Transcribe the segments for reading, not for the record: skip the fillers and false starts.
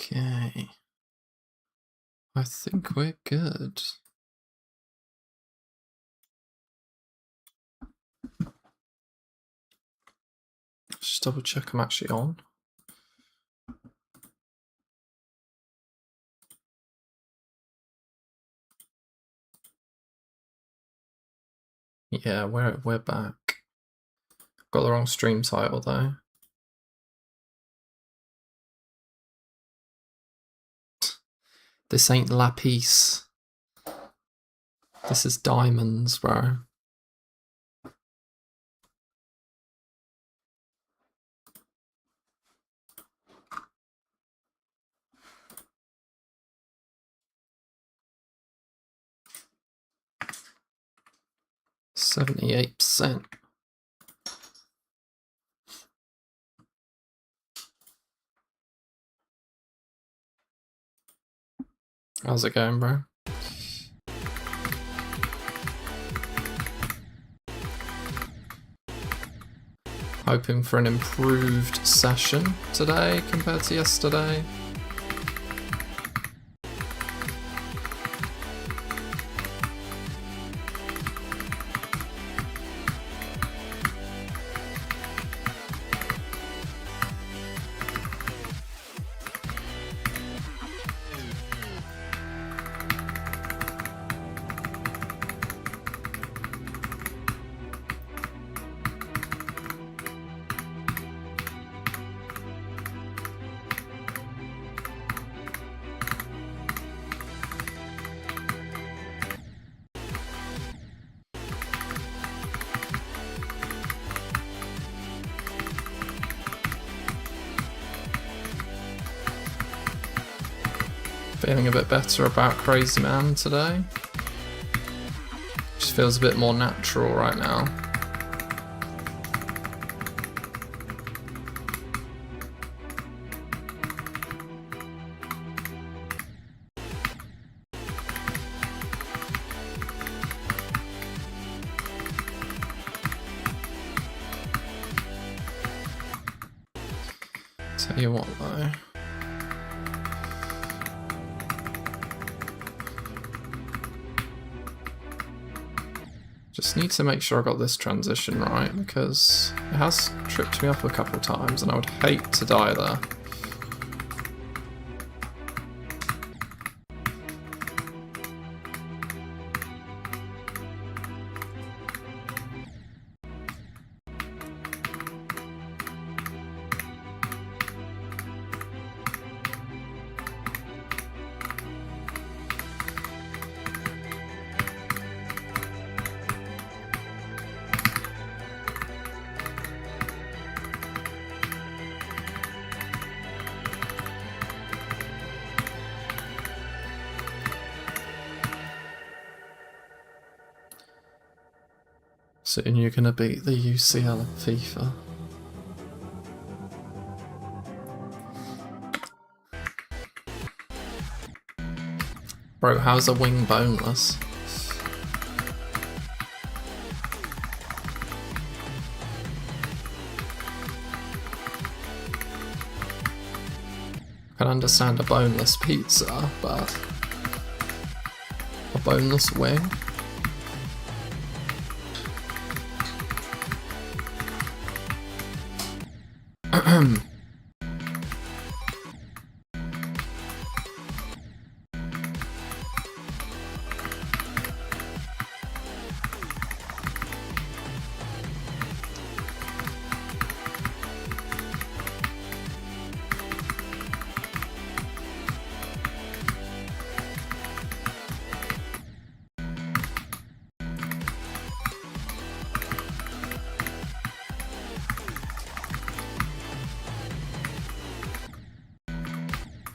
Okay. I think we're good. Just double check I'm actually on. Yeah, we're back. Got the wrong stream title though. This ain't lapis. This is diamonds, bro. %78%. How's it going, bro? Hoping for an improved session today compared to yesterday. Feeling a bit better about Crazy Man today. Just feels a bit more natural right now. Tell you what though. Just need to make sure I got this transition right, because it has tripped me up a couple times and I would hate to die there. Soon you're gonna beat the UCL FIFA. Bro, how's a wing boneless? I can understand a boneless pizza, but a boneless wing?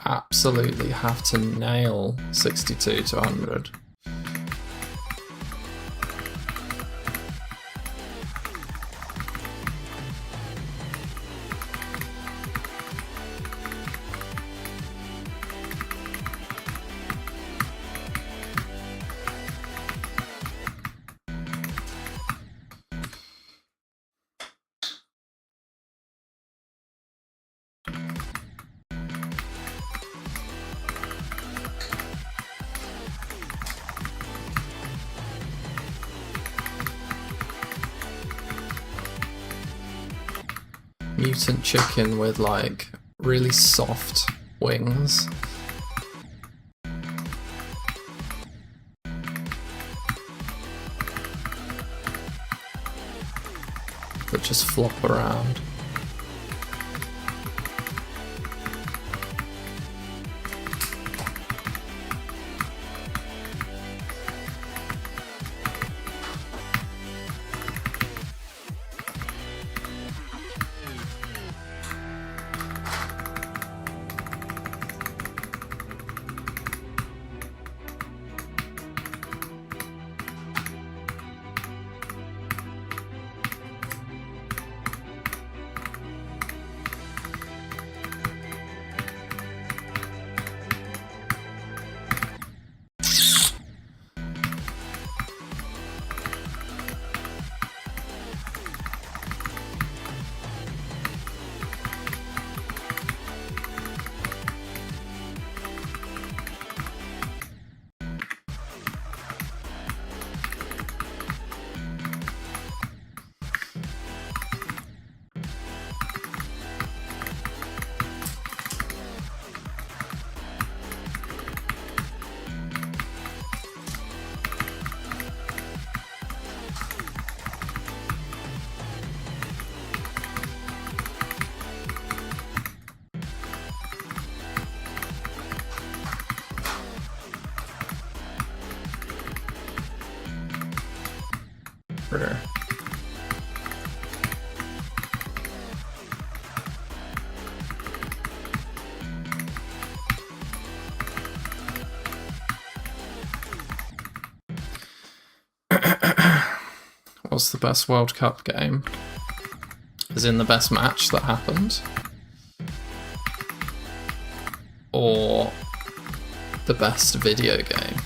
Absolutely have to nail 62 to 100. mutant chicken with like really soft wings. That just flop around. Rare. What's the best World Cup game? As in the best match that happened? Or the best video game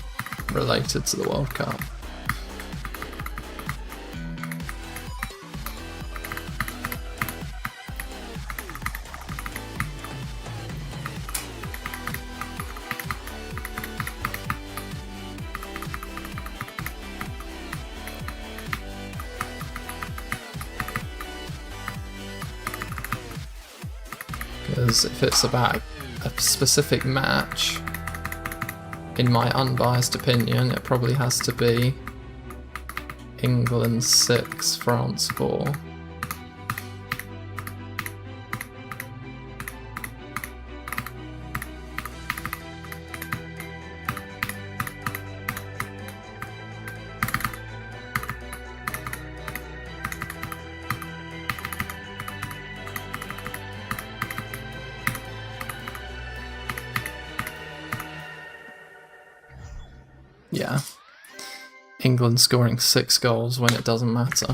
related to the World Cup? Because if it's about a specific match, in my unbiased opinion, it probably has to be England 6, France 4. Yeah. England scoring 6 goals when it doesn't matter.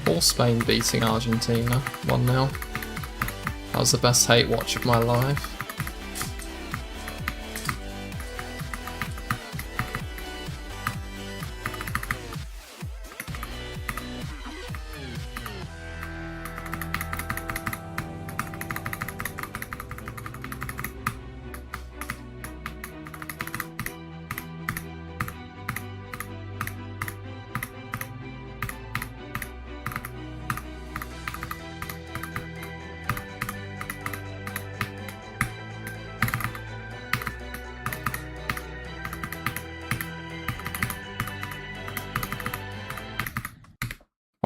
Or Spain beating Argentina 1-0. That was the best hate watch of my life.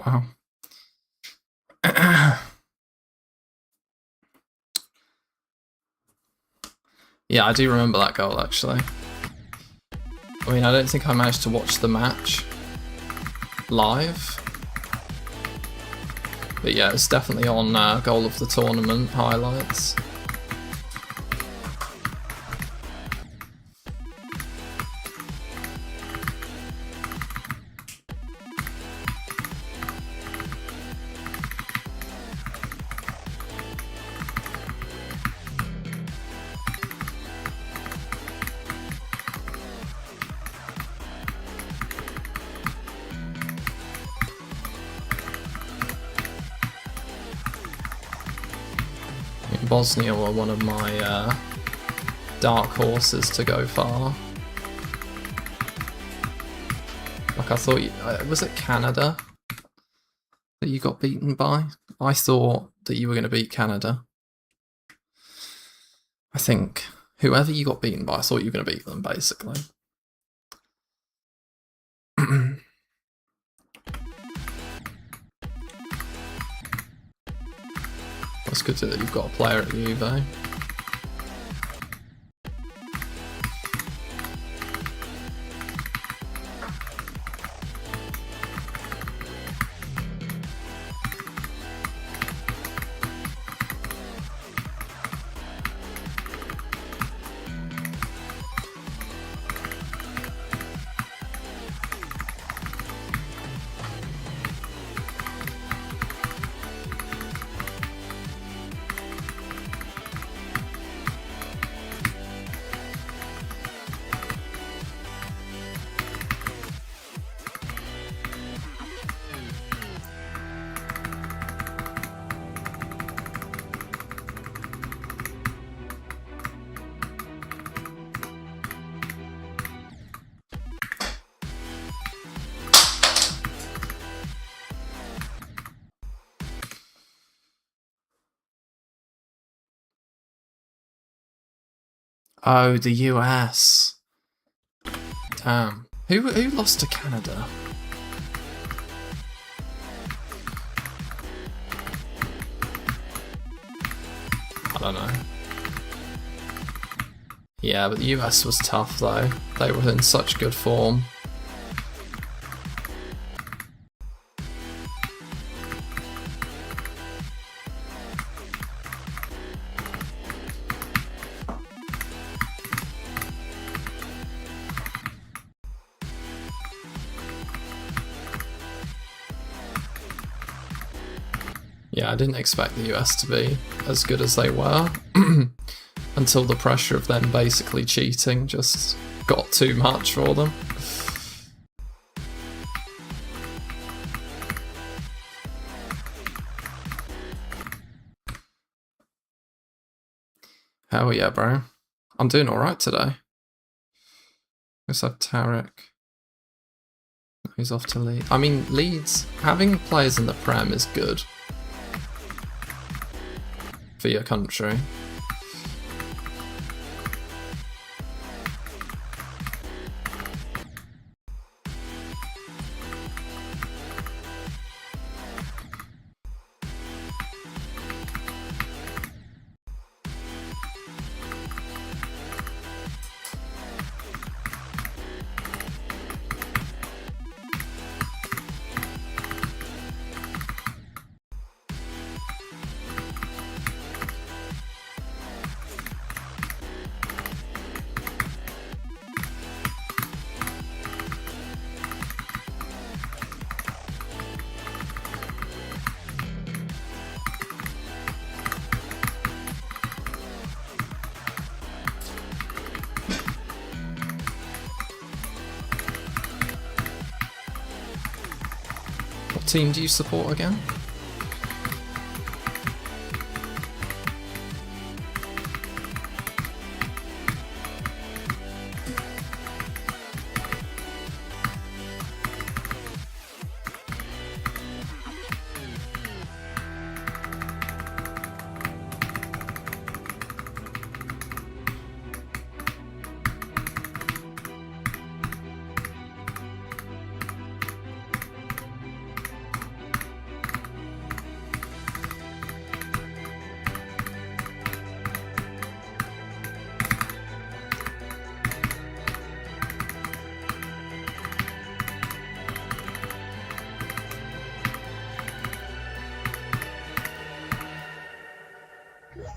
Wow. Yeah, I do remember that goal actually. I mean, I don't think I managed to watch the match live. But yeah, it's definitely on Goal of the Tournament highlights. Bosnia were one of my dark horses to go far. Like I thought, was it Canada that you got beaten by? I thought that you were going to beat Canada. I think whoever you got beaten by, I thought you were going to beat them, basically. That's good that you've got a player at Juve. Oh, the US. Damn. Who lost to Canada? I don't know. Yeah, but the US was tough though. They were in such good form. Yeah, I didn't expect the US to be as good as they were until the pressure of them basically cheating just got too much for them. Hell yeah, bro. I'm doing alright today. Let's have Tarek. He's off to Leeds. I mean, Leeds, having players in the Prem is good for your country. What team do you support again?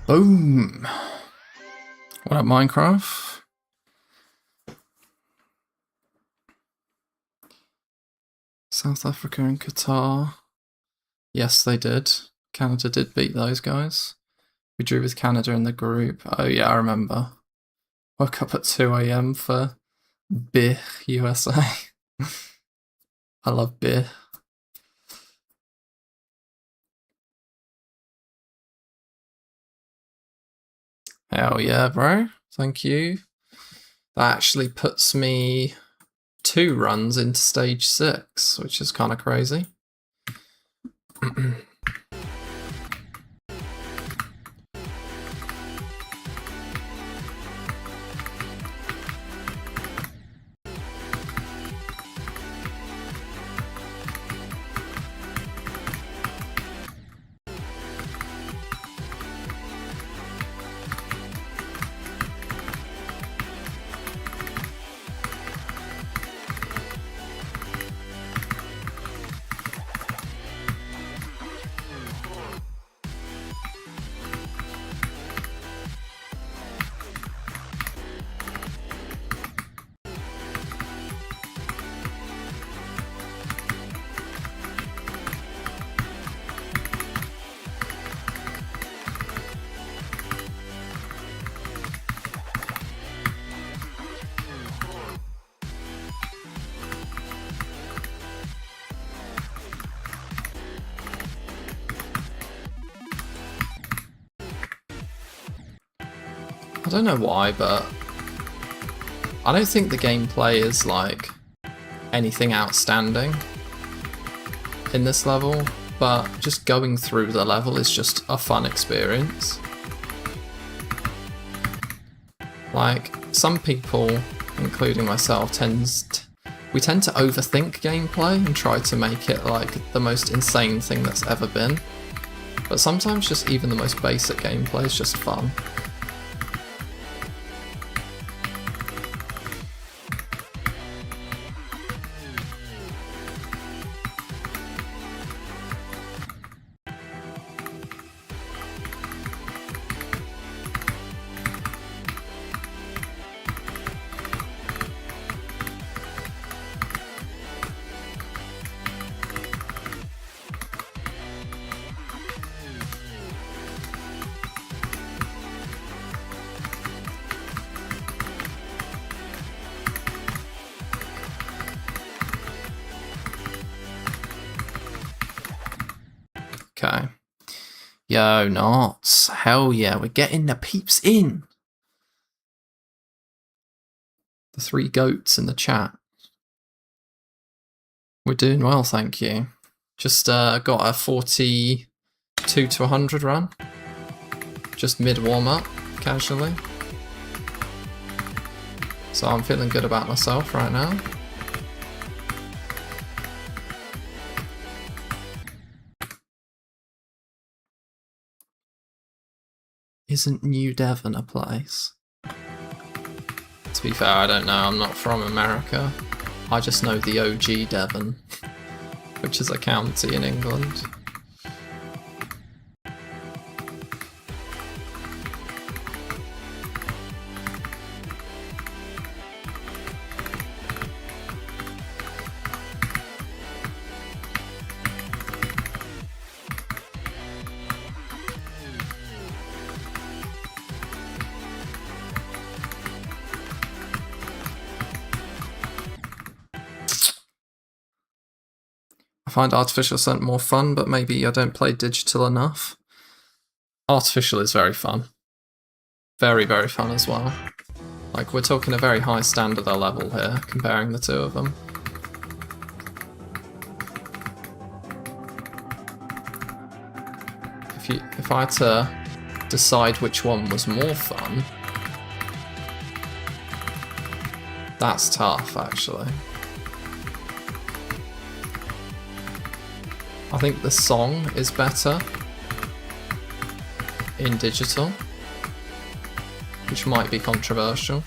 Boom! What up, Minecraft? South Africa and Qatar. Yes, they did. Canada did beat those guys. We drew with Canada in the group. Oh yeah, I remember. Woke up at 2 AM for beer, USA. I love beer. Hell yeah, bro. Thank you. That actually puts me 2 runs into stage 6, which is kind of crazy. I don't know why, but I don't think the gameplay is like anything outstanding in this level, but just going through the level is just a fun experience. Like, some people, including myself, we tend to overthink gameplay and try to make it like the most insane thing that's ever been. But sometimes just even the most basic gameplay is just fun. Okay. Yo, Knots. Hell yeah, we're getting the peeps in. The 3 goats in the chat. We're doing well, thank you. Just got a 42 to 100 run. Just mid warm-up, casually. So I'm feeling good about myself right now. Isn't New Devon a place? To be fair, I don't know, I'm not from America. I just know the OG Devon, which is a county in England. I find artificial scent more fun, but maybe I don't play digital enough. Artificial is very fun. Very, very fun as well. Like, we're talking a very high standard of level here, comparing the 2 of them. If I had to decide which one was more fun, that's tough, actually. I think the song is better in digital, which might be controversial.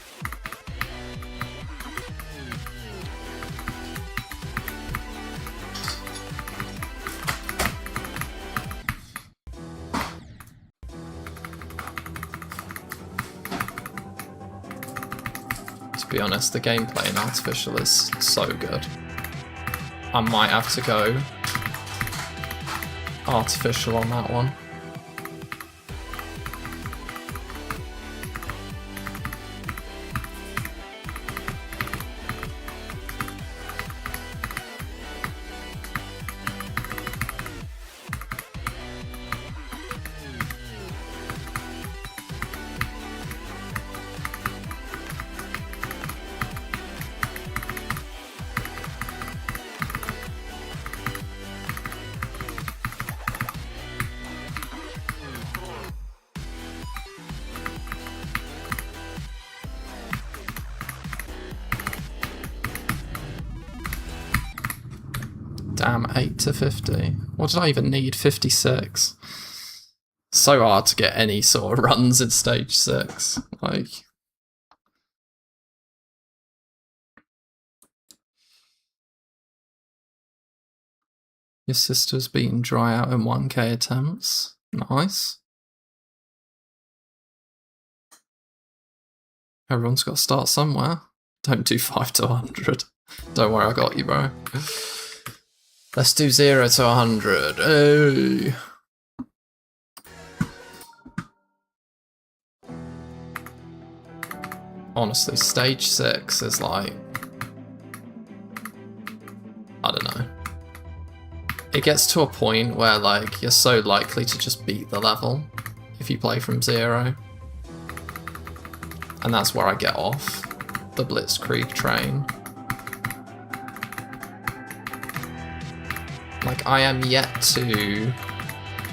To be honest, the gameplay in Artificial is so good. I might have to go Artificial on that one. Damn, 8 to 50. What did I even need? 56. So hard to get any sort of runs in stage 6. Like... Your sister's beaten dry out in 1k attempts. Nice. Everyone's got to start somewhere. Don't do 5 to 100. Don't worry, I got you, bro. Let's do 0 to 100. Hey. Honestly, stage 6 is like... I don't know. It gets to a point where like you're so likely to just beat the level if you play from 0. And that's where I get off the Blitzkrieg train. Like, I am yet to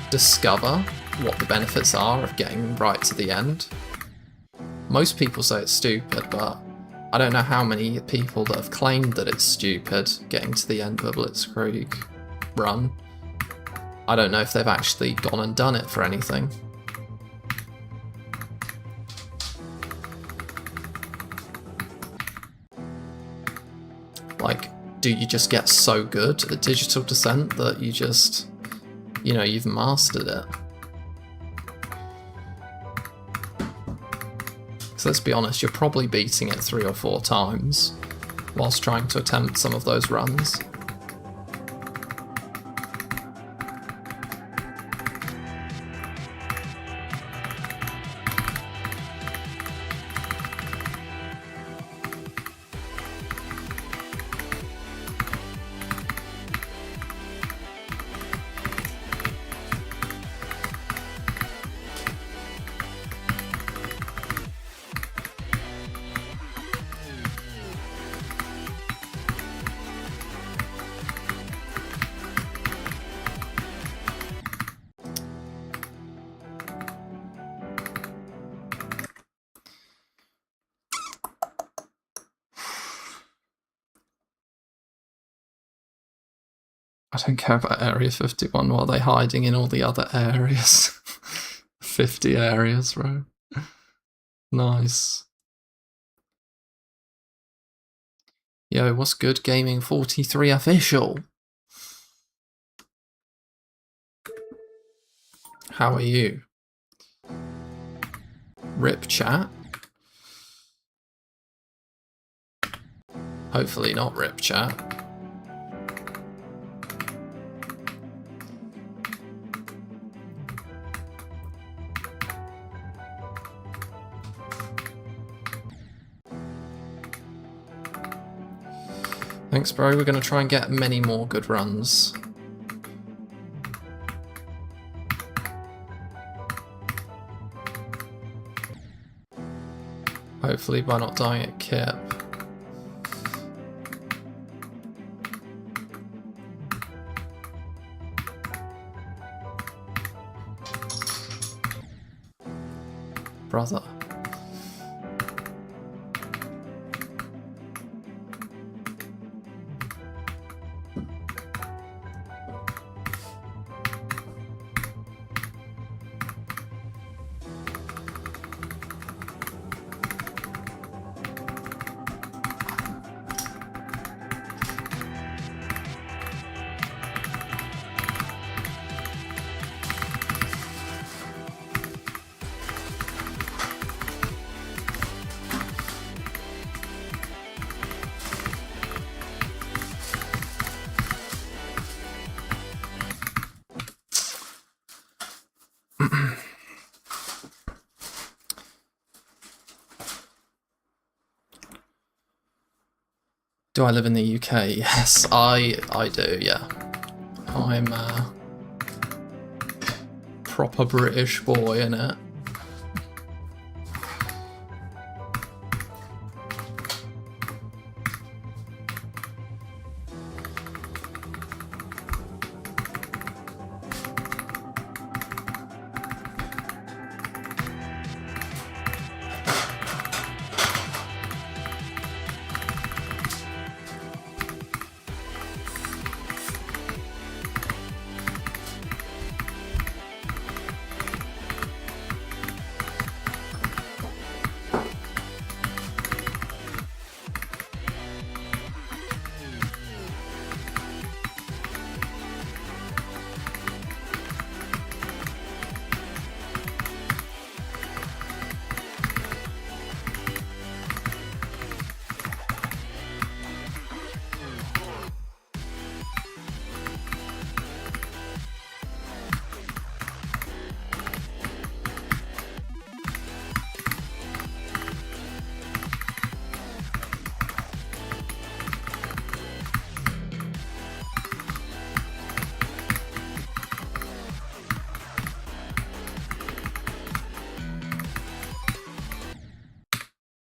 discover what the benefits are of getting right to the end. Most people say it's stupid, but I don't know how many people that have claimed that it's stupid getting to the end of a Blitzkrieg run. I don't know if they've actually gone and done it for anything. Like, do you just get so good at Digital Descent that you just, you know, you've mastered it? So let's be honest, you're probably beating it 3 or 4 times whilst trying to attempt some of those runs. I don't care about Area 51 while they're hiding in all the other areas. 50 areas, bro. Nice. Yo, what's good? Gaming 43 official. How are you? Rip chat. Hopefully not rip chat. Thanks, bro. We're going to try and get many more good runs. Hopefully by not dying at Kip. Brother. Do I live in the UK? Yes, I do, yeah. I'm a proper British boy, innit?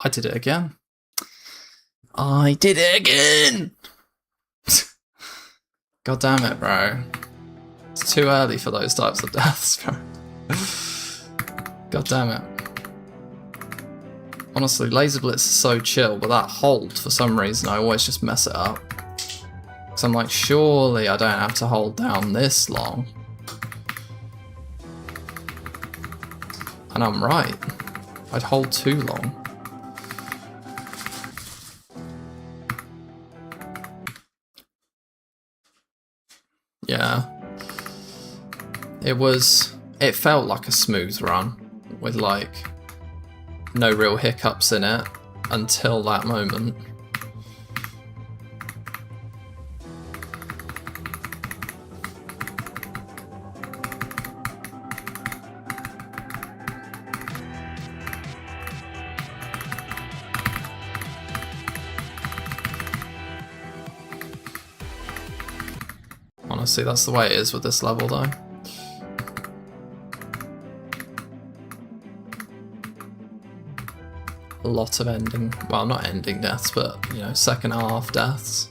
I did it again. I did it again! God damn it, bro. It's too early for those types of deaths, bro. God damn it. Honestly, Laser Blitz is so chill, but that hold, for some reason, I always just mess it up. Because I'm like, surely I don't have to hold down this long. And I'm right. I'd hold too long. Yeah. It felt like a smooth run, with like no real hiccups in it until that moment. Honestly, that's the way it is with this level though. A lot of ending, well, not ending deaths, but, you know, second half deaths.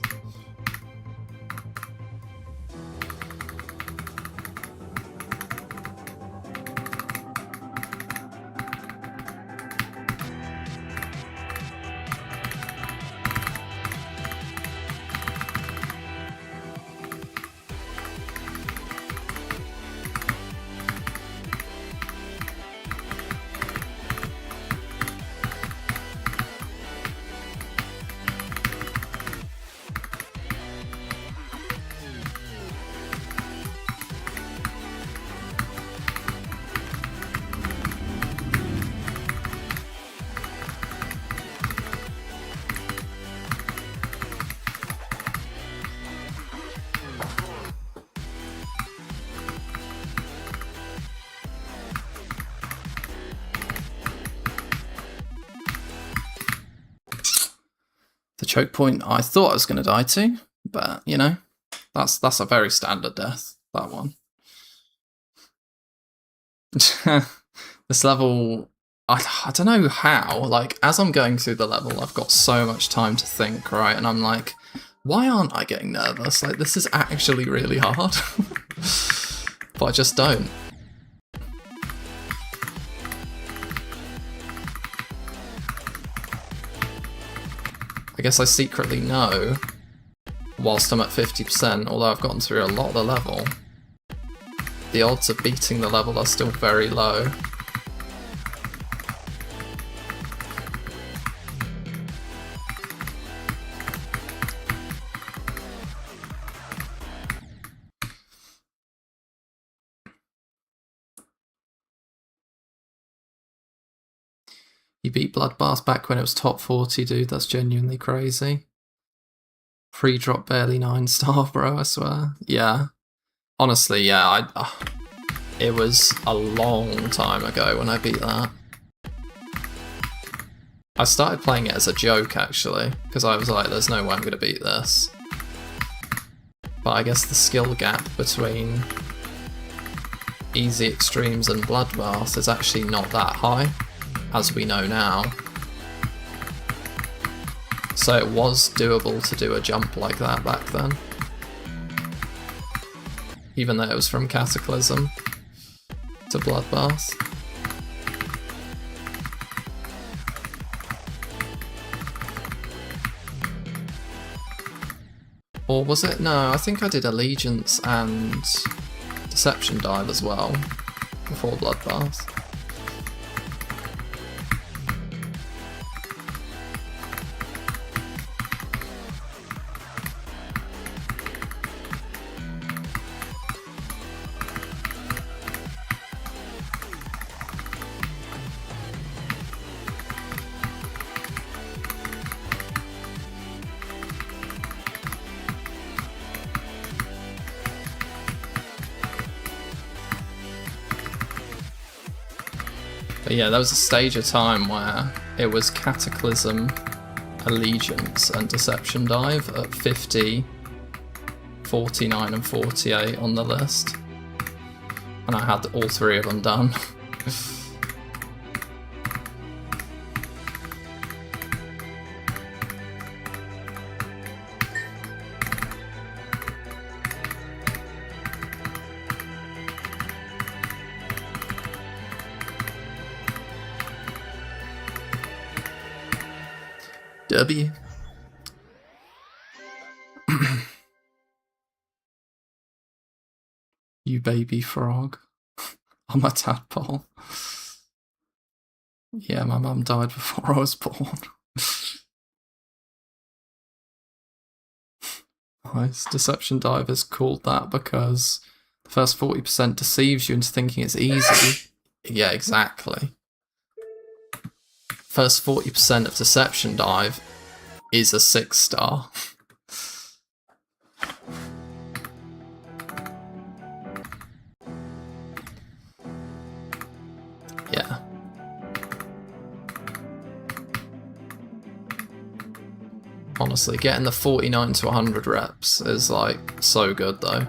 The choke point I thought I was going to die to, but, you know, that's a very standard death, that one. This level, I don't know how, like, as I'm going through the level, I've got so much time to think, right? And I'm like, why aren't I getting nervous? Like, this is actually really hard. But I just don't. I guess I secretly know, whilst I'm at 50%, although I've gotten through a lot of the level, the odds of beating the level are still very low. You beat Bloodbath back when it was top 40, dude. That's genuinely crazy. Pre-drop barely 9-star, bro, I swear. Yeah. Honestly, yeah, it was a long time ago when I beat that. I started playing it as a joke, actually, because I was like, there's no way I'm going to beat this. But I guess the skill gap between Easy Extremes and Bloodbath is actually not that high, as we know now. So it was doable to do a jump like that back then. Even though it was from Cataclysm to Bloodbath. Or was it? No, I think I did Allegiance and Deception Dive as well before Bloodbath. But yeah, there was a stage of time where it was Cataclysm, Allegiance and Deception Dive at 50, 49 and 48 on the list. And I had all three of them done. W. You baby frog. I'm a tadpole. Yeah, my mum died before I was born. Nice. Deception Dive is called that because the first 40% deceives you into thinking it's easy. Yeah, exactly. First 40% of Deception Dive is a 6-star. Yeah. Honestly, getting the 49 to 100 reps is like so good though.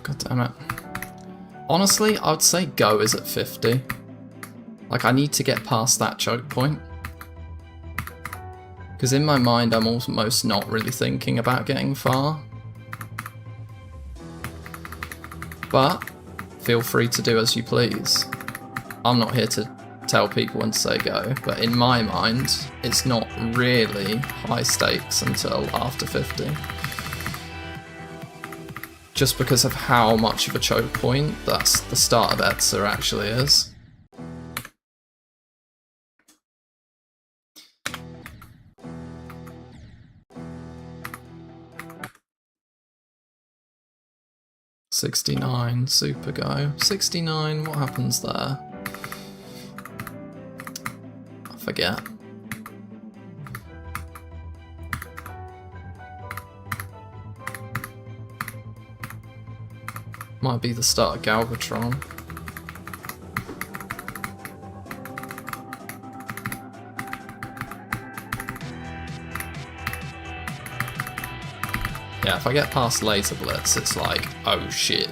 God damn it. Honestly, I would say go is at 50. Like, I need to get past that choke point. Because in my mind, I'm almost not really thinking about getting far. But feel free to do as you please. I'm not here to tell people when to say go, but in my mind, it's not really high stakes until after 50. Just because of how much of a choke point that's the start of Etzer actually is. $69, super go. 69, what happens there? I forget. Might be the start of Galvatron. Yeah, if I get past Laser Blitz, it's like, oh shit.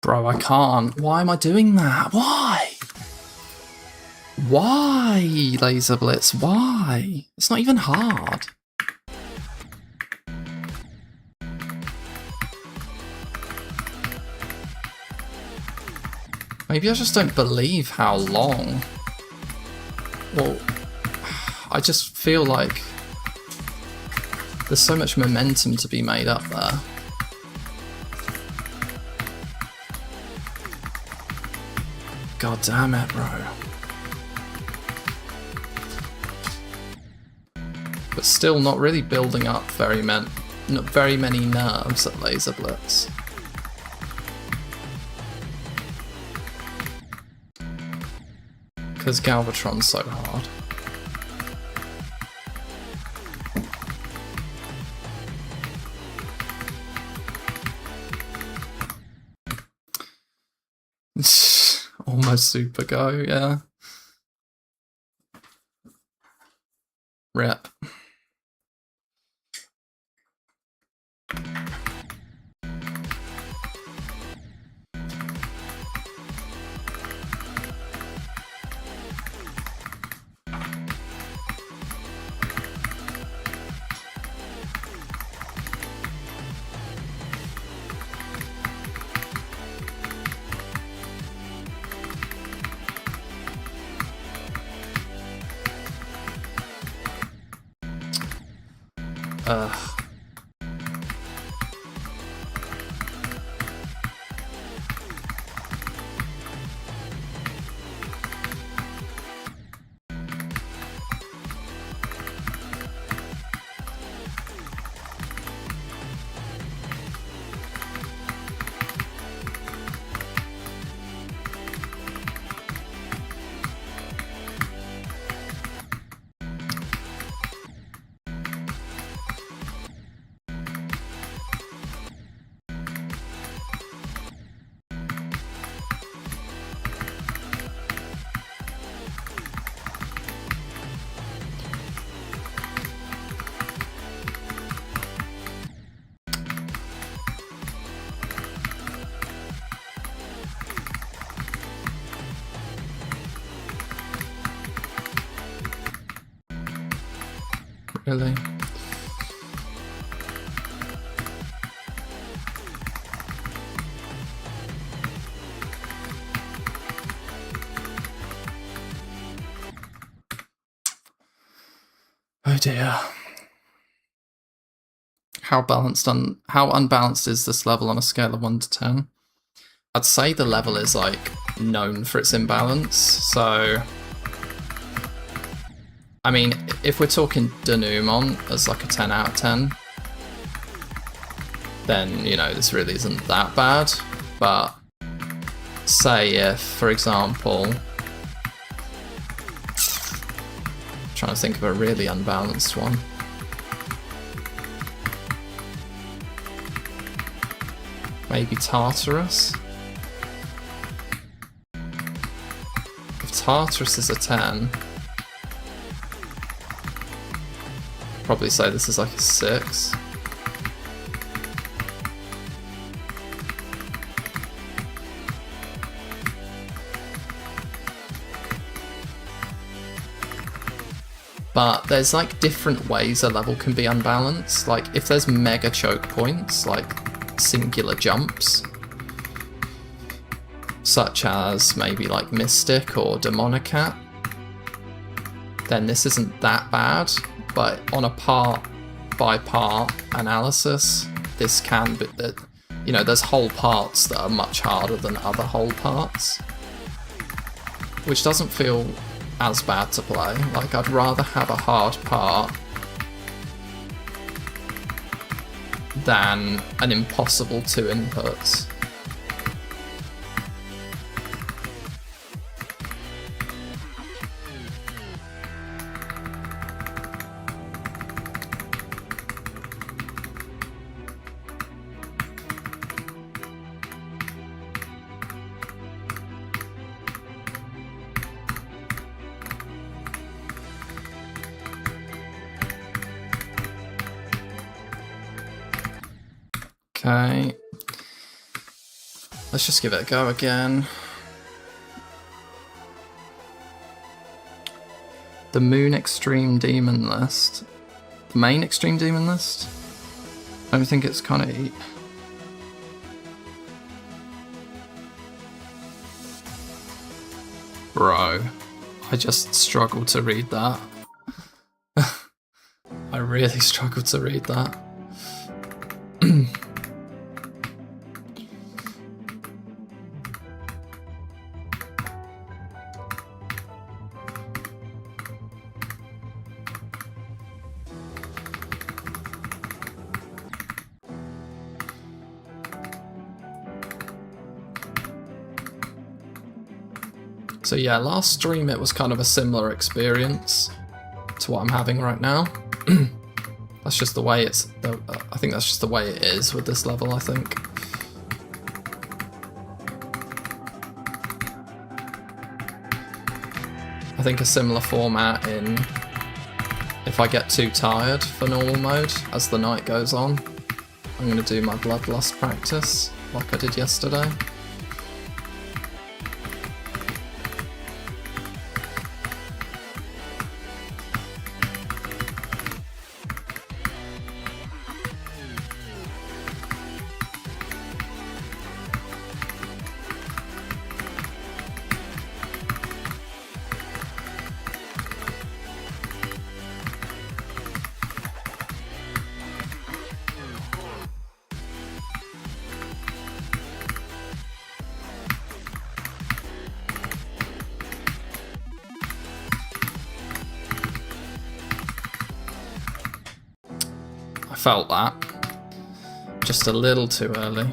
Bro, I can't. Why am I doing that? Why? Why, Laser Blitz? Why? It's not even hard. Maybe I just don't believe how long. Well, I just feel like there's so much momentum to be made up there. God damn it, bro. But still not really building up very many nerves at Laser Blitz. Because Galvatron's so hard. Almost super go, yeah. Rip. Ugh. Really? Oh dear. How unbalanced is this level on a scale of 1 to 10? I'd say the level is like known for its imbalance, so I mean, if we're talking denouement as like a 10 out of 10, then, you know, this really isn't that bad. But say if, for example, trying to think of a really unbalanced one. Maybe Tartarus? If Tartarus is a 10, probably say this is like a 6. But there's like different ways a level can be unbalanced. Like if there's mega choke points, like singular jumps, such as maybe like Mystic or Demonicat, then this isn't that bad. But on a part by part analysis, this can be that, you know, there's whole parts that are much harder than other whole parts, which doesn't feel as bad to play. Like, I'd rather have a hard part than an impossible 2 inputs. Okay, let's just give it a go again. The Moon Extreme Demon list. The main Extreme Demon list? I don't think it's kind of... Bro, I just struggled to read that. I really struggled to read that. So yeah, last stream it was kind of a similar experience to what I'm having right now. That's just the way it's. I think that's just the way it is with this level, I think. I think a similar format in if I get too tired for normal mode as the night goes on, I'm going to do my bloodlust practice like I did yesterday. Felt that just a little too early.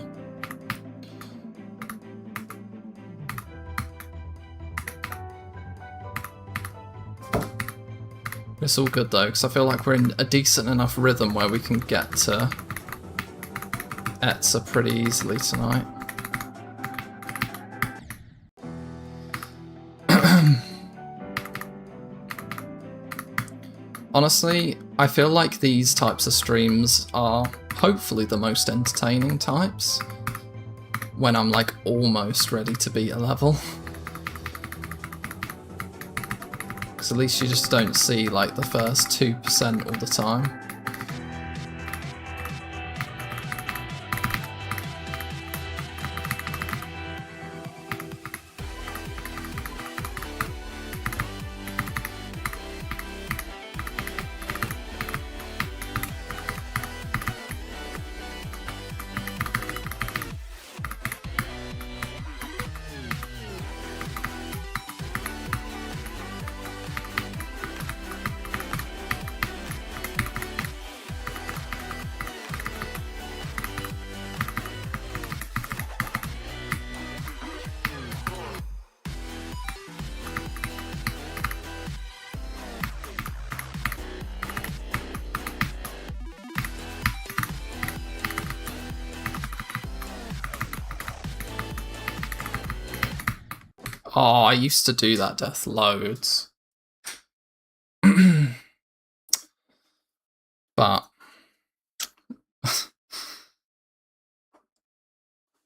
It's all good though, because I feel like we're in a decent enough rhythm where we can get to Etza pretty easily tonight. Honestly, I feel like these types of streams are hopefully the most entertaining types when I'm like almost ready to beat a level. Because at least you just don't see like the first 2% all the time. Oh, I used to do that death loads. But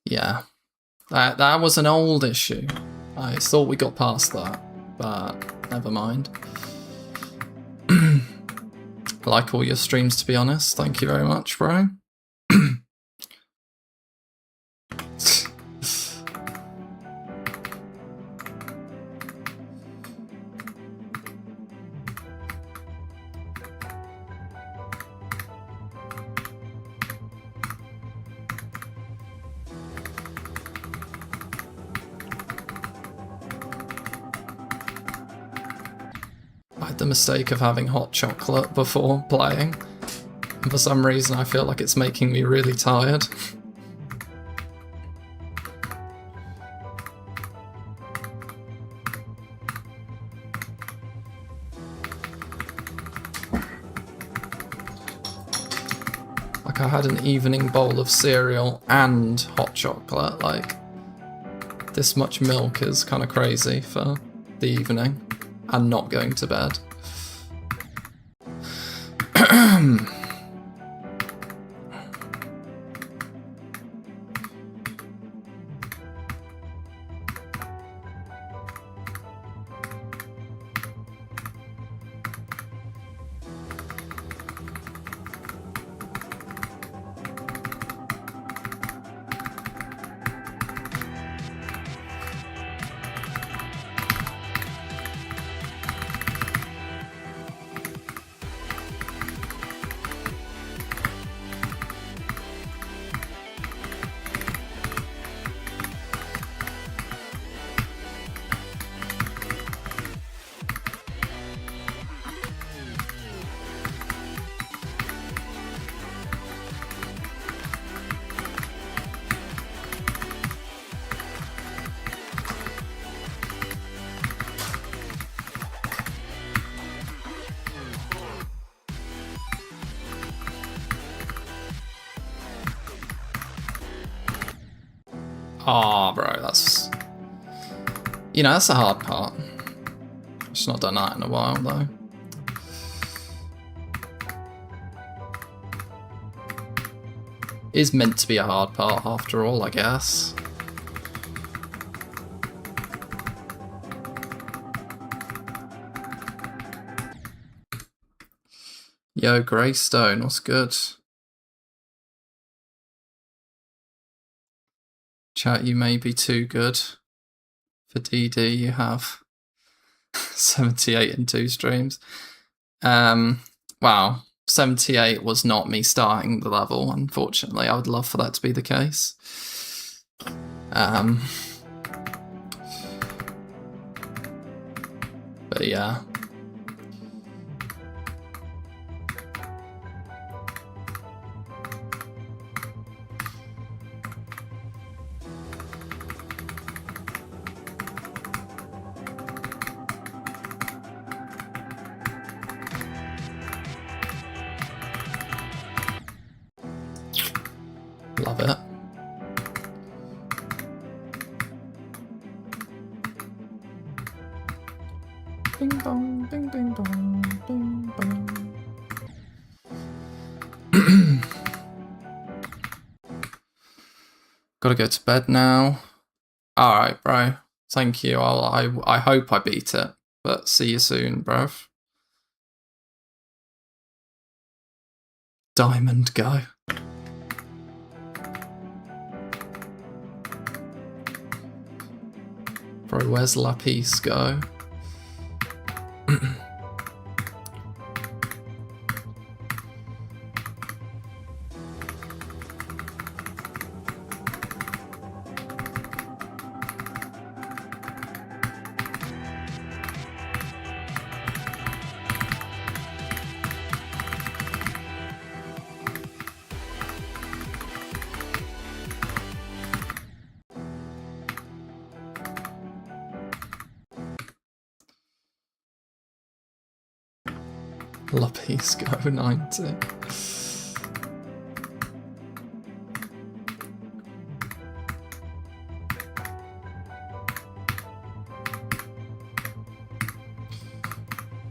yeah, that was an old issue. I thought we got past that, but never mind. I like all your streams, to be honest. Thank you very much, bro. The mistake of having hot chocolate before playing, and for some reason I feel like it's making me really tired. Like I had an evening bowl of cereal and hot chocolate. Like, this much milk is kind of crazy for the evening and not going to bed. Oh, bro, that's... You know, that's the hard part. I've just not done that in a while, though. It is meant to be a hard part, after all, I guess. Yo, Greystone, what's good? Chat, you may be too good. For DD, you have 78 and 2 streams. Wow, 78 was not me starting the level, unfortunately. I would love for that to be the case. But yeah. Love it. Bing bong, bing bing bong, bing bong. Gotta go to bed now. Alright, bro. Thank you. I hope I beat it. But see you soon, bruv. Diamond go. Bro, where's Lapis go? Lapis go 90.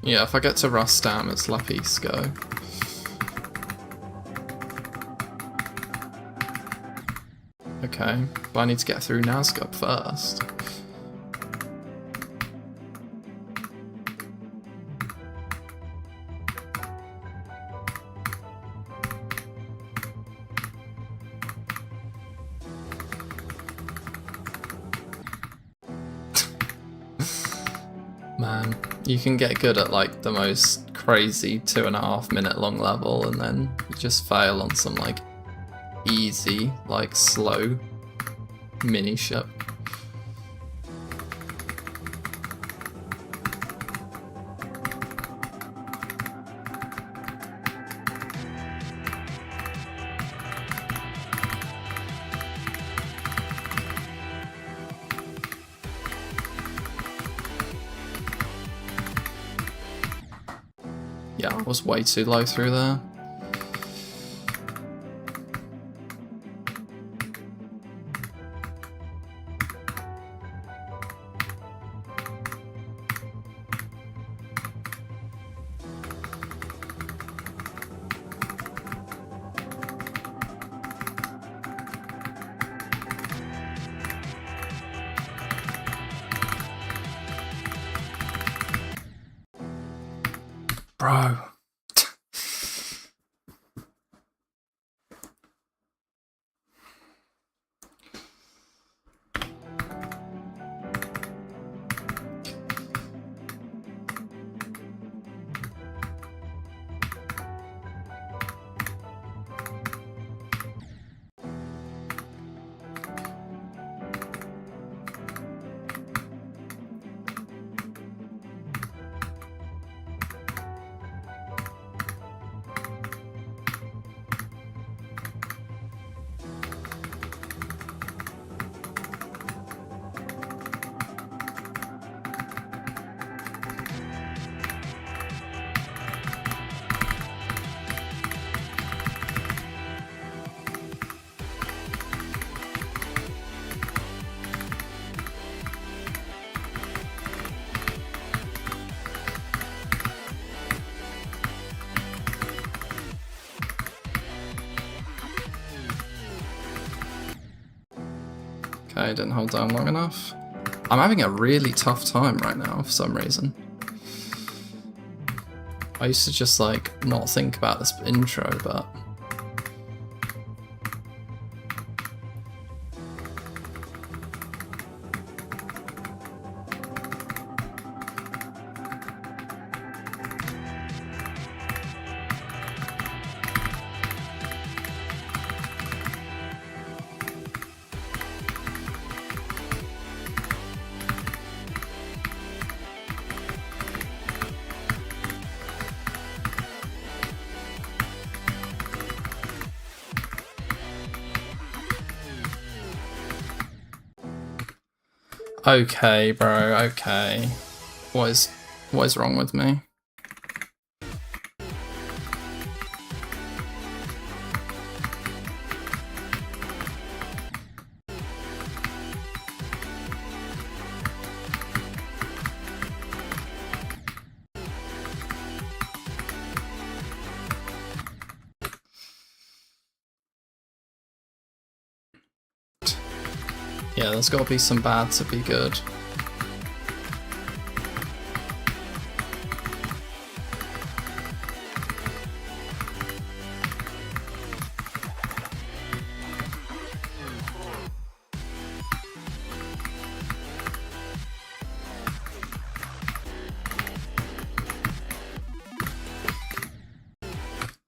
Yeah, if I get to Rustam, it's Lapis go. Okay, but I need to get through Nazgûl first. Man, you can get good at like the most crazy 2.5 minute long level and then you just fail on some like easy, like slow mini ship. Yeah, I was way too low through there. Bro. Okay, didn't hold down long enough. I'm having a really tough time right now for some reason. I used to just like not think about this intro, but okay, bro, okay. What is wrong with me? Yeah, there's got to be some bad to be good.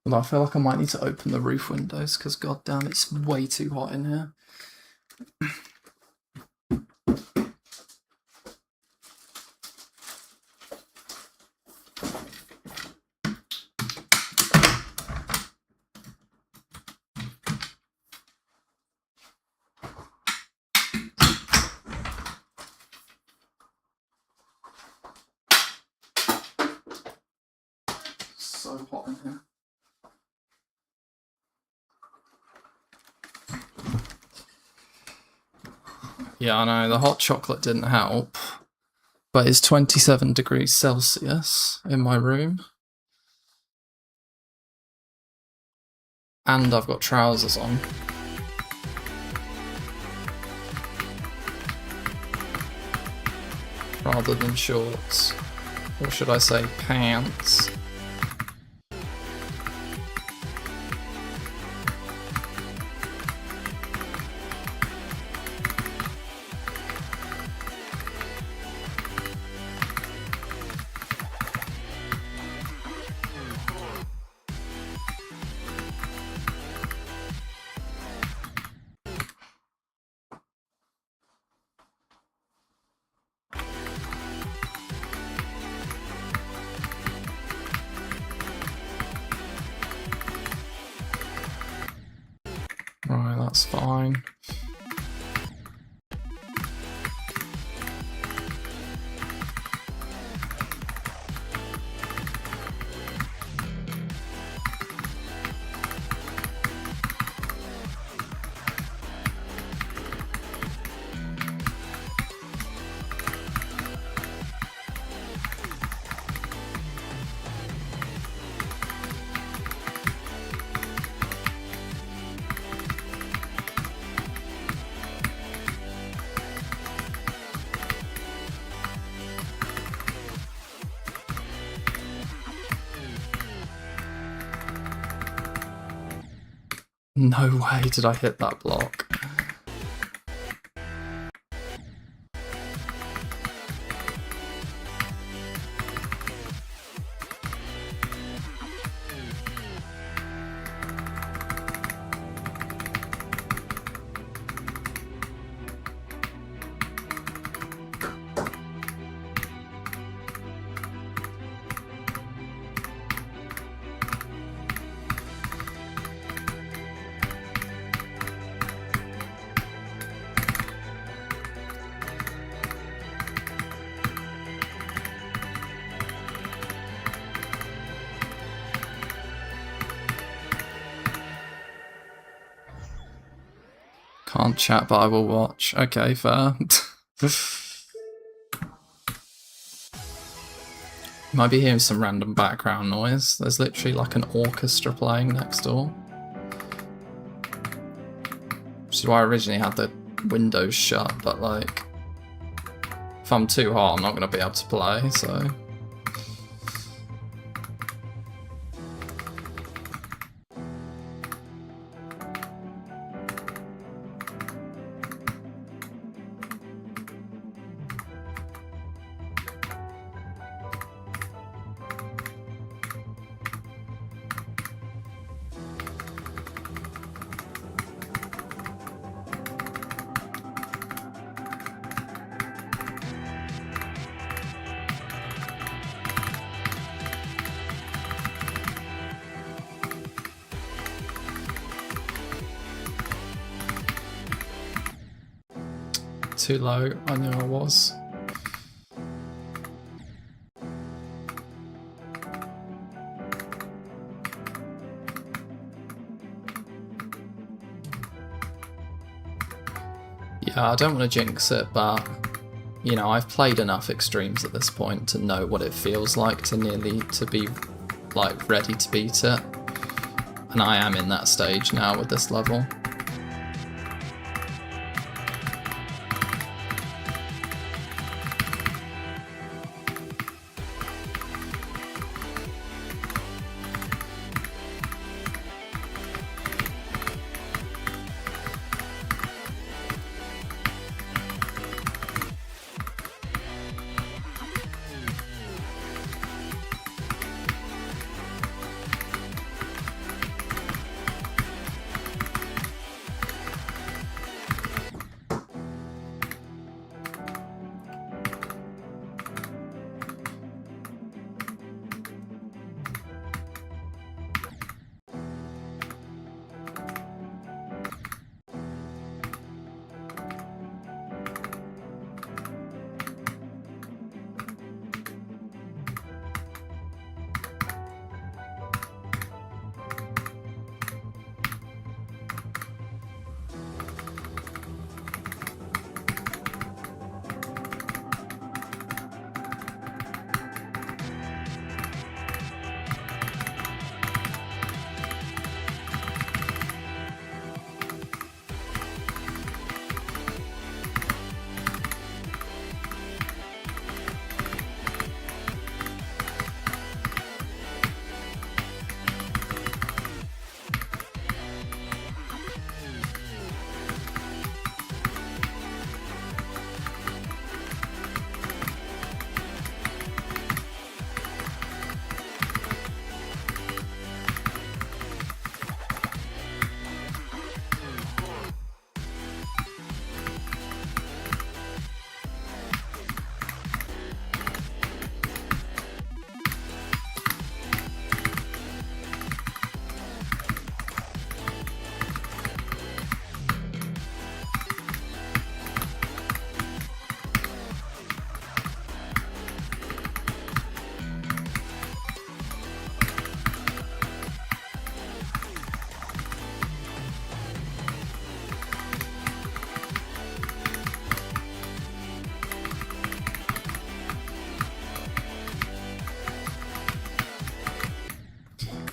Well, I feel like I might need to open the roof windows because goddamn, it's way too hot in here. So hot in here. Yeah, I know, the hot chocolate didn't help, but it's 27 degrees Celsius in my room. And I've got trousers on. Rather than shorts. Or should I say pants? Right, that's fine. No way did I hit that block. Can't chat, but I will watch. Okay, fair. Might be hearing some random background noise. There's literally like an orchestra playing next door. Which is why I originally had the windows shut, but like, if I'm too hot, I'm not gonna be able to play, so. Too low, I knew I was. Yeah, I don't want to jinx it, but, you know, I've played enough extremes at this point to know what it feels like to be, like, ready to beat it. And I am in that stage now with this level.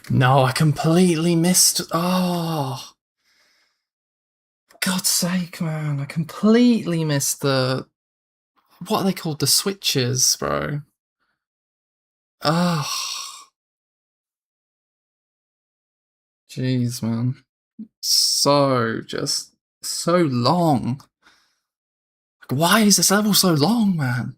No, I completely missed. Oh, God's sake, man! I completely missed the. What are they called? The switches, bro. Oh, jeez, man. So long. Like, why is this level so long, man?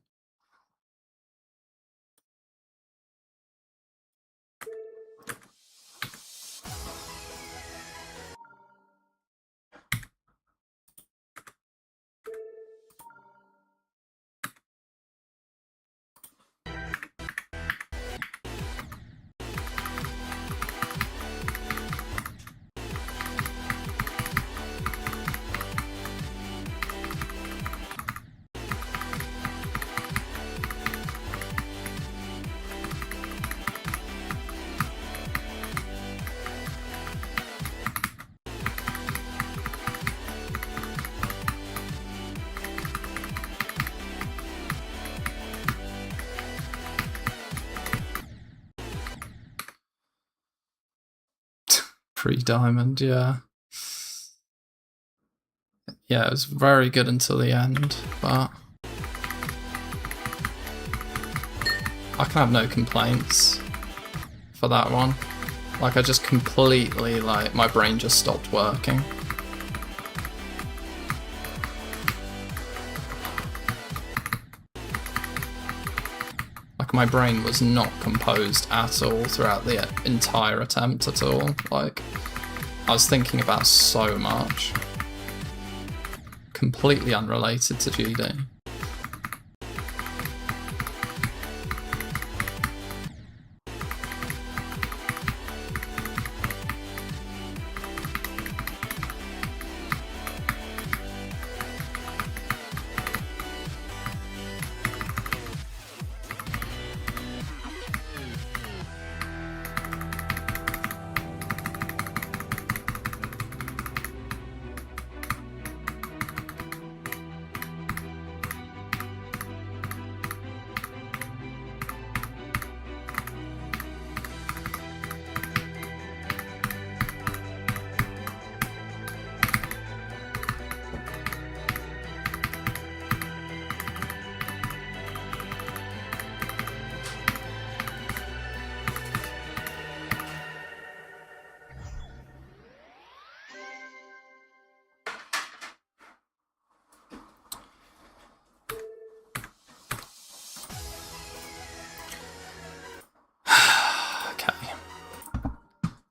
Pre-diamond, yeah. Yeah, it was very good until the end, but I can have no complaints for that one. Like, I just completely, like, my brain just stopped working. Like, my brain was not composed at all throughout the entire attempt at all. Like, I was thinking about so much. Completely unrelated to GD.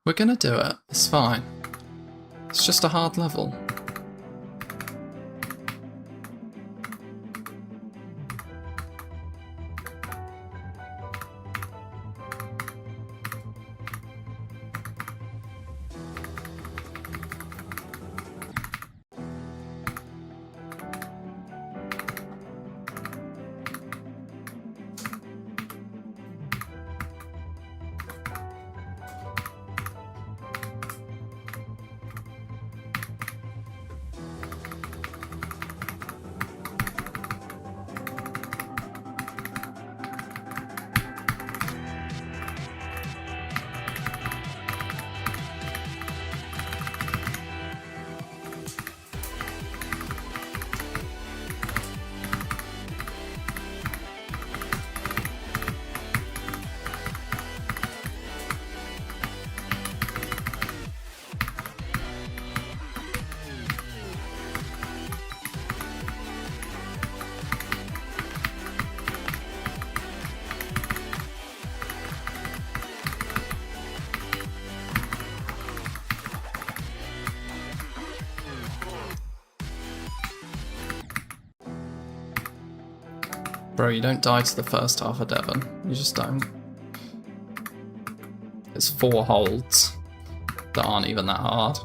We're gonna do it. It's fine. It's just a hard level. Bro, you don't die to the first half of Devon. You just don't. It's 4 holds that aren't even that hard.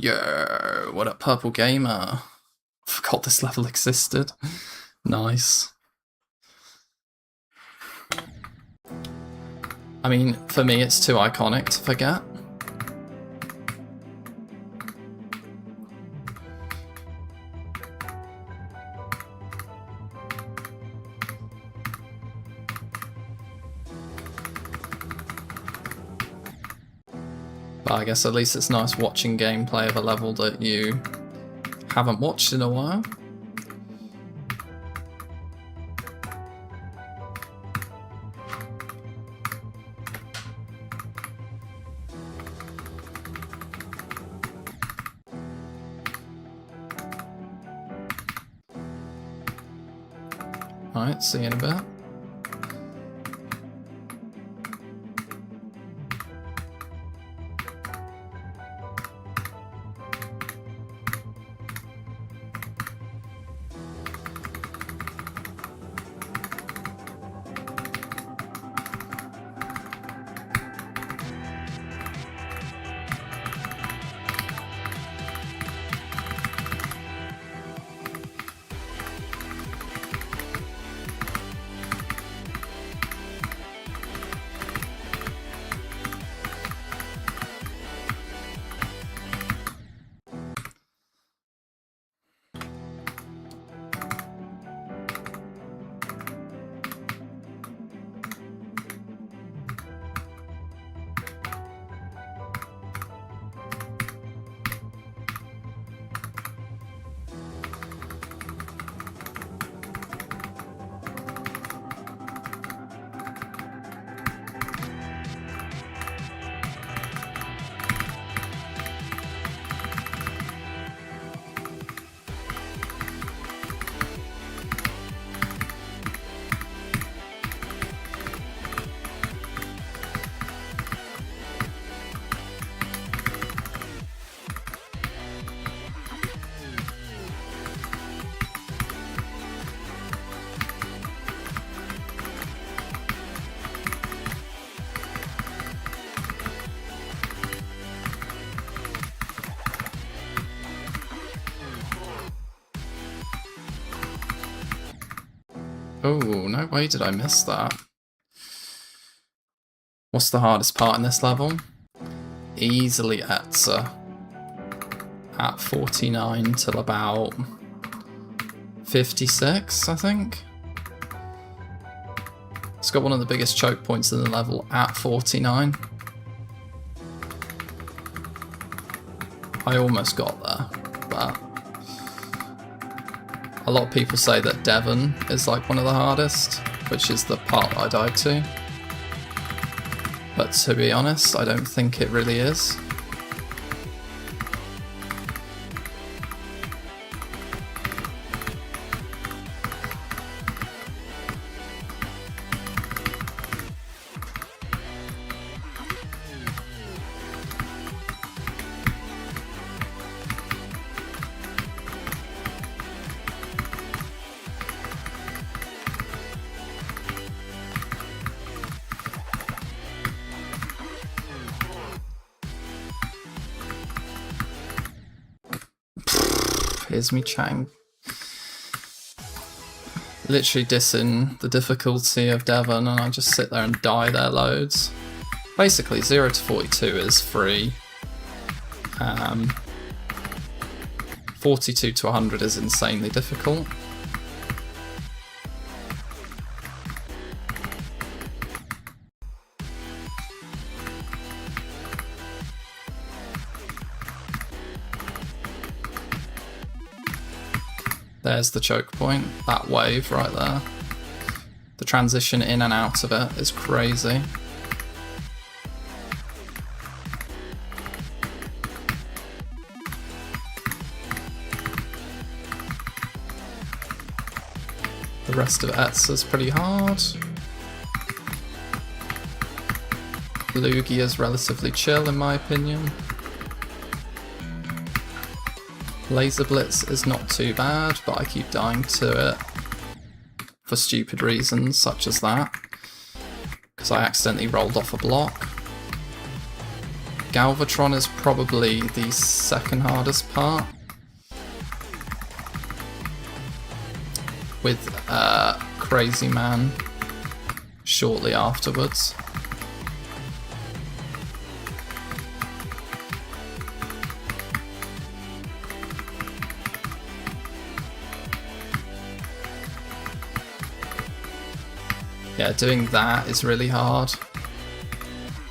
Yo, what up, Purple Gamer? Forgot this level existed. Nice. I mean, for me, it's too iconic to forget. But I guess at least it's nice watching gameplay of a level that you haven't watched in a while. Alright, see you in a bit. Oh, no way did I miss that. What's the hardest part in this level? Easily Etza. At 49 till about 56, I think. It's got one of the biggest choke points in the level at 49. I almost got there, but a lot of people say that Devon is like one of the hardest, which is the part I died to. But to be honest, I don't think it really is. Here's me chatting. Literally dissing the difficulty of Devon, and I just sit there and die there loads. Basically, 0 to 42 is free. 42 to 100 is insanely difficult. There's the choke point, that wave right there. The transition in and out of it is crazy. The rest of Etza's pretty hard. Lugia's relatively chill in my opinion. Laser Blitz is not too bad, but I keep dying to it for stupid reasons such as that, because I accidentally rolled off a block. Galvatron is probably the second hardest part, with Crazy Man shortly afterwards. Yeah, doing that is really hard.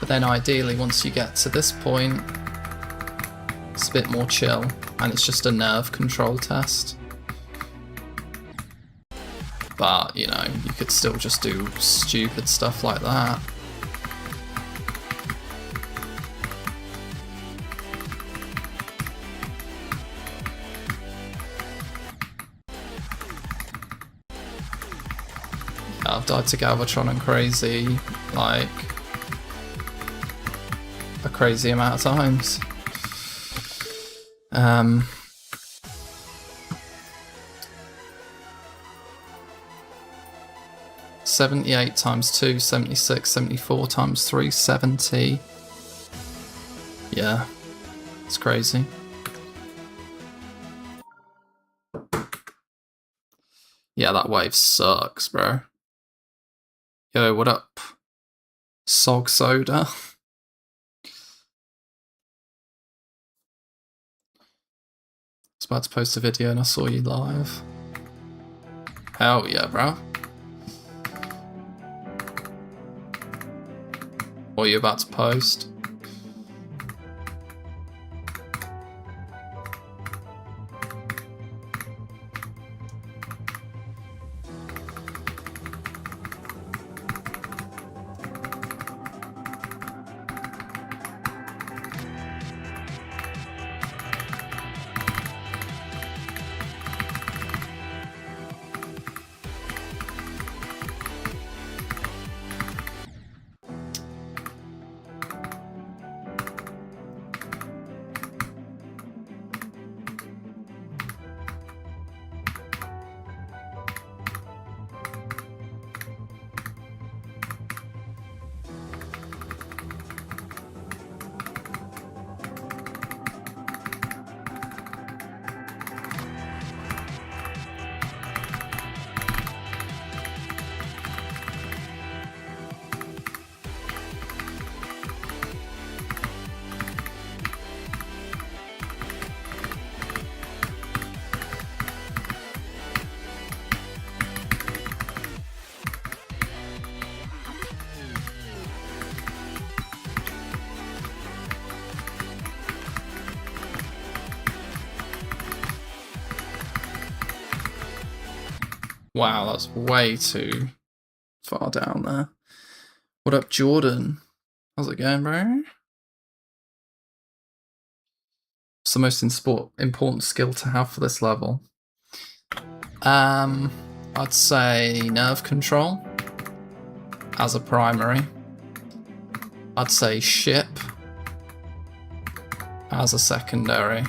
But then ideally, once you get to this point, it's a bit more chill, and it's just a nerve control test. But, you know, you could still just do stupid stuff like that. Yeah, I've died to Galvatron and Crazy, like, a crazy amount of times. 78 times 2, 76, 74 times 3, 70. Yeah, it's crazy. Yeah, that wave sucks, bro. Yo, what up? Sog Soda. I was about to post a video and I saw you live. Hell yeah, bro. What are you about to post? Wow, that's way too far down there. What up, Jordan? How's it going, bro? What's the most important skill to have for this level? I'd say nerve control as a primary. I'd say ship as a secondary.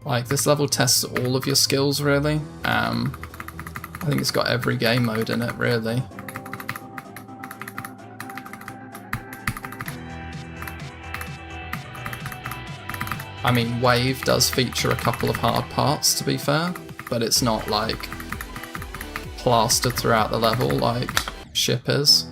Like, this level tests all of your skills, really. I think it's got every game mode in it, really. I mean, Wave does feature a couple of hard parts, to be fair, but it's not, like, plastered throughout the level like Ship is.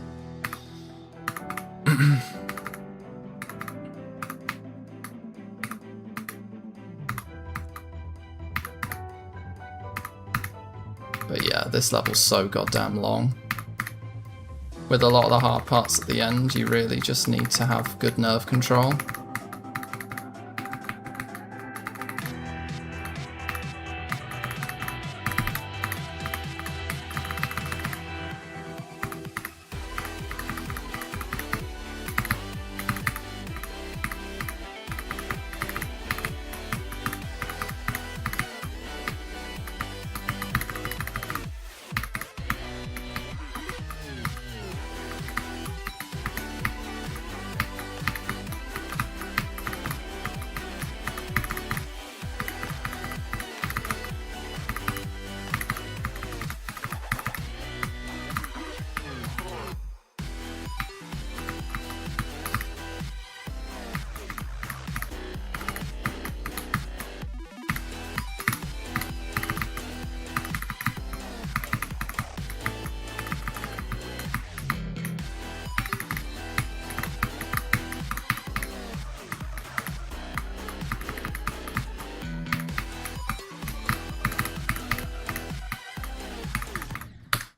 But yeah, this level's so goddamn long. With a lot of the hard parts at the end, you really just need to have good nerve control.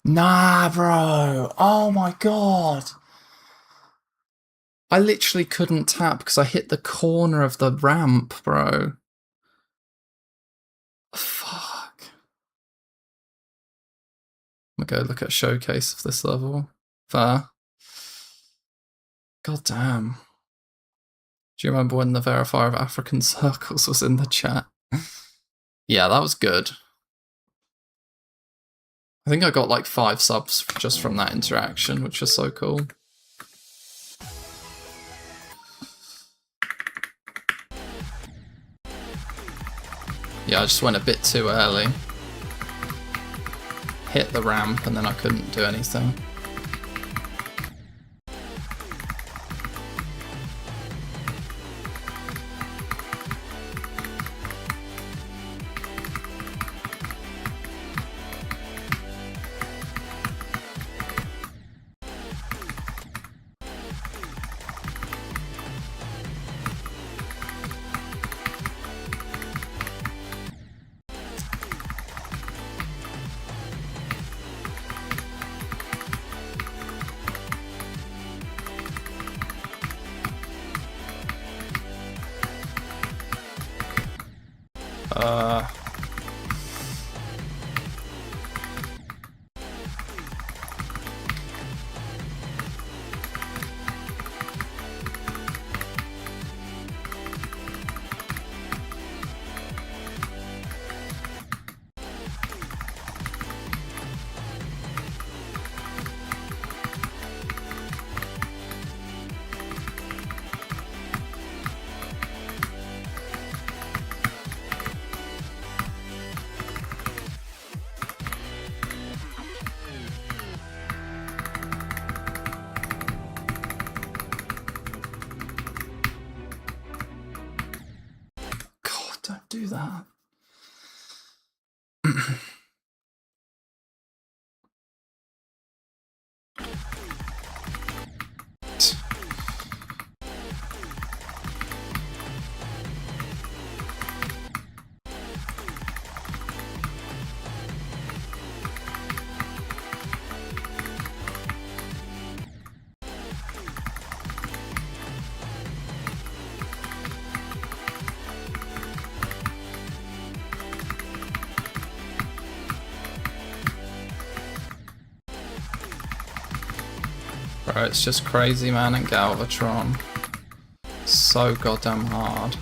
Nah, bro. Oh my god. I literally couldn't tap because I hit the corner of the ramp, bro. Fuck. I'm gonna go look at a showcase of this level. Fair. God damn. Do you remember when the verifier of African Circles was in the chat? Yeah, that was good. I think I got like 5 subs just from that interaction, which was so cool. Yeah, I just went a bit too early. Hit the ramp and then I couldn't do anything. God, don't do that. Bro, it's just Crazy Man and Galvatron. So goddamn hard.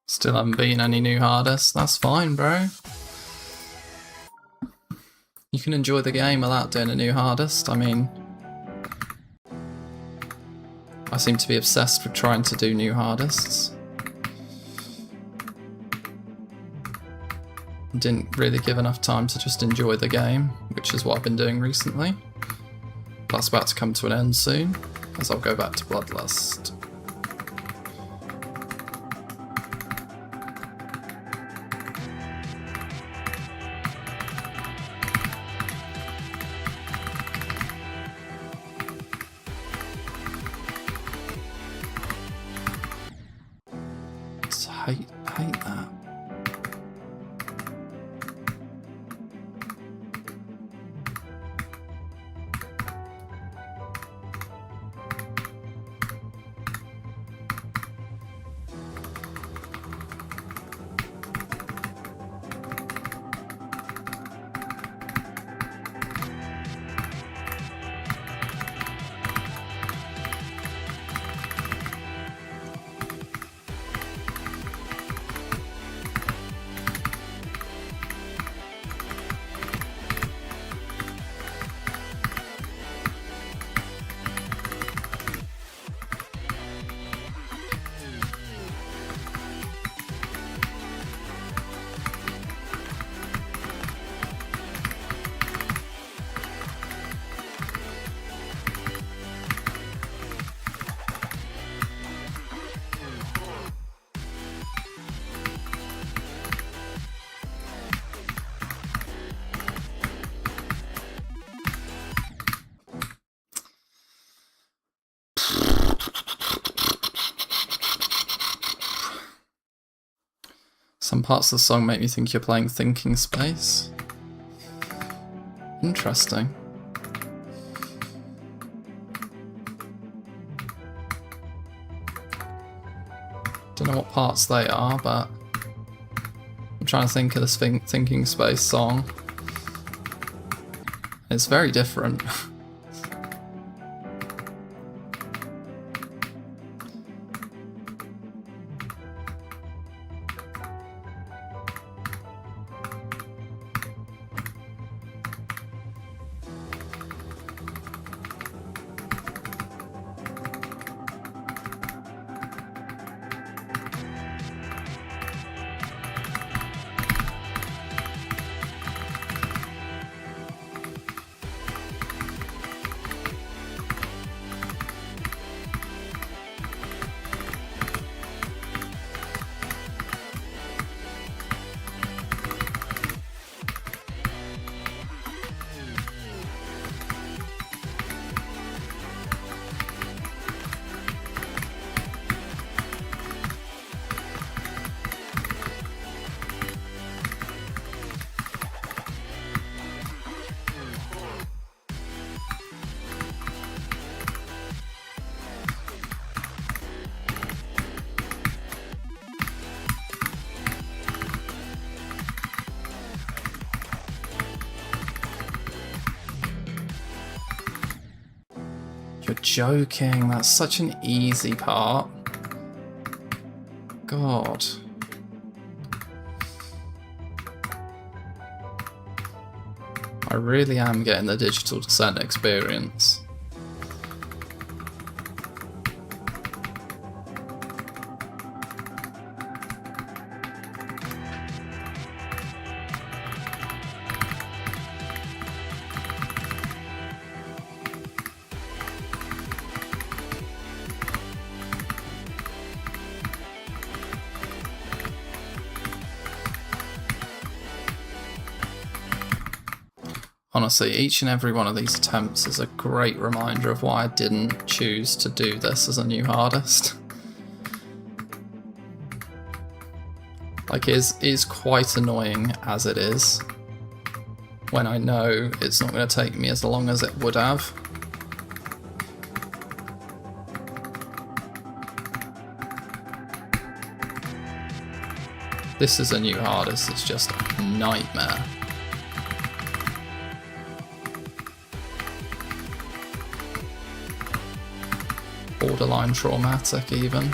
Still haven't beaten any new hardest. That's fine, bro. You can enjoy the game without doing a new hardest. I mean, I seem to be obsessed with trying to do new hardests. Didn't really give enough time to just enjoy the game, which is what I've been doing recently. That's about to come to an end soon, as I'll go back to Bloodlust. I hate that. Some parts of the song make me think you're playing Thinking Space. Interesting. Don't know what parts they are, but I'm trying to think of this Thinking Space song. It's very different. You're joking, that's such an easy part. God. I really am getting the Digital Descent experience. Honestly, each and every one of these attempts is a great reminder of why I didn't choose to do this as a new hardest. Like, it is quite annoying as it is, when I know it's not going to take me as long as it would have. This is a new hardest, it's just a nightmare. Borderline traumatic even.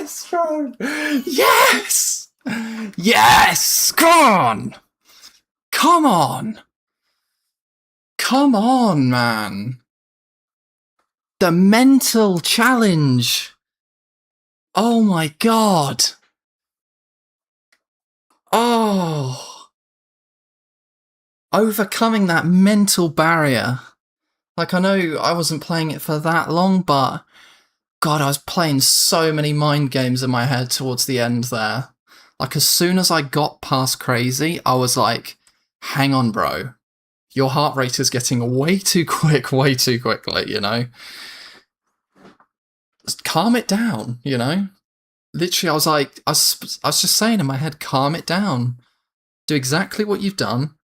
Yes, bro! Yes! Yes! Come on! Come on! Come on, man! The mental challenge! Oh my god! Oh! Overcoming that mental barrier. Like, I know I wasn't playing it for that long, but God, I was playing so many mind games in my head towards the end there. Like, as soon as I got past crazy, I was like, hang on, bro. Your heart rate is getting way too quick, way too quickly, you know? Just calm it down, you know? Literally, I was like, I was just saying in my head, calm it down. Do exactly what you've done.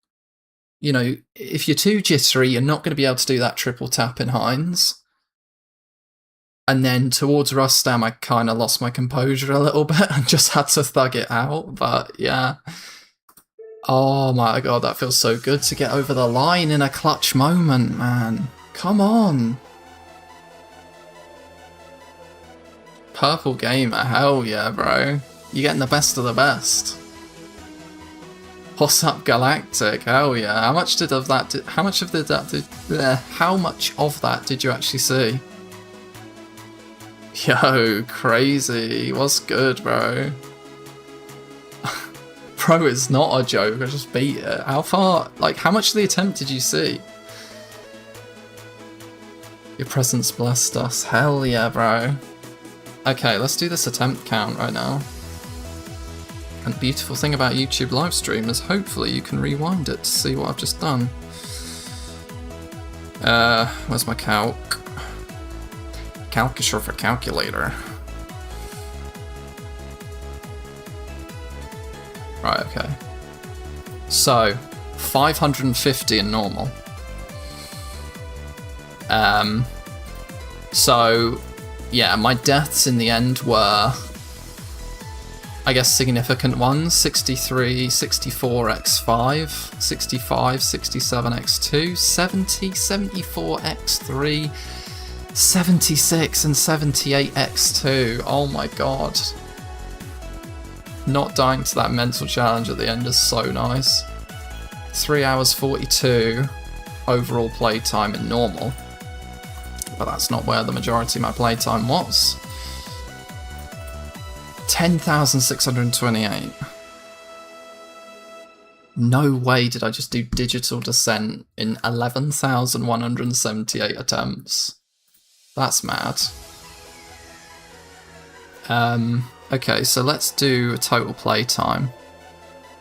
You know, if you're too jittery, you're not going to be able to do that triple tap in Hines. And then towards Rustam, I kind of lost my composure a little bit and just had to thug it out. But yeah. Oh my god, that feels so good to get over the line in a clutch moment, man. Come on. Purple Gamer, hell yeah, bro. You're getting the best of the best. What's up, Galactic? Hell yeah. How much of that did you actually see? Yo, crazy. What's good, bro? Bro, it's not a joke. I just beat it. How far? Like, how much of the attempt did you see? Your presence blessed us. Hell yeah, bro. Okay, let's do this attempt count right now. And the beautiful thing about YouTube live stream is hopefully you can rewind it to see what I've just done. Where's my calc? Calc is short for calculator. Right, okay. So, 550 in normal. So, yeah, my deaths in the end were, I guess, significant ones. 63, 64 x5, 65, 67 x2, 70, 74 x3, 76 and 78 x2. Oh my god. Not dying to that mental challenge at the end is so nice. 3 hours 42 overall playtime in normal. But that's not where the majority of my playtime was. 10,628. No way did I just do Digital Descent in 11,178 attempts. That's mad. Okay, so let's do a total playtime.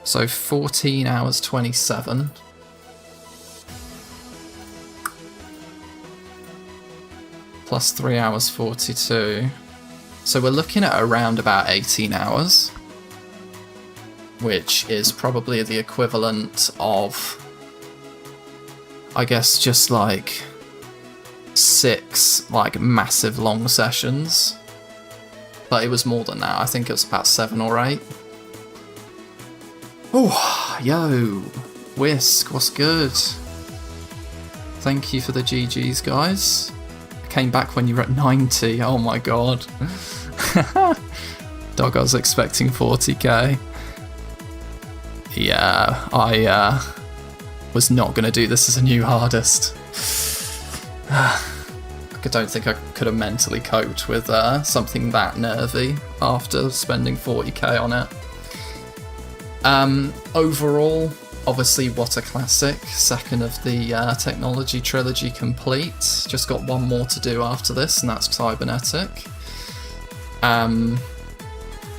So 14 hours 27. Plus 3 hours 42. So we're looking at around about 18 hours. Which is probably the equivalent of, I guess, just like 6 like massive long sessions. But it was more than that. I think it was about 7 or 8. Oh, yo, Whisk, what's good? Thank you for the GGs, guys. I came back when you were at 90. Oh my god. Dog, I was expecting 40k. Yeah, I was not going to do this as a new hardest. I don't think I could have mentally coped with something that nervy after spending 40k on it. Overall, obviously, what a classic. Second of the technology trilogy complete. Just got one more to do after this, and that's Cybernetic.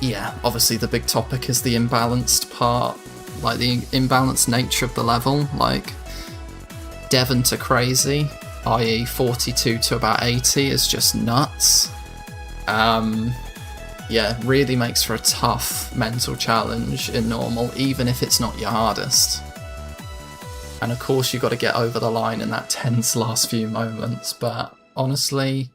Yeah, obviously the big topic is the imbalanced part, like the imbalanced nature of the level, like Devon to crazy, i.e. 42 to about 80 is just nuts. Yeah, really makes for a tough mental challenge in normal, even if it's not your hardest. And of course you've got to get over the line in that tense last few moments, but honestly,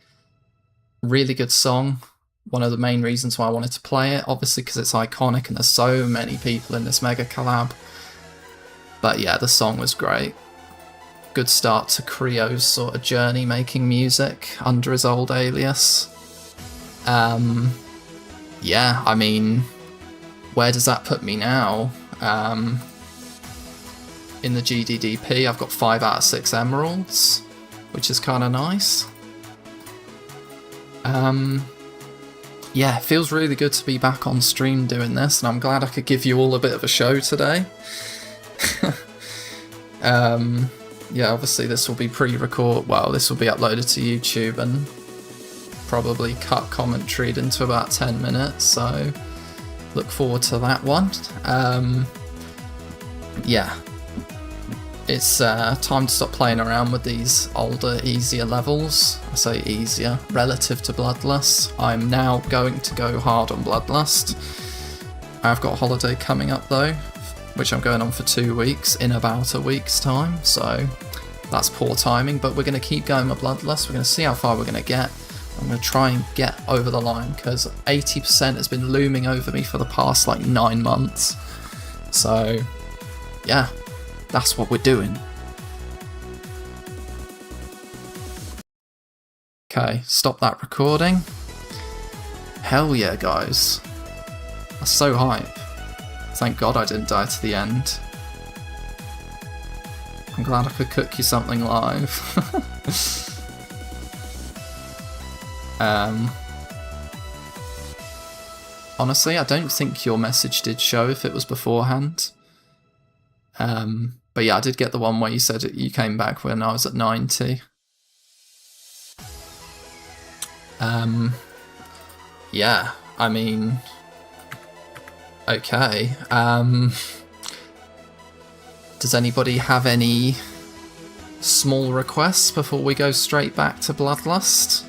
really good song. One of the main reasons why I wanted to play it, obviously because it's iconic and there's so many people in this mega collab. But yeah, the song was great. Good start to Creo's sort of journey making music under his old alias. yeah, I mean, where does that put me now? In the GDDP, I've got 5 out of 6 emeralds, which is kind of nice. Yeah, it feels really good to be back on stream doing this, and I'm glad I could give you all a bit of a show today. Yeah, obviously this will be pre-record, well, this will be uploaded to YouTube and probably cut commentaried into about 10 minutes, so look forward to that one. Yeah, it's time to stop playing around with these older, easier levels. I say easier, relative to Bloodlust. I'm now going to go hard on Bloodlust. I've got a holiday coming up though, which I'm going on for 2 weeks in about a week's time, so that's poor timing, but we're going to keep going with Bloodlust. We're going to see how far we're going to get. I'm going to try and get over the line, because 80% has been looming over me for the past like 9 months. So yeah, that's what we're doing. Okay, stop that recording. Hell yeah, guys. That's so hype. Thank God I didn't die to the end. I'm glad I could cook you something live. Honestly, I don't think your message did show if it was beforehand. But yeah, I did get the one where you said you came back when I was at 90. Yeah, I mean, okay. Does anybody have any small requests before we go straight back to Bloodlust?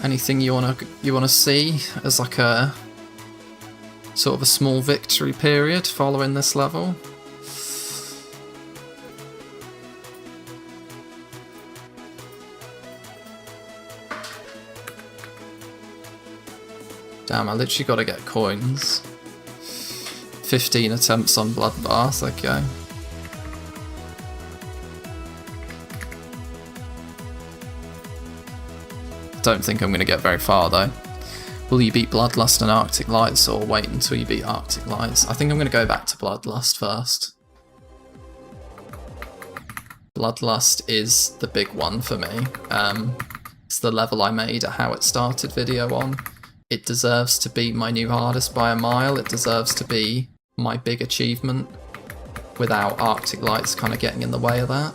Anything you wanna see as like a sort of a small victory period following this level? Damn, I literally gotta get coins. 15 attempts on Bloodbath, okay. Don't think I'm gonna get very far though. Will you beat Bloodlust and Arctic Lights, or wait until you beat Arctic Lights? I think I'm gonna go back to Bloodlust first. Bloodlust is the big one for me. It's the level I made a How It Started video on. It deserves to be my new hardest by a mile. It deserves to be my big achievement without Arctic Lights kind of getting in the way of that.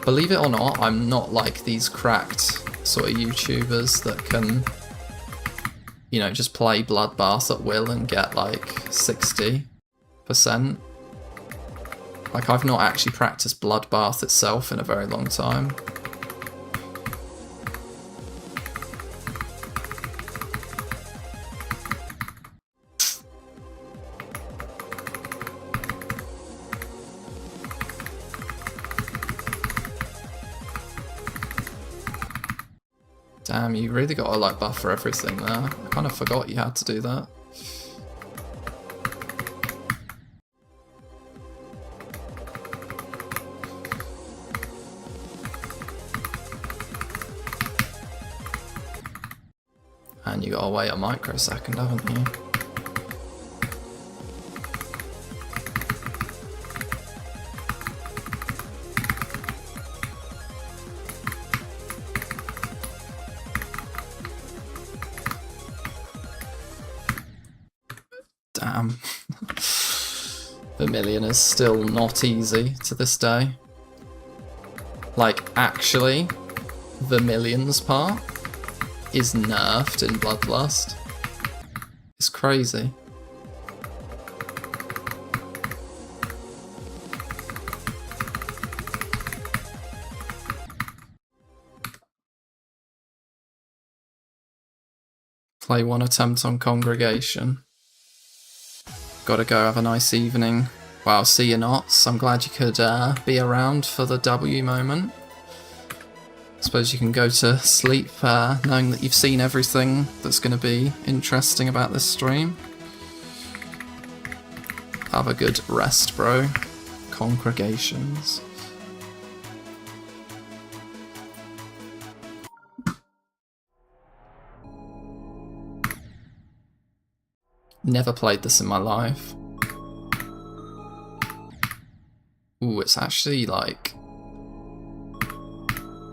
Believe it or not, I'm not like these cracked sort of YouTubers that can, you know, just play Bloodbath at will and get like 60%. Like, I've not actually practiced Bloodbath itself in a very long time. Damn, you really gotta like buffer everything there. I kind of forgot you had to do that. And you gotta wait a microsecond, haven't you? Damn. Vermilion is still not easy to this day. Like, actually, Vermilion's part is nerfed in Bloodlust. It's crazy. Play one attempt on Congregation. Gotta go, have a nice evening. Wow, see you Knots. I'm glad you could be around for the W moment. Suppose you can go to sleep knowing that you've seen everything that's going to be interesting about this stream. Have a good rest, bro. Congregations. Never played this in my life. Ooh, it's actually like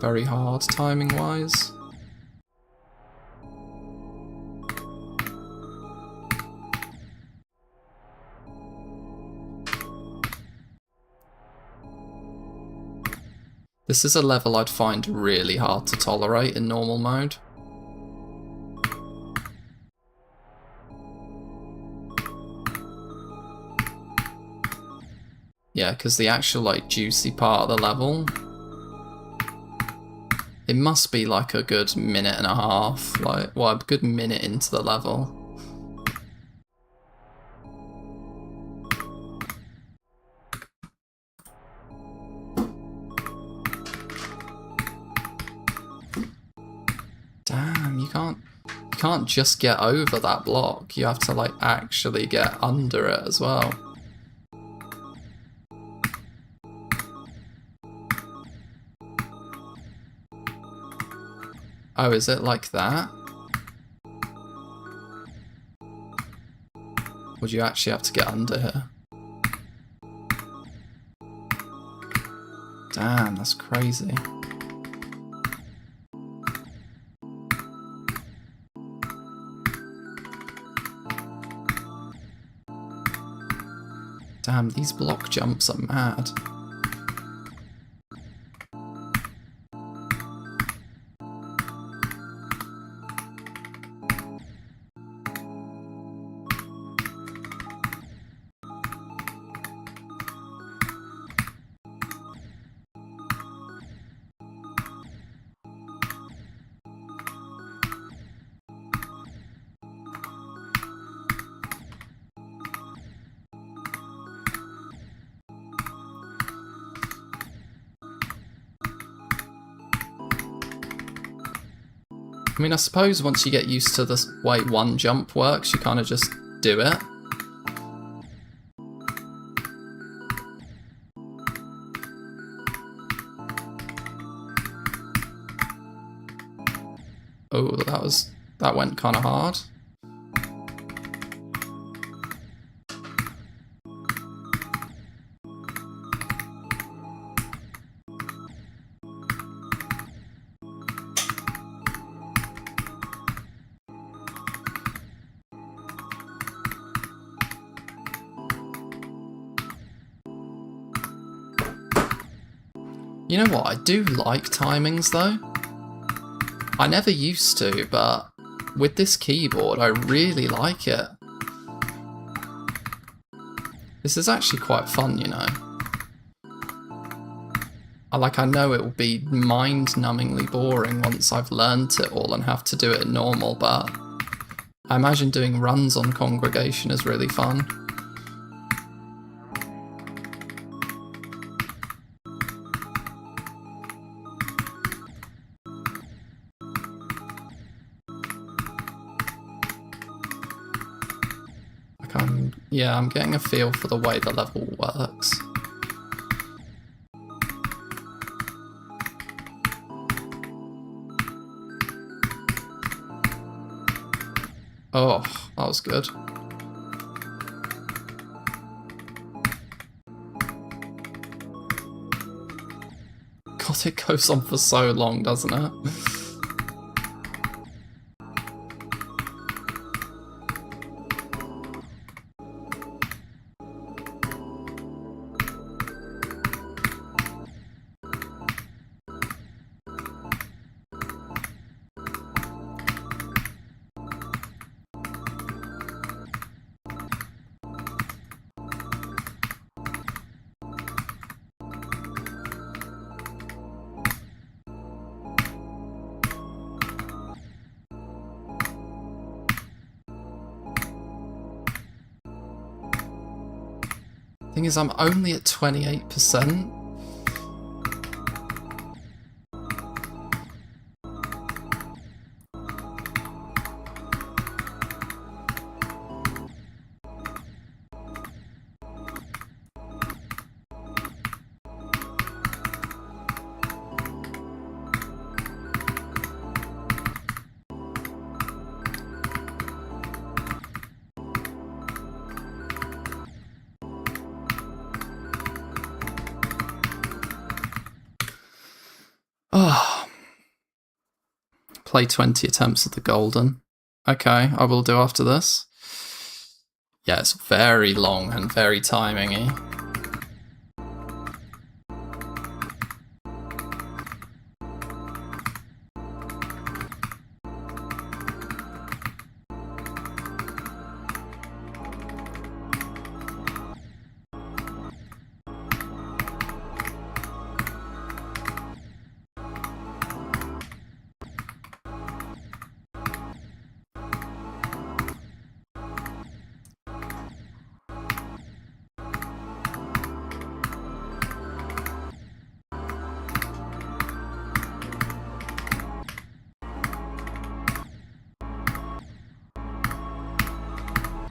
very hard timing wise. This is a level I'd find really hard to tolerate in normal mode. Yeah, because the actual like juicy part of the level, it must be like a good minute and a half, like, well, a good minute into the level. Damn, you can't just get over that block, you have to like actually get under it as well. Oh, is it like that? Would you actually have to get under here? Damn, that's crazy. Damn, these block jumps are mad. I mean, I suppose once you get used to the way one jump works, you kind of just do it. Oh, that went kind of hard. You know what, I do like timings though. I never used to, but with this keyboard I really like it. This is actually quite fun, you know. I know it will be mind-numbingly boring once I've learnt it all and have to do it in normal, but I imagine doing runs on Congregation is really fun. I'm getting a feel for the way the level works. Oh, that was good. God, it goes on for so long, doesn't it? Thing is, I'm only at 28%. Oh. Play 20 attempts at the golden. Okay, I will do after this. Yeah, it's very long and very timing-y.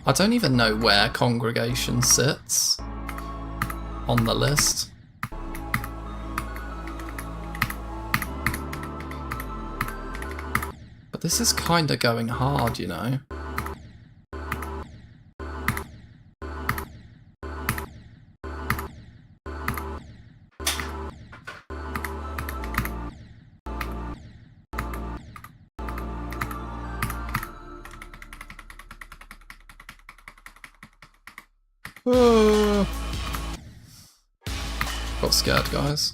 I don't even know where congregation sits on the list. But this is kind of going hard, you know. Got scared, guys.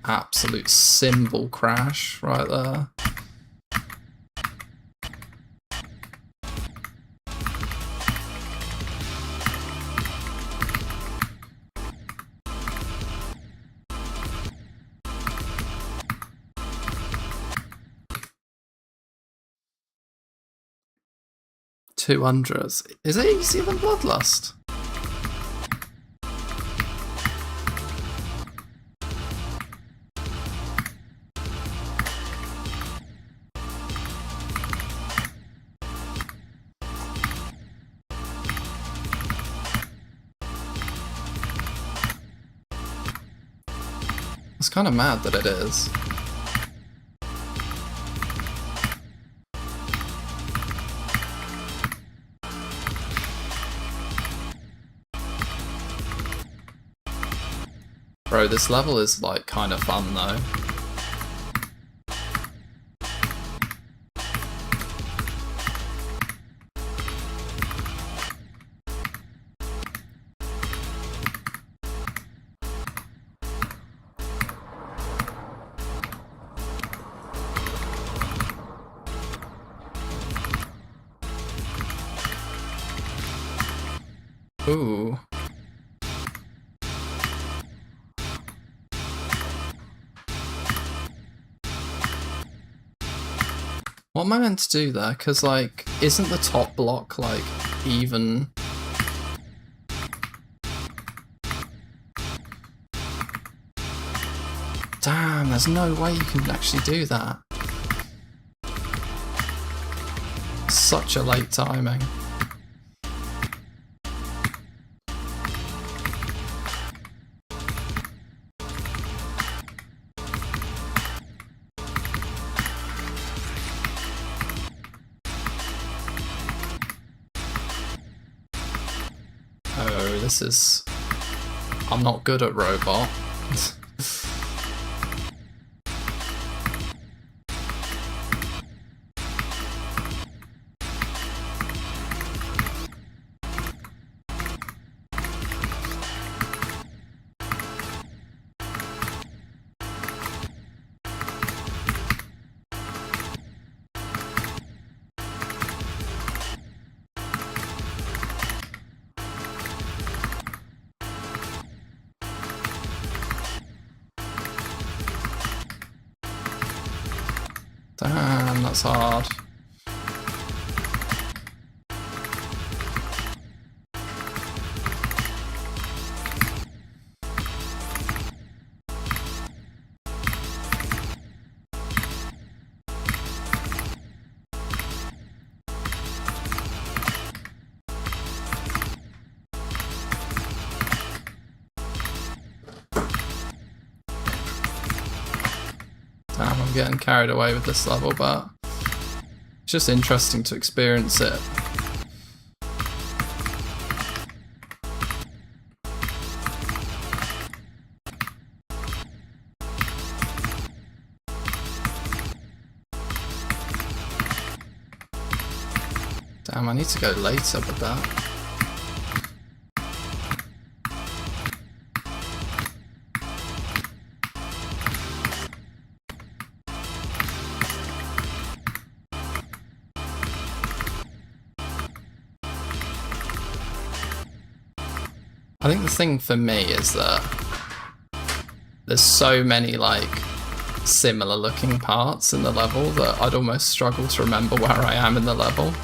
Absolute cymbal crash right there. $200. Is it easier than Bloodlust? It's kind of mad that it is. Bro, this level is like kind of fun though. Ooh. What am I meant to do there? Because, like, isn't the top block, like, even? Damn, there's no way you can actually do that. Such a late timing. Oh, this is... I'm not good at robot. Damn, that's hard. Damn, I'm getting carried away with this level, but It's just interesting to experience it. Damn, I need to go later with that. I think the thing for me is that there's so many like similar looking parts in the level that I'd almost struggle to remember where I am in the level.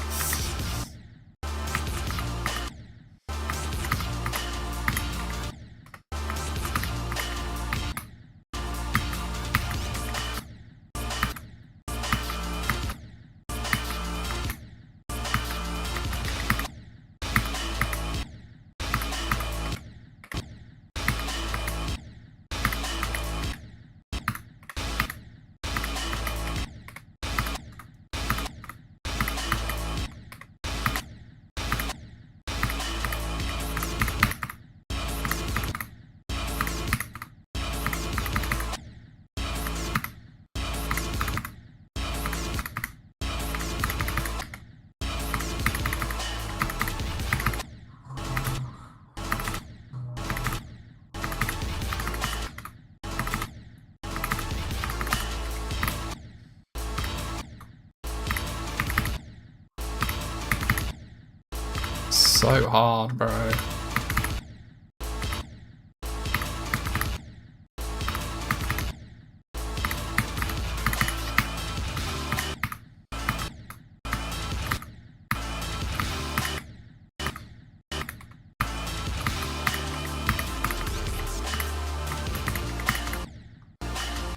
So hard, bro.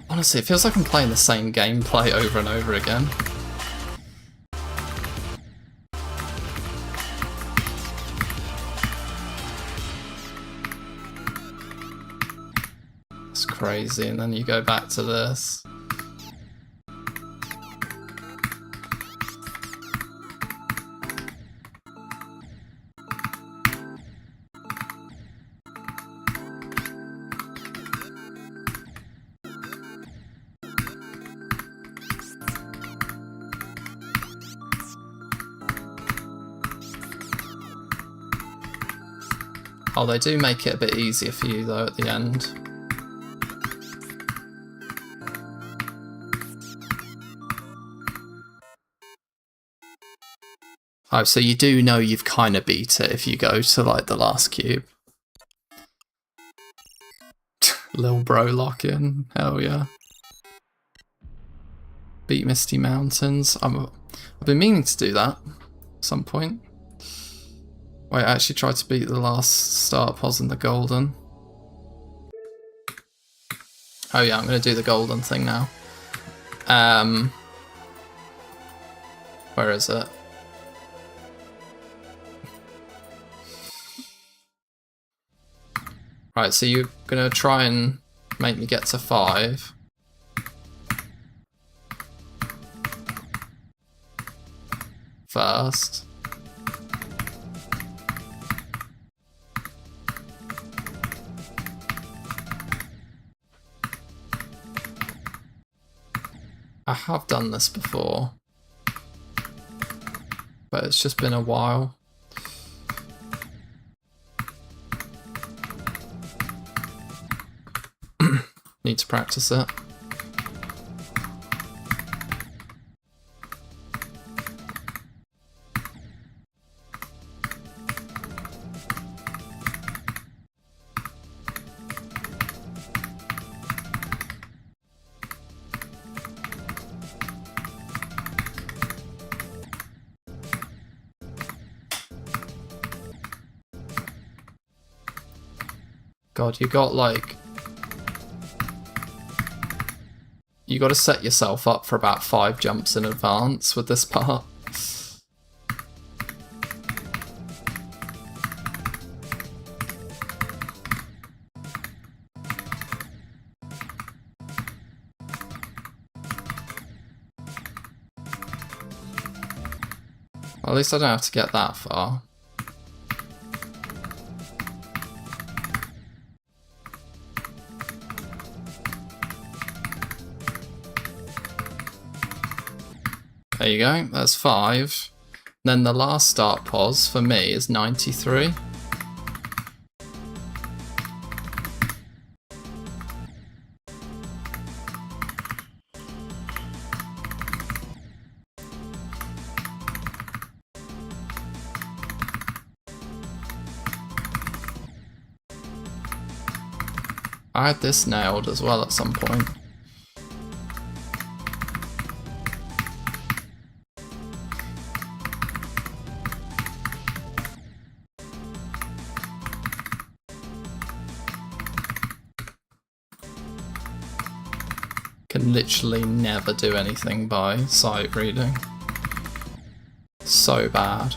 Honestly, it feels like I'm playing the same gameplay over and over again. It's crazy, and then you go back to this. Oh, they do make it a bit easier for you though at the end. Oh, so you do know you've kind of beat it if you go to like the last cube. Lil bro lock-in, hell yeah. Beat Misty Mountains. I've been meaning to do that at some point. Wait, I actually tried to beat the last start pos in the golden. Oh yeah, I'm gonna do the golden thing now. Where is it? Right, so you're gonna try and make me get to 5. First. I have done this before, but it's just been a while. Need to practice it. God, you got like... You got to set yourself up for about 5 jumps in advance with this part. Well, at least I don't have to get that far. There you go, that's 5. Then the last start pos for me is 93. I had this nailed as well at some point. Can literally never do anything by sight reading. So bad.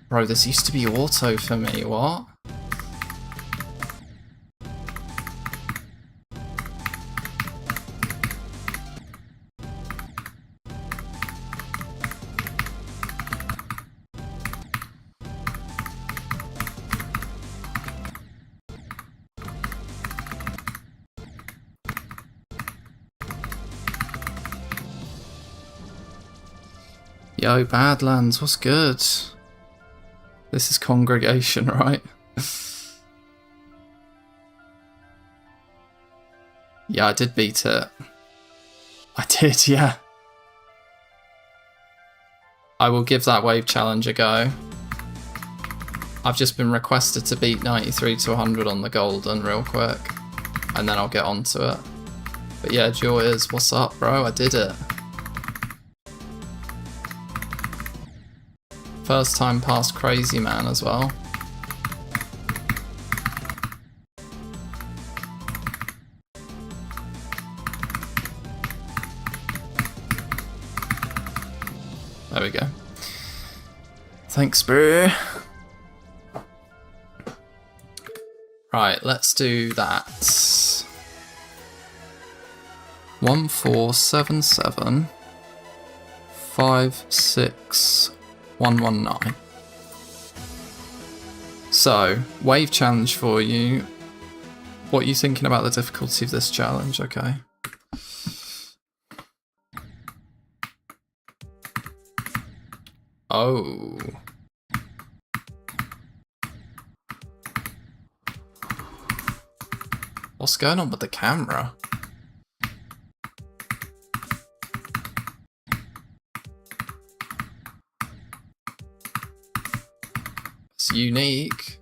Bro, this used to be auto for me, what? Yo, Badlands, what's good? This is Congregation, right? Yeah, I did beat it. I did, yeah. I will give that wave challenge a go. I've just been requested to beat 93 to 100 on the golden real quick, and then I'll get onto it. But yeah, Joyers, what's up, bro? I did it. First time past Crazy Man as well. There we go. Thanks, bro. Right, let's do that. 1477 56119. So, wave challenge for you. What are you thinking about the difficulty of this challenge? Okay. Oh. What's going on with the camera? It's unique.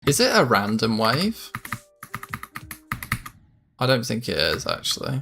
Is it a random wave? I don't think it is, actually.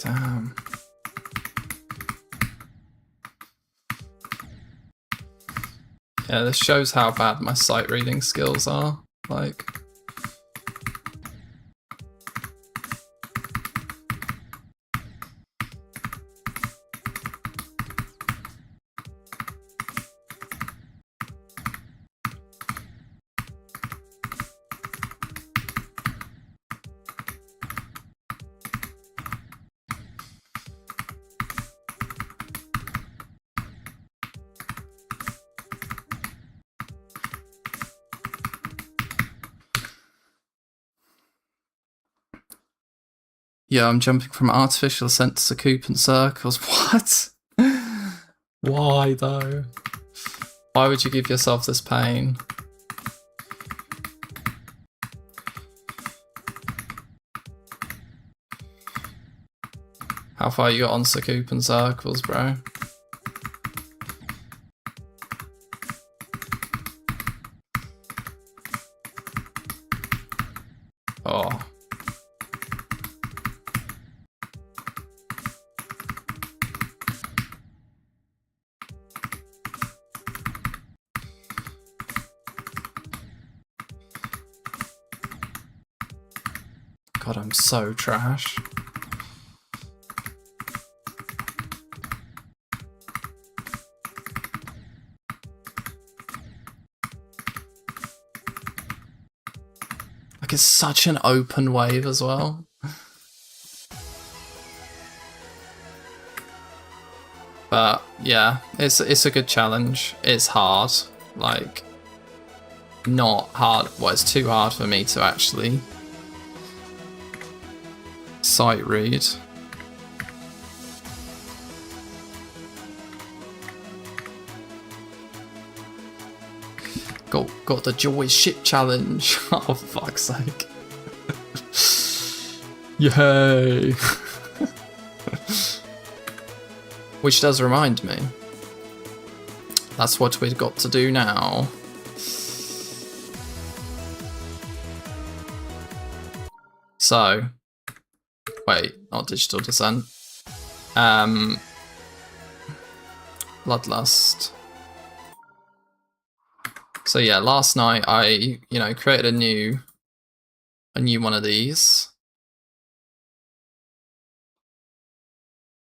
Damn. Yeah, this shows how bad my sight reading skills are. Like, yeah, I'm jumping from artificial ascent to coupe and circles. What? Why though? Why would you give yourself this pain? How far you got on Sakoop and circles, bro? Oh. God, I'm so trash. Like, it's such an open wave as well. But yeah, it's a good challenge. It's hard, like not hard. Well, it's too hard for me to actually sight read. Got the Joy Ship Challenge. Oh, for fuck's sake. Yay. Which does remind me, that's what we've got to do now. So, wait, not Digital Descent. Bloodlust. So yeah, last night I, created a new one of these.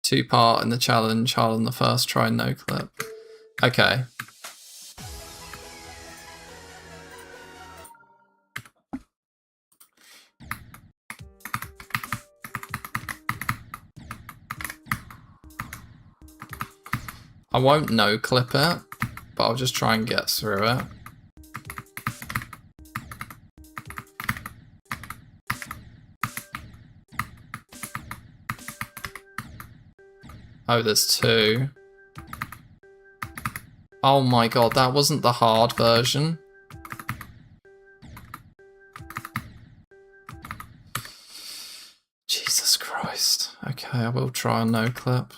2-part in the challenge, hard on the first try, no clip. Okay. I won't no clip it, but I'll just try and get through it. Oh, there's 2. Oh my god, that wasn't the hard version. Jesus Christ. Okay, I will try a no clip.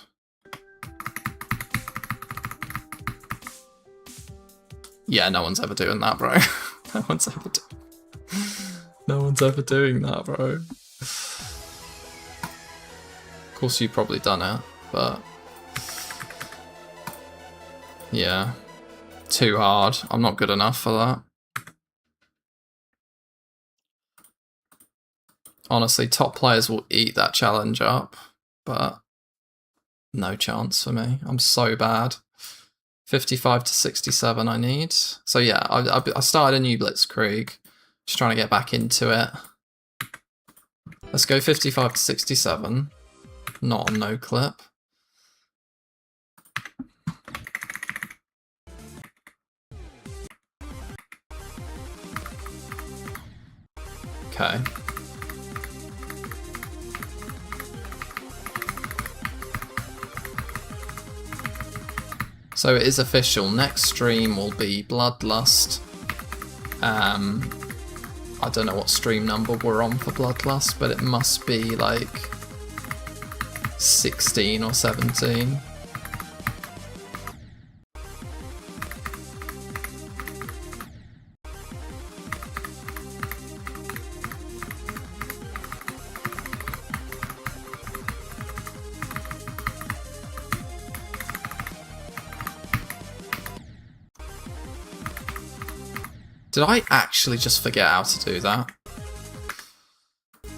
Yeah, no one's ever doing that, bro. No one's ever doing that, bro. Of course, you've probably done it, but yeah, too hard. I'm not good enough for that. Honestly, top players will eat that challenge up, but no chance for me. I'm so bad. 55 to 67 I need. So yeah, I started a new Blitzkrieg. Just trying to get back into it. Let's go 55 to 67. Not a no clip. Okay. So it is official. Next stream will be Bloodlust. I don't know what stream number we're on for Bloodlust, but it must be like 16 or 17. Did I actually just forget how to do that?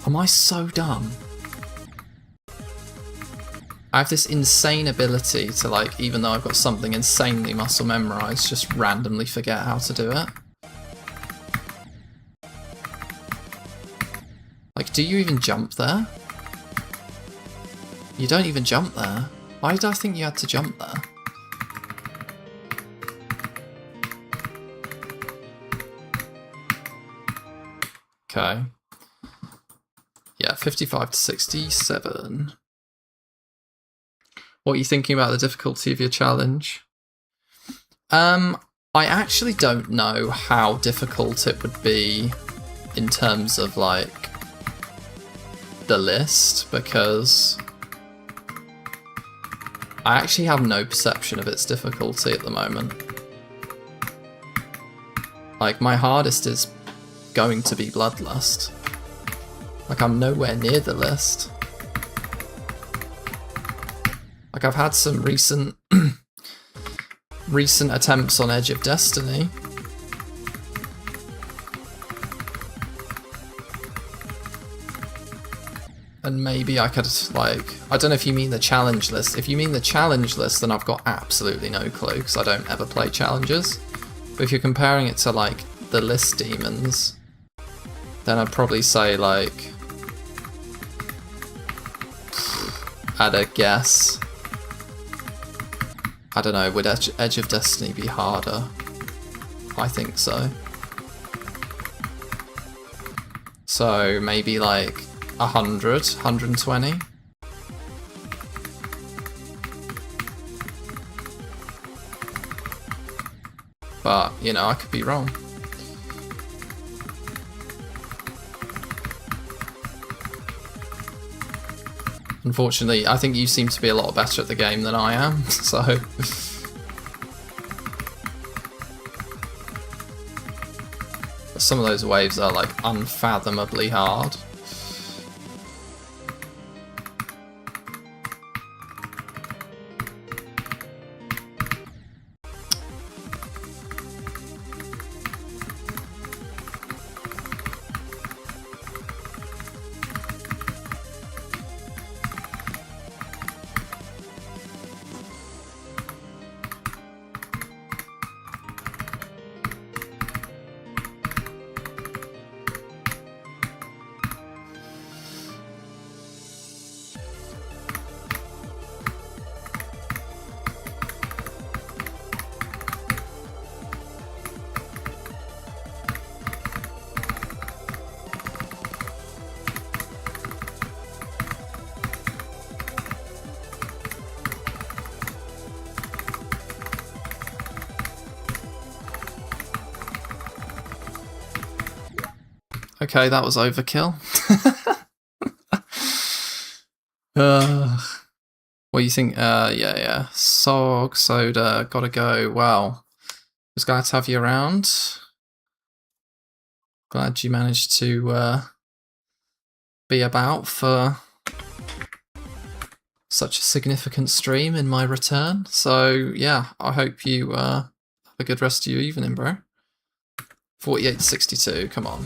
Am I so dumb? I have this insane ability to, like, even though I've got something insanely muscle memorized, just randomly forget how to do it. Like, do you even jump there? You don't even jump there. Why did I think you had to jump there? Okay. Yeah, 55 to 67. What are you thinking about the difficulty of your challenge? I actually don't know how difficult it would be in terms of, like, the list, because I actually have no perception of its difficulty at the moment. Like, my hardest is going to be Bloodlust. Like, I'm nowhere near the list. Like, I've had some recent attempts on Edge of Destiny. And maybe I could, like, I don't know if you mean the challenge list. If you mean the challenge list, then I've got absolutely no clue, because I don't ever play challenges. But if you're comparing it to, like, the list demons, then I'd probably say, like, at a guess, I don't know, would Edge of Destiny be harder? I think so. So maybe like 100, 120? But, you know, I could be wrong. Unfortunately, I think you seem to be a lot better at the game than I am, so... Some of those waves are, like, unfathomably hard. Okay, that was overkill. What do you think? Yeah. Sog, Soda, gotta go. Wow. Was glad to have you around. Glad you managed to be about for such a significant stream in my return. So, yeah, I hope you have a good rest of your evening, bro. 48 to 62, come on.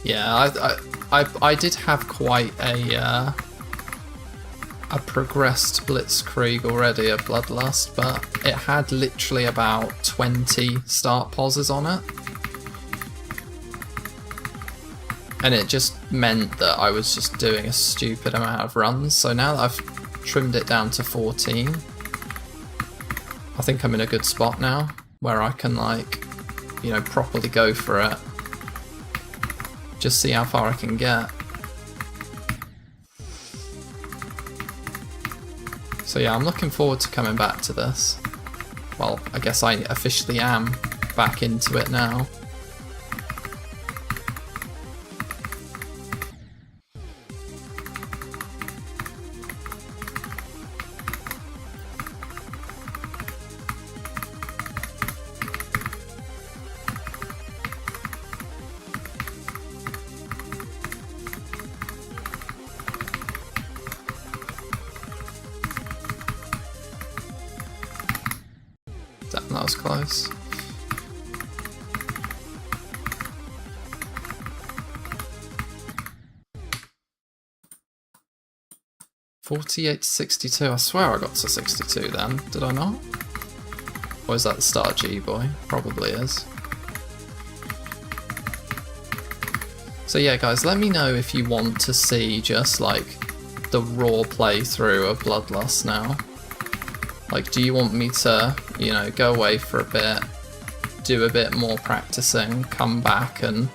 Yeah, I did have quite a progressed blitzkrieg already of Bloodlust, but it had literally about 20 start pauses on it. And it just meant that I was just doing a stupid amount of runs, so now that I've trimmed it down to 14, I think I'm in a good spot now, where I can, like, you know, properly go for it. Just see how far I can get. So yeah, I'm looking forward to coming back to this. Well, I guess I officially am back into it now. Damn, that was close. 48 to 62. I swear I got to 62 then. Did I not? Or is that the start of G-Boy? Probably is. So yeah, guys, let me know if you want to see just like the raw playthrough of Bloodlust now. Like, do you want me to, you know, go away for a bit, do a bit more practicing, come back and,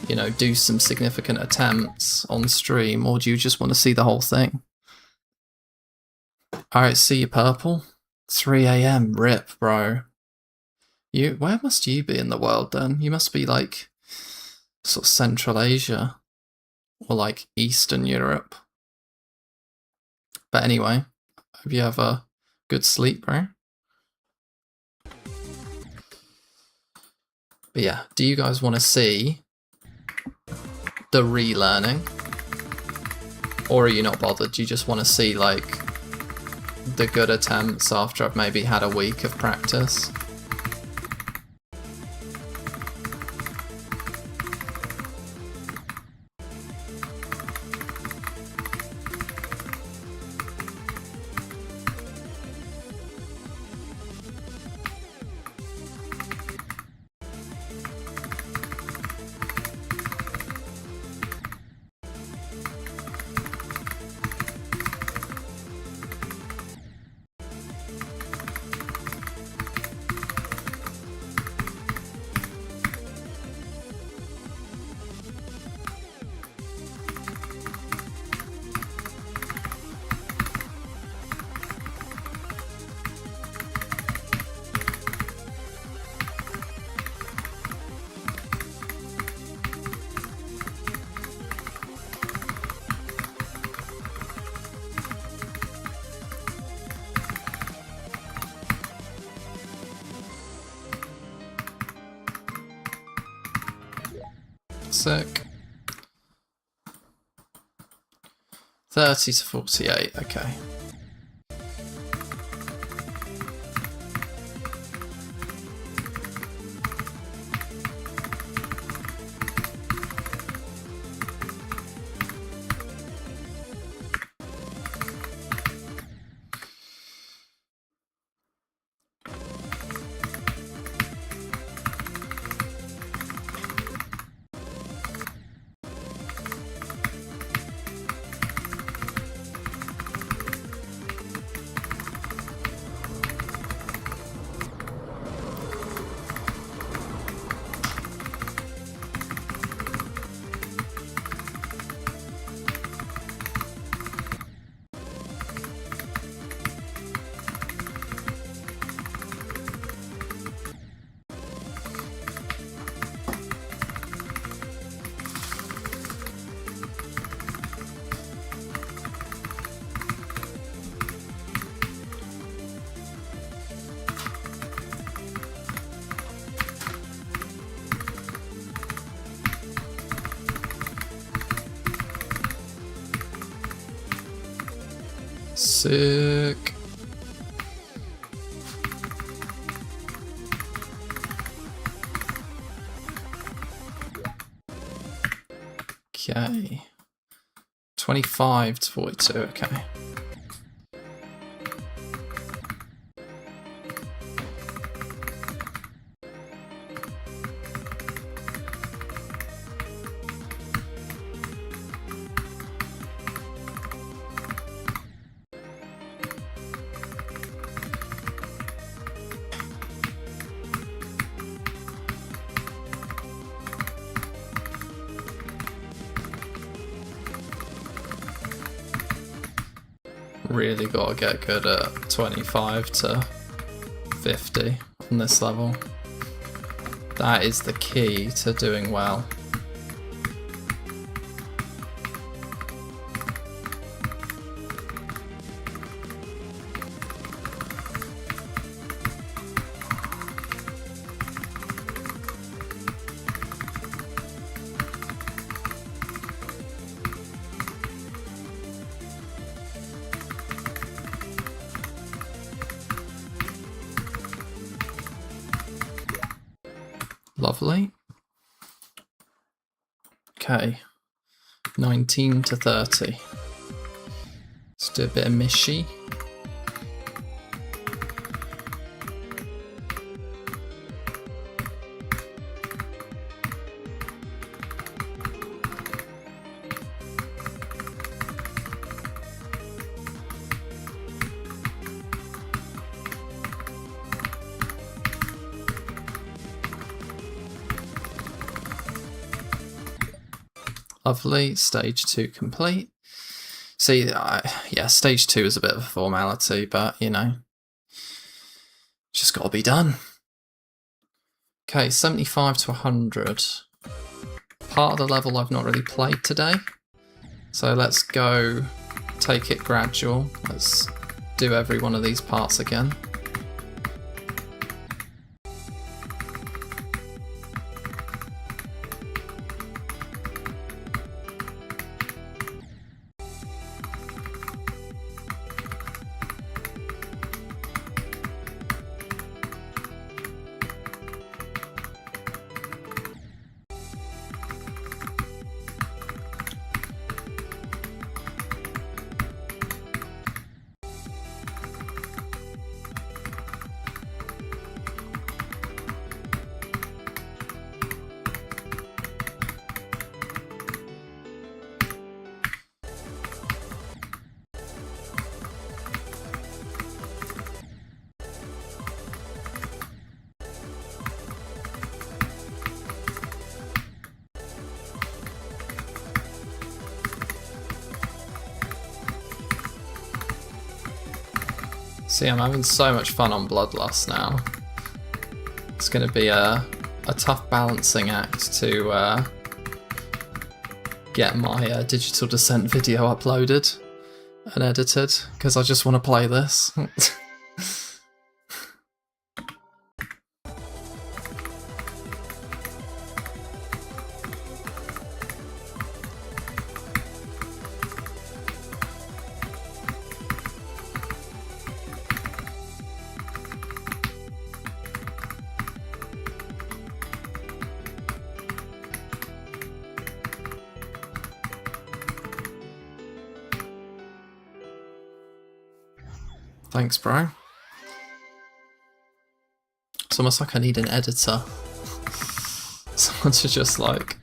you know, do some significant attempts on stream, or do you just want to see the whole thing? Alright, see you, Purple. 3 AM, rip, bro. Where must you be in the world then? You must be like sort of Central Asia or like Eastern Europe. But anyway, hope you have a good sleep, bro. But yeah, do you guys want to see the relearning? Or are you not bothered? Do you just want to see like the good attempts after I've maybe had a week of practice? Sick. 30 to 48, okay. Sick. Okay. 25 to 42, okay. Really gotta get good at 25 to 50 on this level. That is the key to doing well. Lovely. Okay, 19 to 30. Let's do a bit of Mishi. Lovely, stage 2 complete. See, yeah, stage 2 is a bit of a formality, but you know, just got to be done. Okay, 75 to 100. Part of the level I've not really played today, so let's go take it gradual. Let's do every one of these parts again. See, I'm having so much fun on Bloodlust now. It's going to be a tough balancing act to get my Digital Descent video uploaded and edited, because I just want to play this. Thanks, bro. It's almost like I need an editor. Someone to just like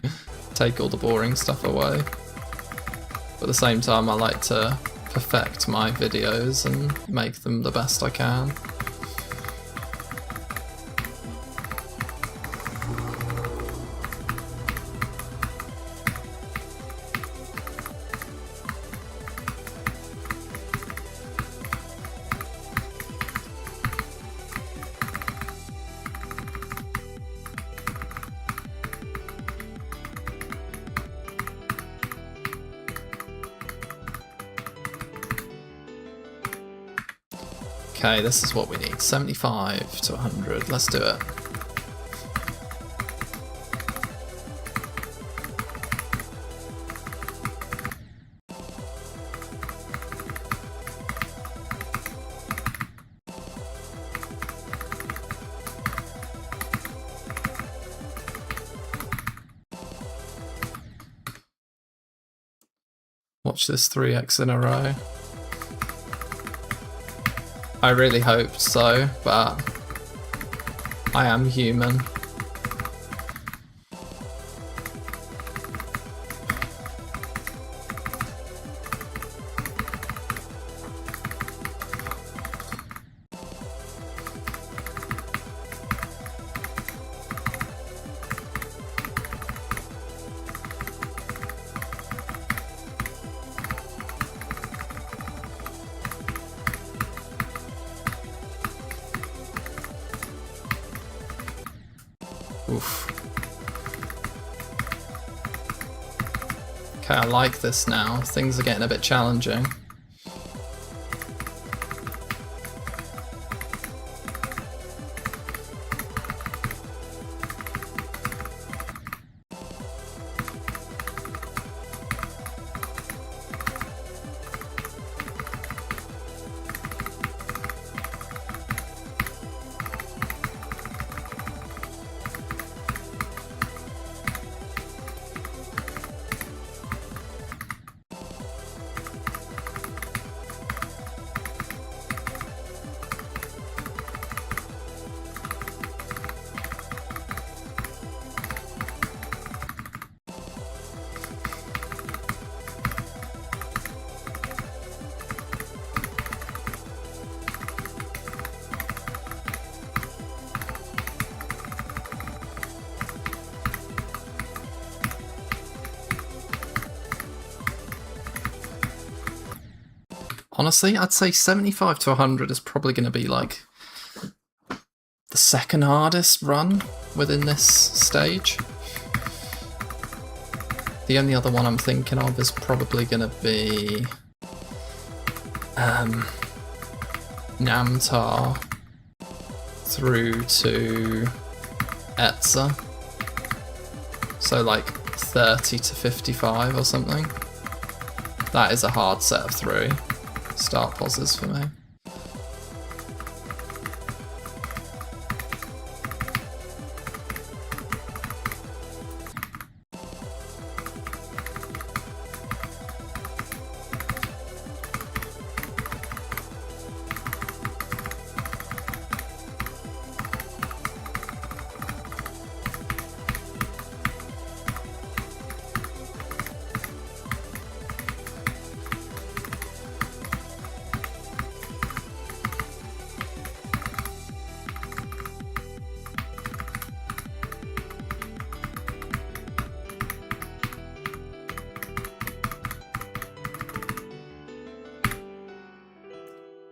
take all the boring stuff away. But at the same time, I like to perfect my videos and make them the best I can. Okay, this is what we need. 75 to 100. Let's do it. Watch this 3x in a row. I really hoped so, but I am human. Oof. Okay, I like this now. Things are getting a bit challenging. Honestly, I'd say 75 to 100 is probably going to be like the second hardest run within this stage. The only other one I'm thinking of is probably going to be Namtar through to Etza. So like 30 to 55 or something. That is a hard set of 3 start pauses for me.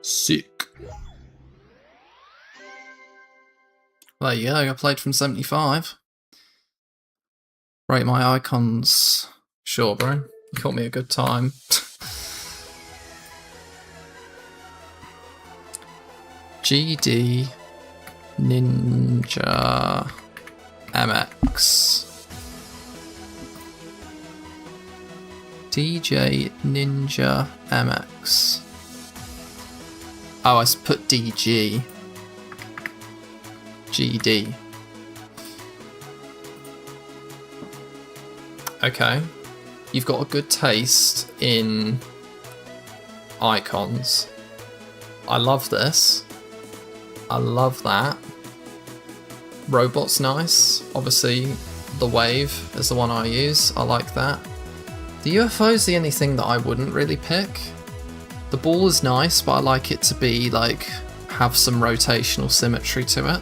Sick. There you go, I played from 75. Rate my icons. Sure, bro. You caught me a good time. GD Ninja MX. DJ Ninja MX. Oh, I put DG. GD. Okay. You've got a good taste in icons. I love this. I love that. Robot's nice. Obviously, the wave is the one I use. I like that. The UFO is the only thing that I wouldn't really pick. The ball is nice, but I like it to be like have some rotational symmetry to it.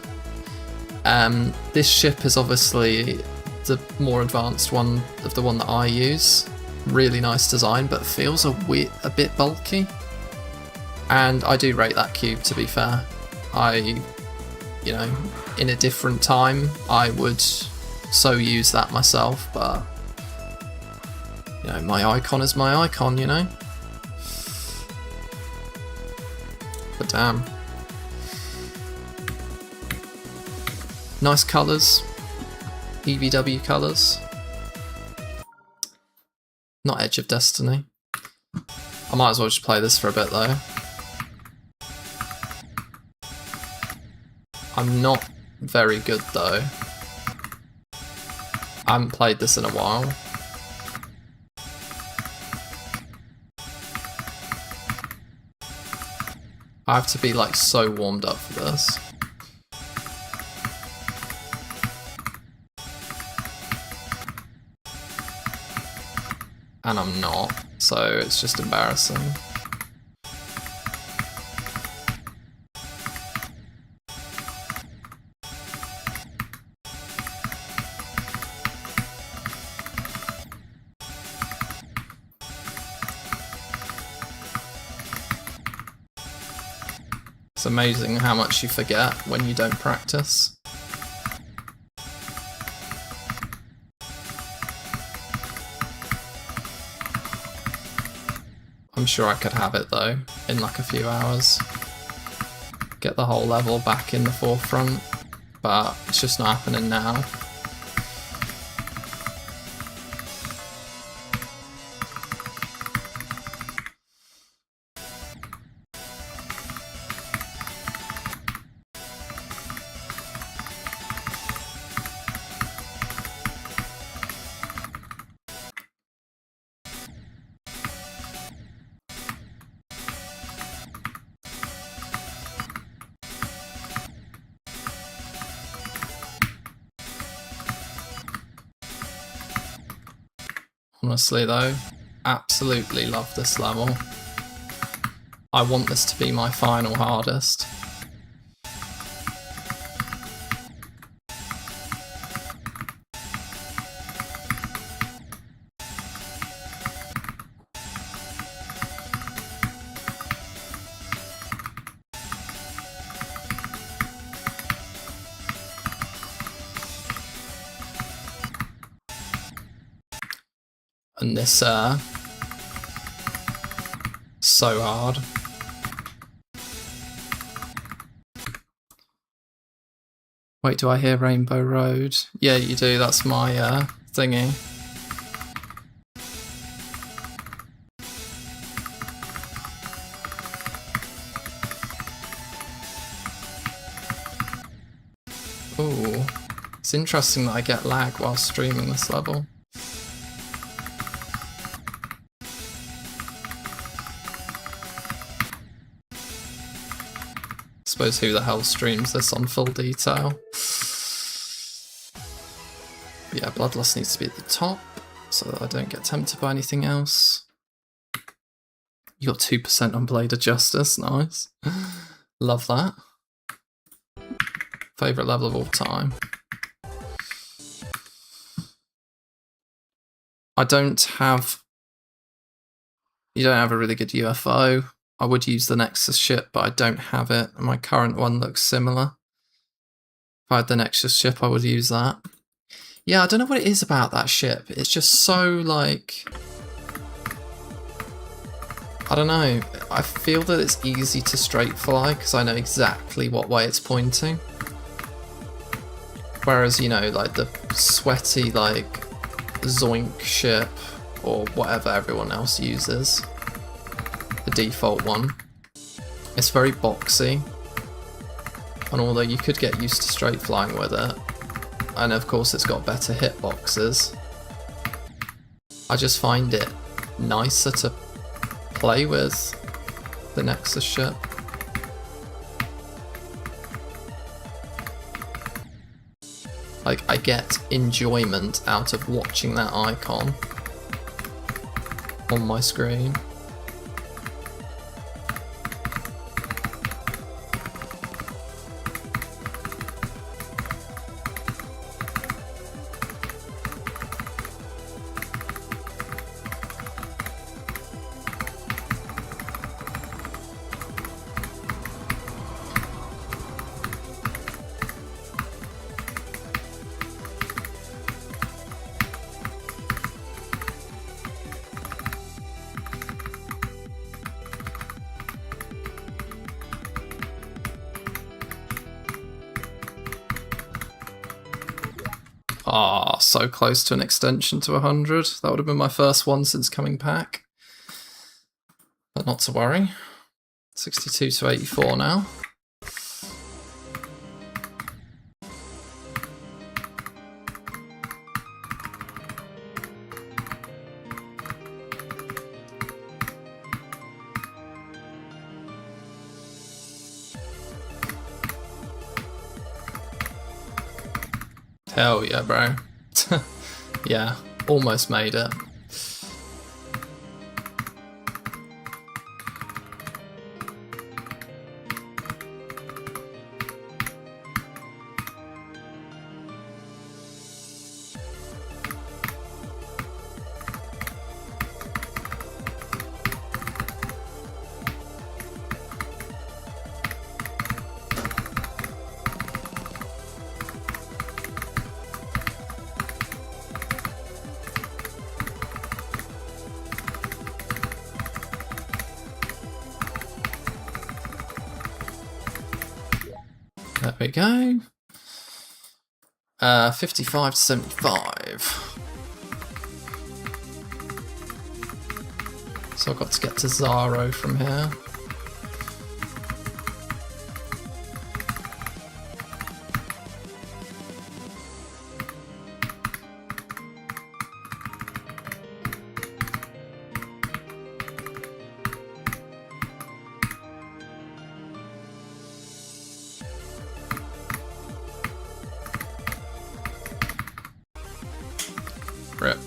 This ship is obviously the more advanced one of the one that I use. Really nice design, but feels a bit bulky. And I do rate that cube, to be fair. You know, in a different time, I would so use that myself, but you know, my icon is my icon, you know? But damn. Nice colours. EVW colours. Not Edge of Destiny. I might as well just play this for a bit though. I'm not very good though. I haven't played this in a while. I have to be like so warmed up for this. And I'm not, so it's just embarrassing. It's amazing how much you forget when you don't practice. I'm sure I could have it though, in like a few hours. Get the whole level back in the forefront, but it's just not happening now. Honestly though, absolutely love this level. I want this to be my final hardest. And this, so hard. Wait, do I hear Rainbow Road? Yeah, you do, that's my, thingy. Ooh. It's interesting that I get lag while streaming this level. Suppose who the hell streams this on full detail? Yeah, Bloodlust needs to be at the top so that I don't get tempted by anything else. You got 2% on Blade of Justice, nice. Love that. Favourite level of all time. You don't have a really good UFO. I would use the Nexus ship, but I don't have it. My current one looks similar. If I had the Nexus ship, I would use that. Yeah, I don't know what it is about that ship. It's just so, like... I don't know. I feel that it's easy to straight fly, because I know exactly what way it's pointing. Whereas, you know, like the sweaty, like, Zoink ship, or whatever everyone else uses. The default one. It's very boxy. And although you could get used to straight flying with it, and of course it's got better hitboxes, I just find it nicer to play with the Nexus ship. Like, I get enjoyment out of watching that icon on my screen. Ah, so close to an extension to 100. That would have been my first one since coming back. But not to worry. 62 to 84 now. Hell yeah, bro. Yeah, almost made it. There we go. 55 to 75. So I've got to get to Zaro from here. Rip.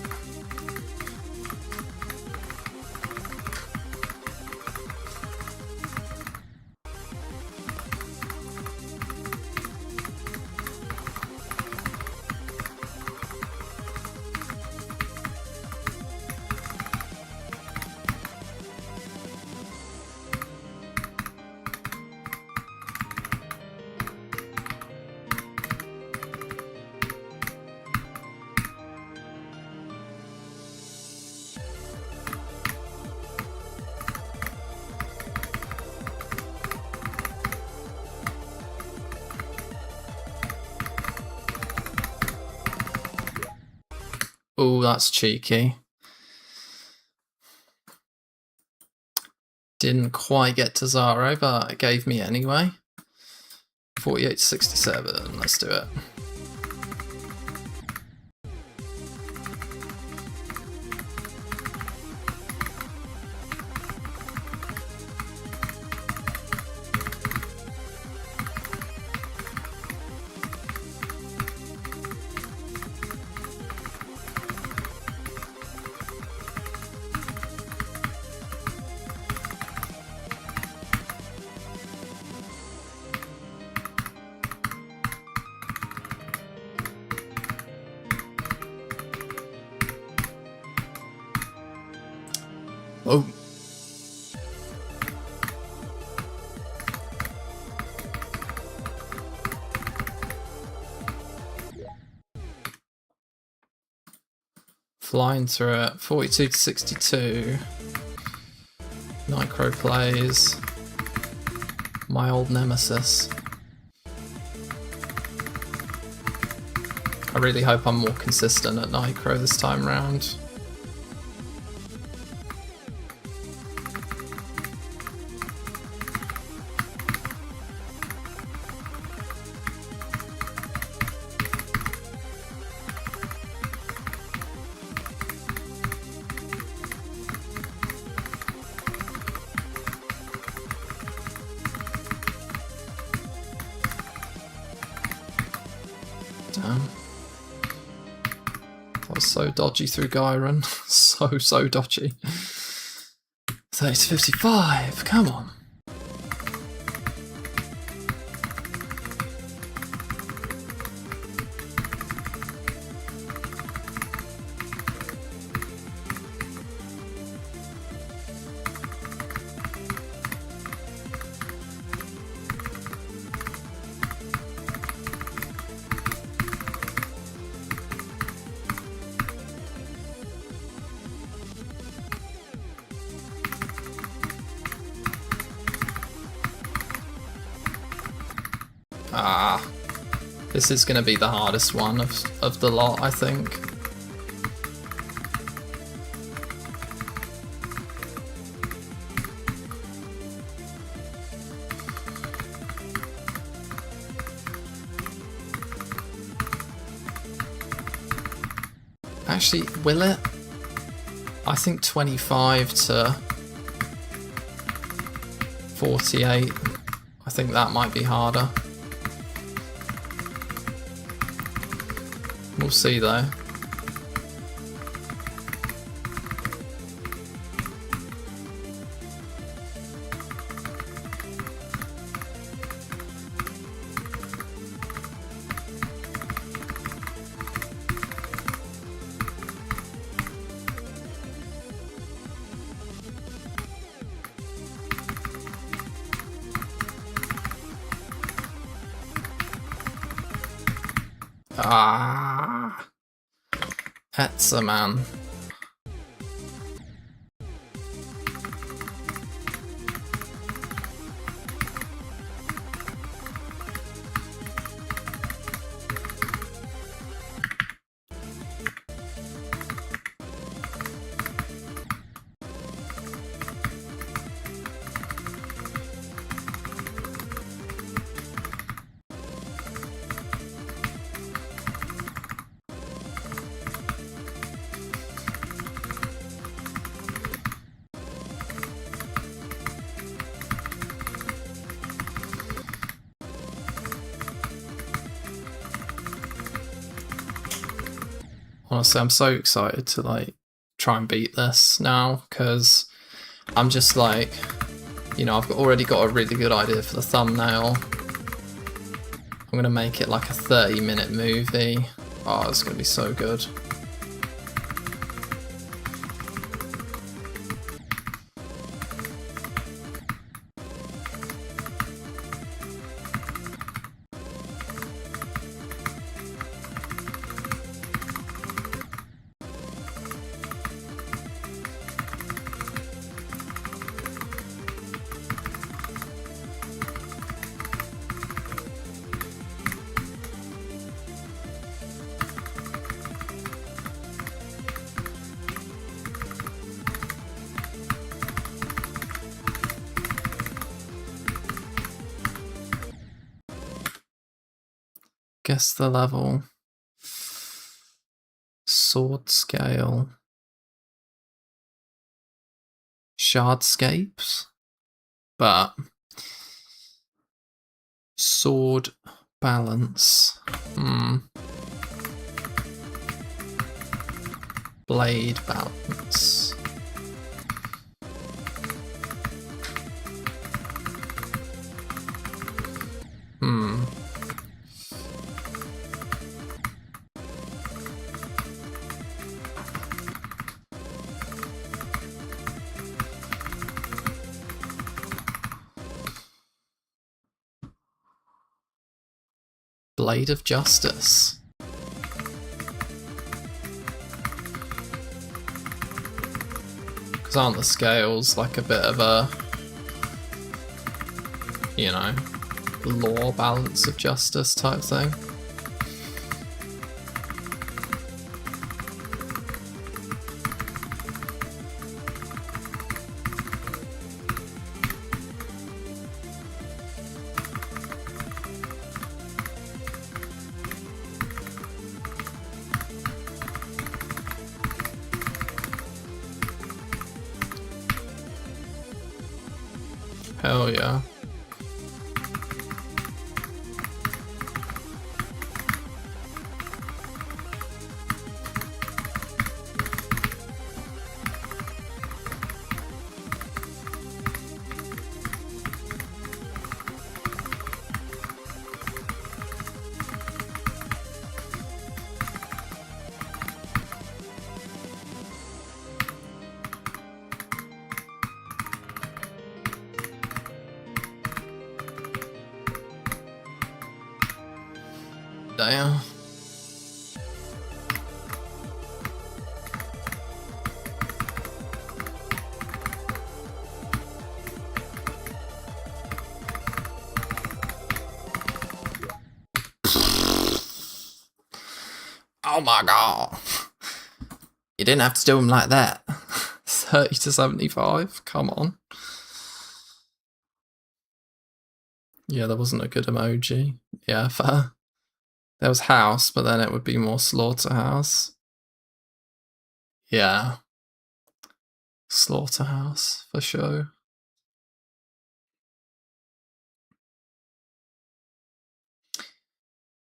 Oh, that's cheeky. Didn't quite get to Zaro, but it gave me anyway. 48 to 67, let's do it. Oh. Flying through it. 42 to 62. Nightcrow plays. My old nemesis. I really hope I'm more consistent at Nightcrow this time round. Damn. That was so dodgy through Gyron. so dodgy. 30 to 55, come on. Ah, this is going to be the hardest one of the lot, I think. Actually, will it? I think 25 to 48. I think that might be harder. We'll see though. Ah, Hetzer, man. Honestly, I'm so excited to like try and beat this now, because I'm just like, you know, I've already got a really good idea for the thumbnail. I'm gonna make it like a 30-minute movie. Oh, it's gonna be so good. Guess the level. Sword scale. Shardscapes? But sword balance. Blade balance. Blade of Justice. Because aren't the scales like a bit of a, you know, law balance of justice type thing? Hell yeah. Damn. Oh my god. You didn't have to do him like that. 30 to 75? Come on. Yeah, there wasn't a good emoji. Yeah, fair. There was house, but then it would be more slaughterhouse. Yeah. Slaughterhouse, for sure.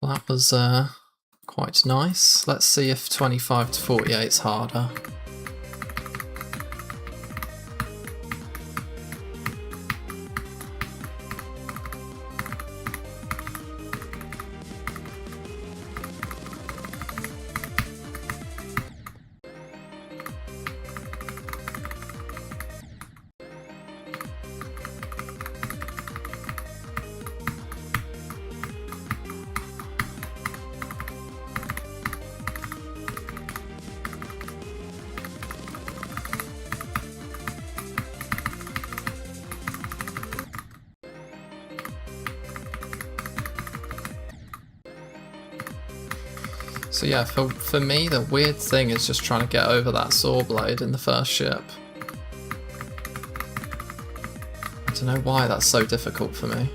Well, that was quite nice. Let's see if 25 to 48 is harder. So yeah, for me, the weird thing is just trying to get over that saw blade in the first ship. I don't know why that's so difficult for me.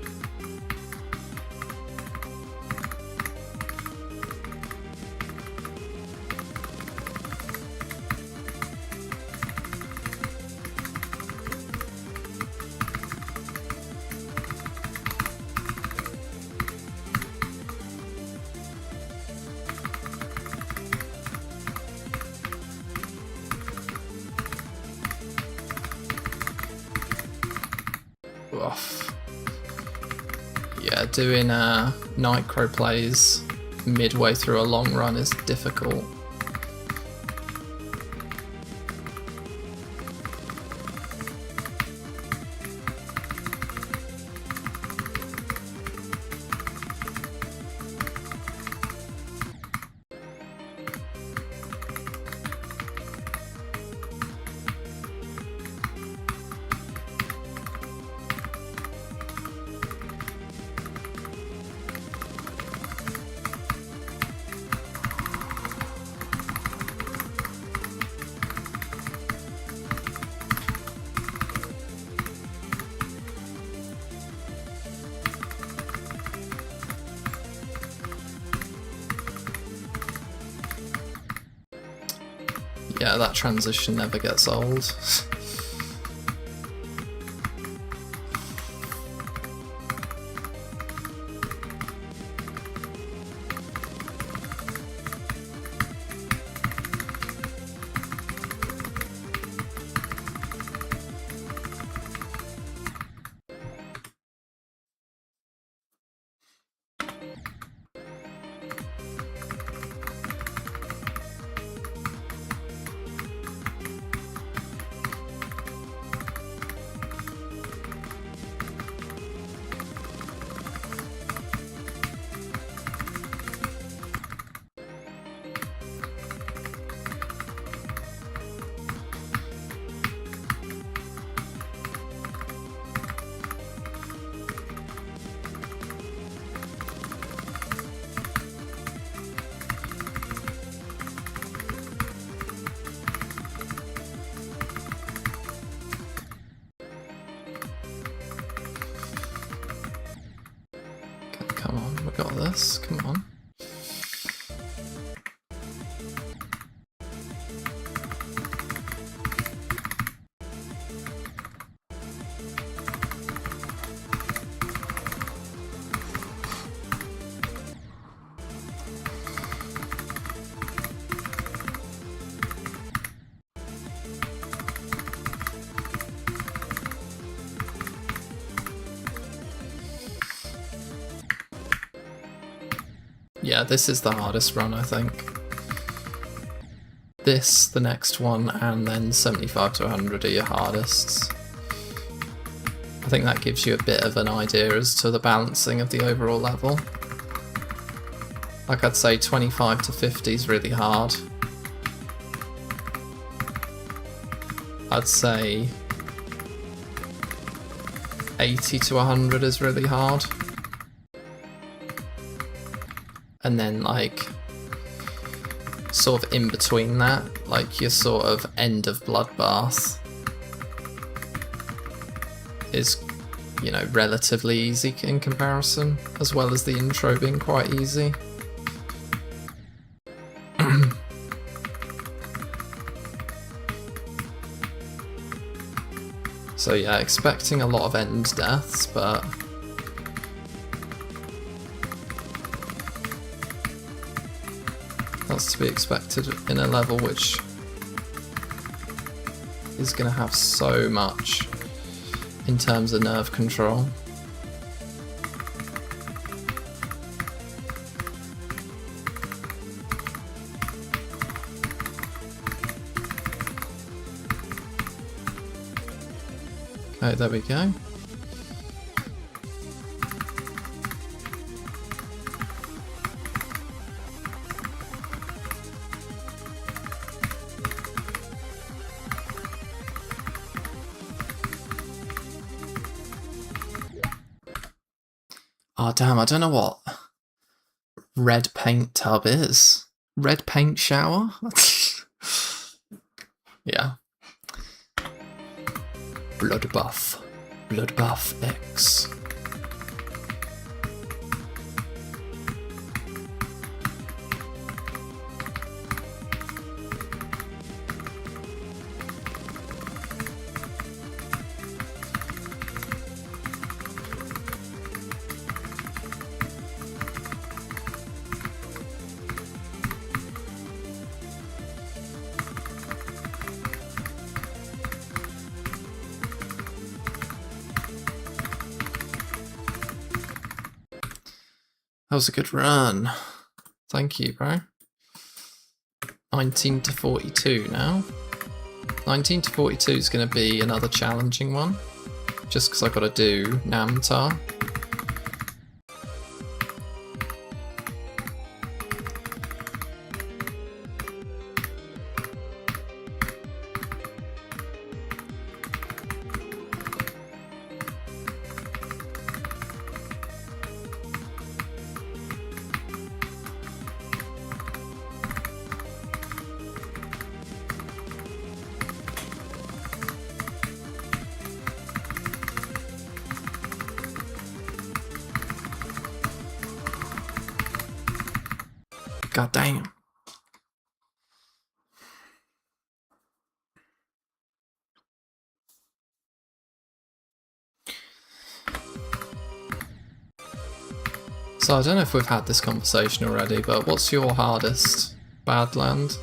Oof. Yeah, doing Nitro plays midway through a long run is difficult. Yeah, that transition never gets old. Come on, we got this, come on. Yeah, this is the hardest run, I think. This, the next one, and then 75 to 100 are your hardest. I think that gives you a bit of an idea as to the balancing of the overall level. Like I'd say 25 to 50 is really hard. I'd say 80 to 100 is really hard. And then like sort of in between that, like your sort of end of Bloodbath is, you know, relatively easy in comparison, as well as the intro being quite easy. So yeah, expecting a lot of end deaths, but that's to be expected in a level which is going to have so much in terms of nerve control. Okay, there we go. Oh damn, I don't know what red paint tub is. Red paint shower? Yeah. Bloodbath. Bloodbath X. That was a good run. Thank you, bro. 19 to 42 now. 19 to 42 is going to be another challenging one, just because I've got to do Namtar. God damn. So I don't know if we've had this conversation already, but what's your hardest Badland?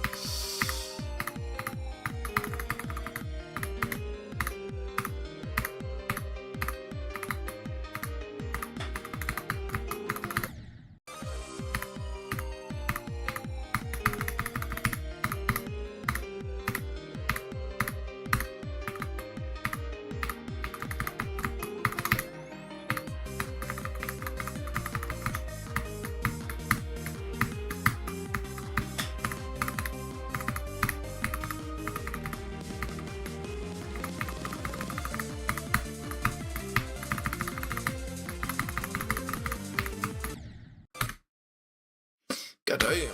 Goddamn.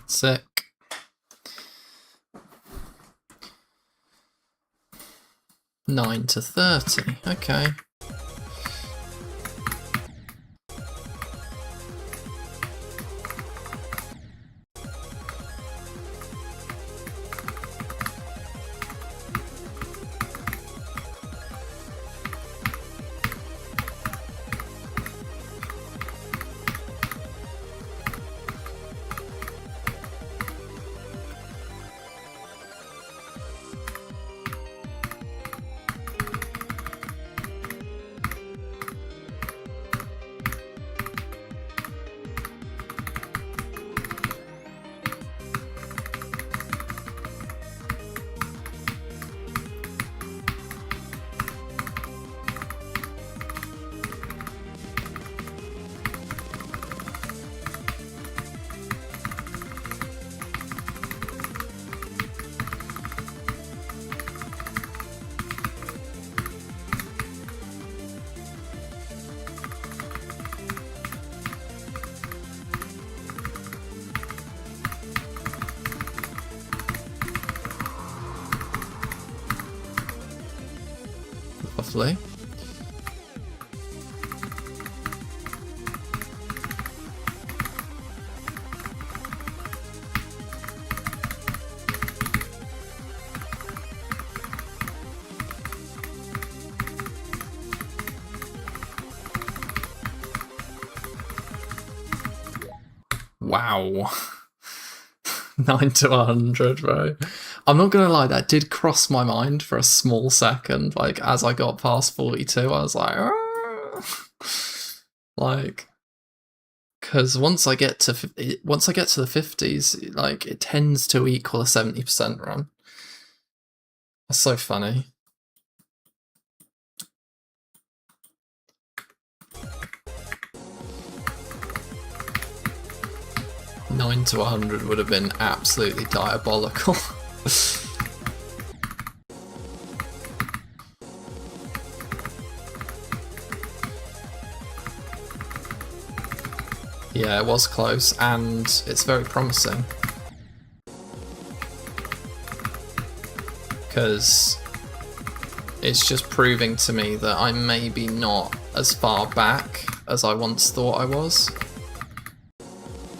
Sick. Nine to 30, okay. Lovely. Wow. 9 to 100, bro. I'm not gonna lie, that did cross my mind for a small second. Like, as I got past 42, I was like, "Argh." Like, because once I get to the 50s, like, it tends to equal a 70% run. That's so funny. Nine to 100 would have been absolutely diabolical. Yeah, it was close, and it's very promising. Because it's just proving to me that I'm maybe not as far back as I once thought I was.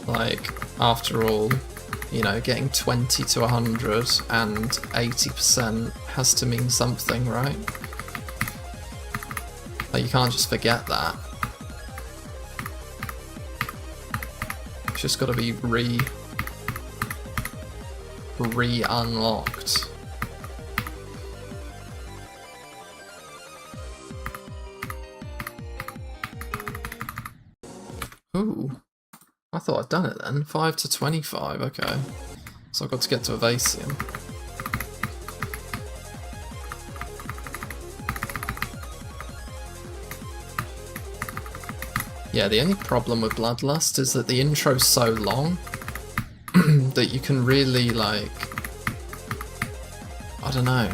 Like, after all, you know, getting 20 to 100 and 80% has to mean something, right? Like, you can't just forget that. It's just got to be re-unlocked. Ooh, I thought I'd done it then. 5 to 25, okay. So I've got to get to Evasium. Yeah, the only problem with Bloodlust is that the intro's so long that you can really, like, I don't know,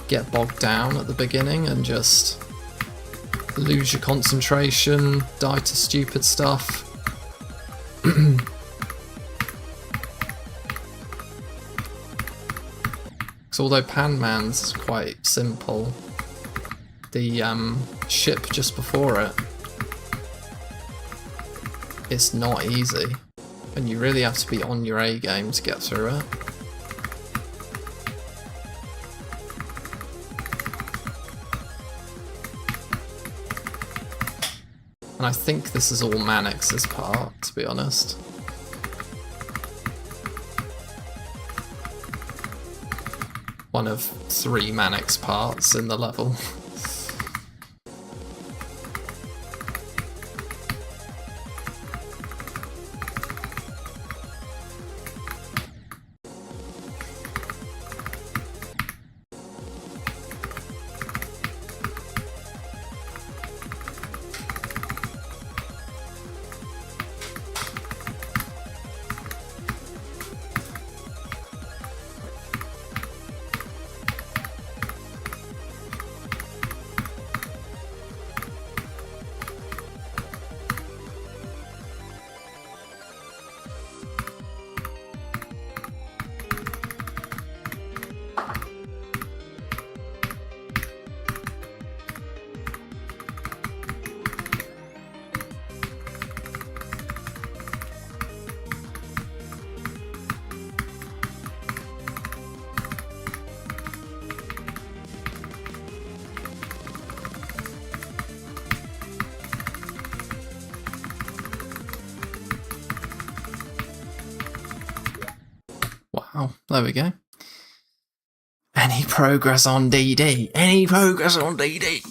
get bogged down at the beginning and just lose your concentration, die to stupid stuff. Because although Panman's is quite simple, the ship just before it, it's not easy, and you really have to be on your A game to get through it. And I think this is all Mannix's part, to be honest. One of 3 Mannix parts in the level. Wow, there we go. Any progress on DD? Any progress on DD?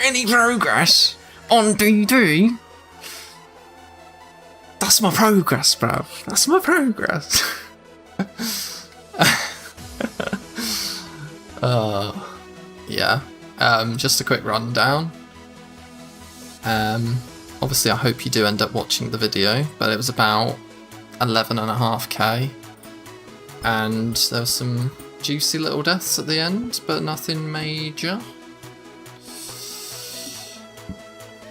Any progress on DD? That's my progress, bruv. That's my progress. Yeah. Just a quick rundown. Obviously I hope you do end up watching the video, but it was about 11.5k. And there were some juicy little deaths at the end, but nothing major.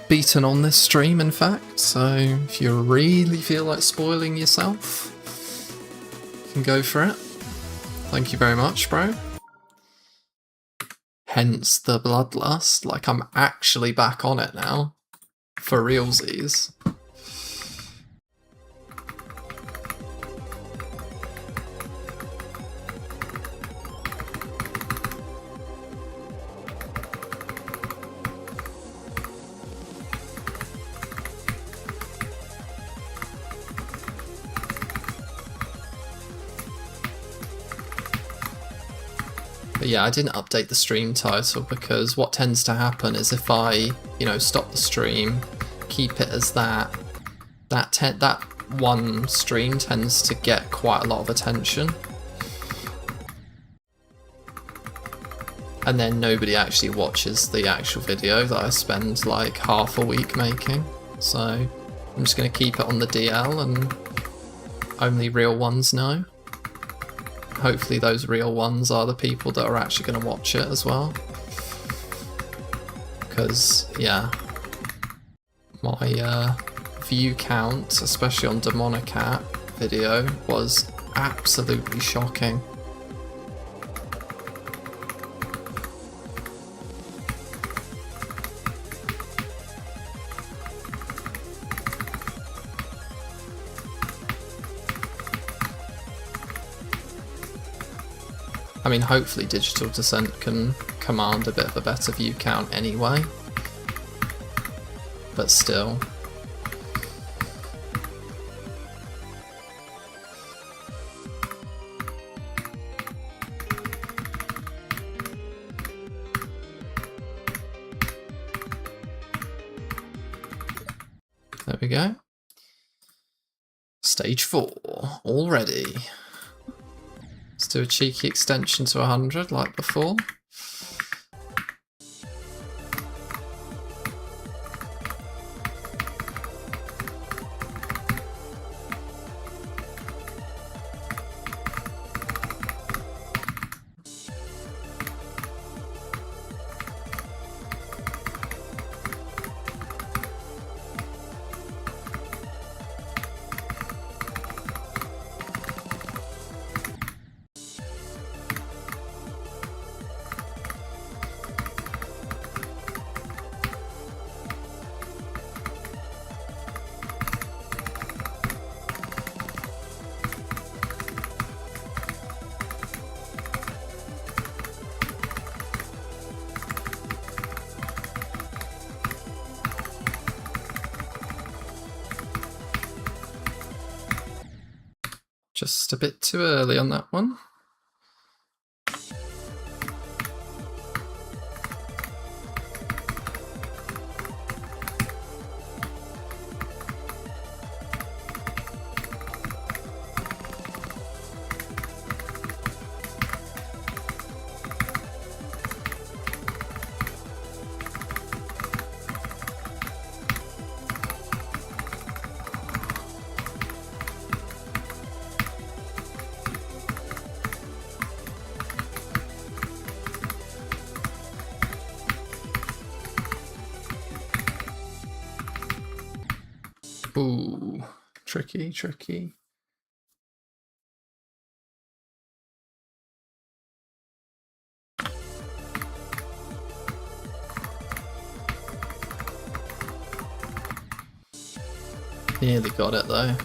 Beaten on this stream, in fact, so if you really feel like spoiling yourself, you can go for it. Thank you very much, bro. Hence the bloodlust, like I'm actually back on it now. For realsies. But yeah, I didn't update the stream title because what tends to happen is if I, you know, stop the stream, keep it as that one stream tends to get quite a lot of attention. And then nobody actually watches the actual video that I spend like half a week making. So I'm just going to keep it on the DL and only real ones know. Hopefully those real ones are the people that are actually going to watch it as well. Because, yeah, my view count, especially on Demonicat video, was absolutely shocking. I mean, hopefully Digital Descent can command a bit of a better view count anyway. But still. There we go. Stage 4 already. Let's do a cheeky extension to 100 like before. Just a bit too early on that one. Ooh, tricky, tricky. Nearly got it though.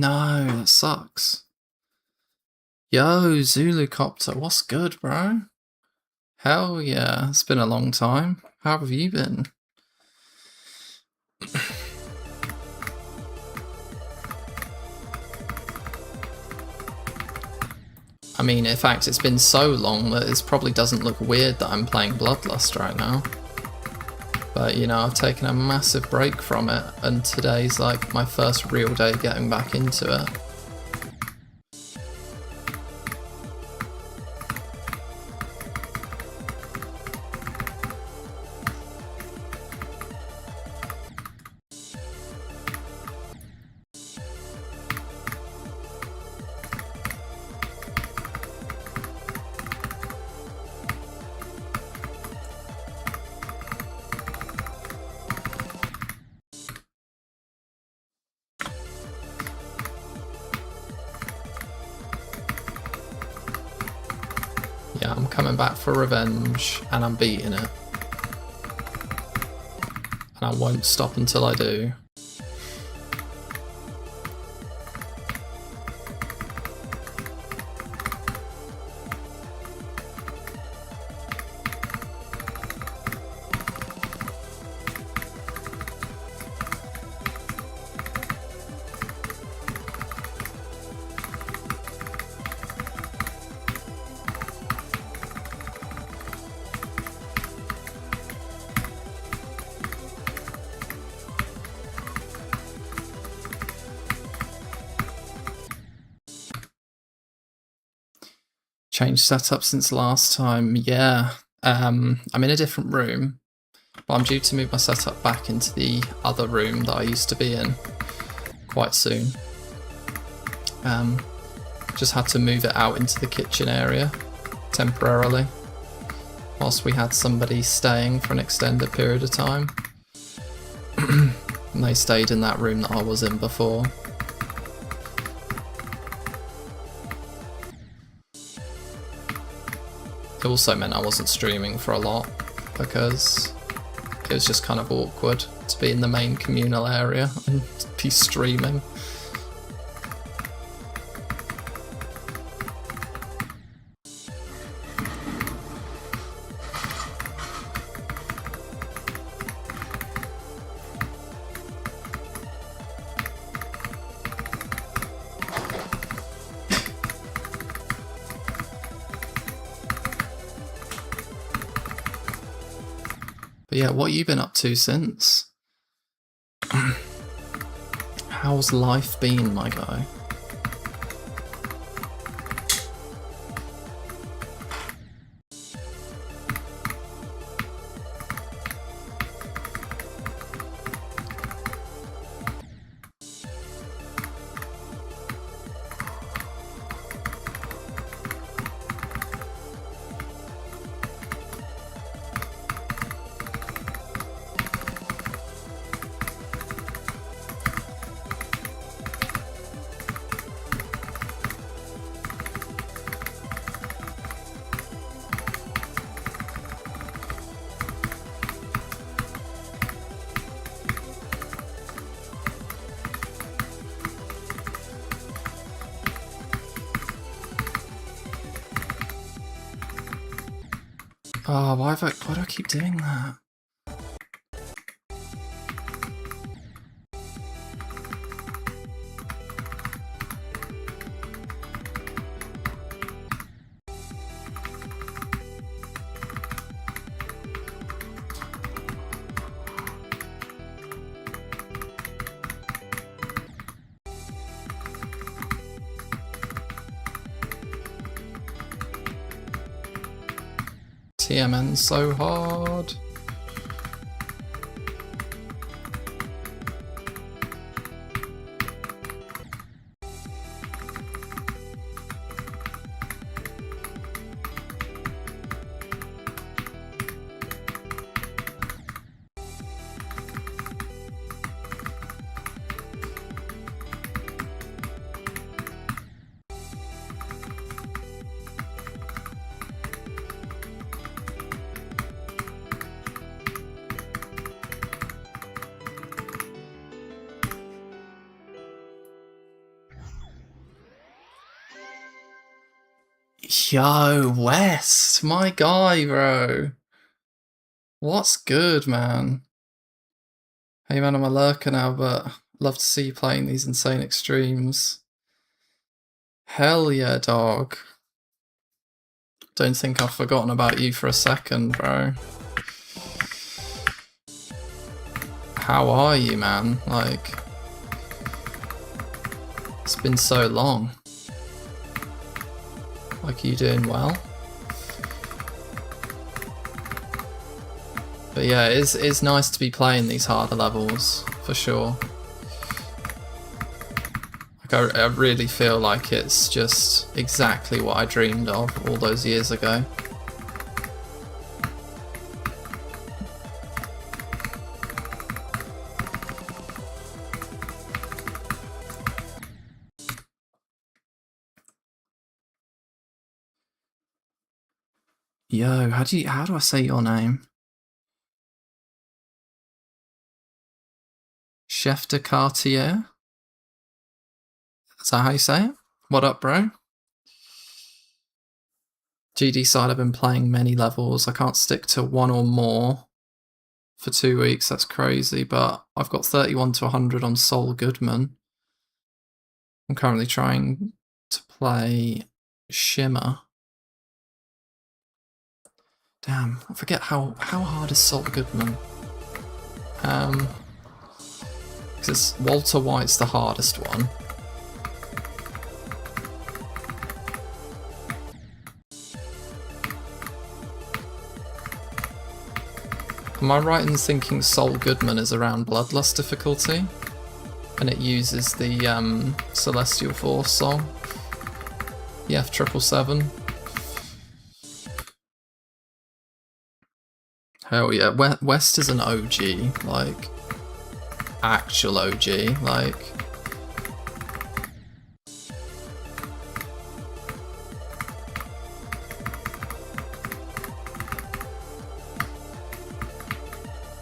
No, that sucks. Yo, Zulu Copter, what's good, bro? Hell yeah, it's been a long time. How have you been? I mean, in fact, it's been so long that it probably doesn't look weird that I'm playing Bloodlust right now. But, you know, I've taken a massive break from it, and today's like my first real day getting back into it. Yeah, I'm coming back for revenge, and I'm beating it. And I won't stop until I do. Changed setup since last time, yeah. I'm in a different room, but I'm due to move my setup back into the other room that I used to be in quite soon. Just had to move it out into the kitchen area temporarily, whilst we had somebody staying for an extended period of time. And they stayed in that room that I was in before. It also meant I wasn't streaming for a lot, because it was just kind of awkward to be in the main communal area and be streaming. But yeah, what have you been up to since? How's life been, my guy? Oh, why do I keep doing that? TMN so hard. Yo, West, my guy, bro. What's good, man? Hey, man, I'm a lurker now, but love to see you playing these insane extremes. Hell yeah, dog. Don't think I've forgotten about you for a second, bro. How are you, man? Like, it's been so long. Like, you doing well? But yeah, it's nice to be playing these harder levels, for sure. Like, I really feel like it's just exactly what I dreamed of all those years ago. Yo, how do I say your name? Chef de Cartier? Is that how you say it? What up, bro? GD side, I've been playing many levels. I can't stick to one or more for 2 weeks. That's crazy, but I've got 31 to 100 on Sol Goodman. I'm currently trying to play Shimmer. Damn, I forget how hard is Salt Goodman. Because Walter White's the hardest one. Am I right in thinking Sol Goodman is around Bloodlust difficulty? And it uses the Celestial Force song? The F777. Hell yeah, West is an OG, like, actual OG, like.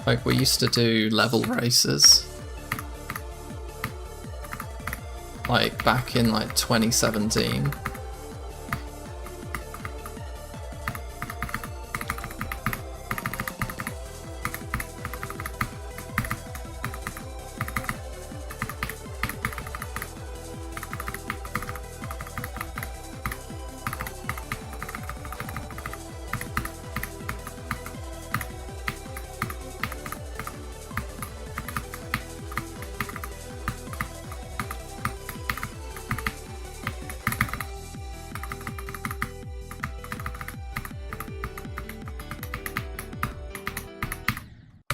Like, we used to do level races. Like, back in, like, 2017.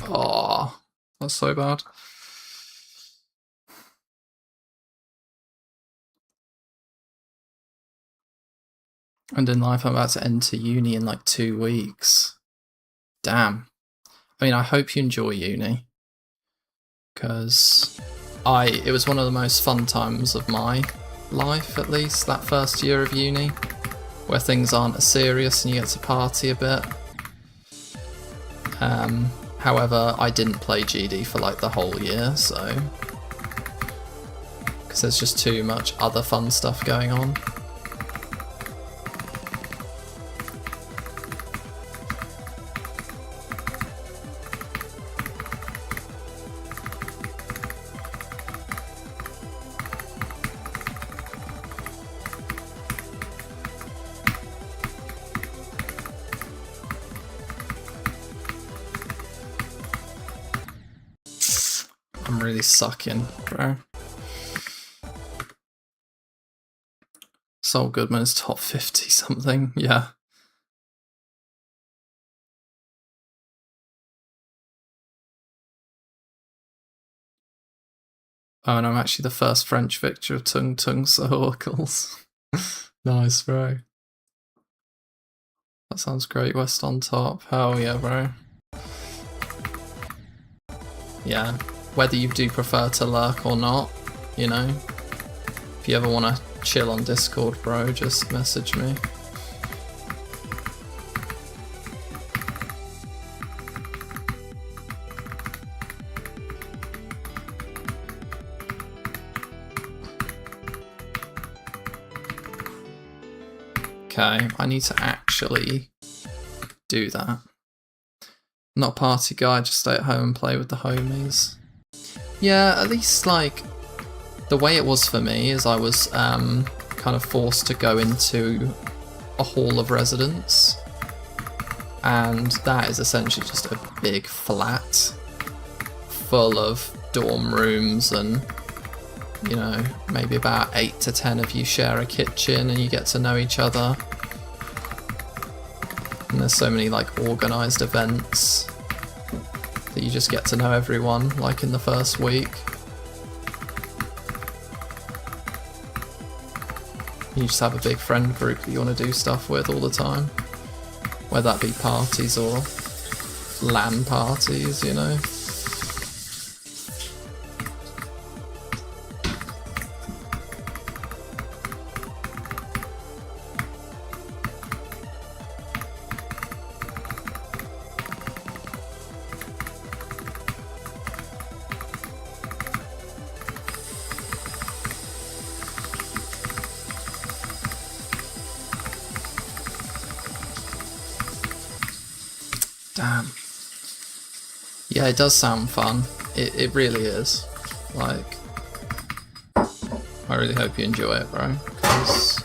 Oh, that's so bad. And in life, I'm about to enter uni in like 2 weeks. Damn. I mean, I hope you enjoy uni. Because it was one of the most fun times of my life, at least, that first year of uni. Where things aren't as serious and you get to party a bit. However, I didn't play GD for like the whole year, so. Because there's just too much other fun stuff going on. I'm really sucking, bro. Sol Goodman is top 50 something, yeah. Oh, and I'm actually the first French victor of Tung Tung Circles. Nice, bro. That sounds great, West on top. Hell yeah, bro. Yeah, whether you do prefer to lurk or not, you know. If you ever want to chill on Discord, bro, just message me. Okay, I need to actually do that. Not a party guy, just stay at home and play with the homies. Yeah, at least like the way it was for me is I was kind of forced to go into a hall of residence, and that is essentially just a big flat full of dorm rooms, and you know, maybe about 8 to 10 of you share a kitchen and you get to know each other. And there's so many like organised events that you just get to know everyone like in the first week. You just have a big friend group that you want to do stuff with all the time. Whether that be parties or LAN parties, you know. Damn. Yeah, it does sound fun. It really is. Like, I really hope you enjoy it, bro. Because,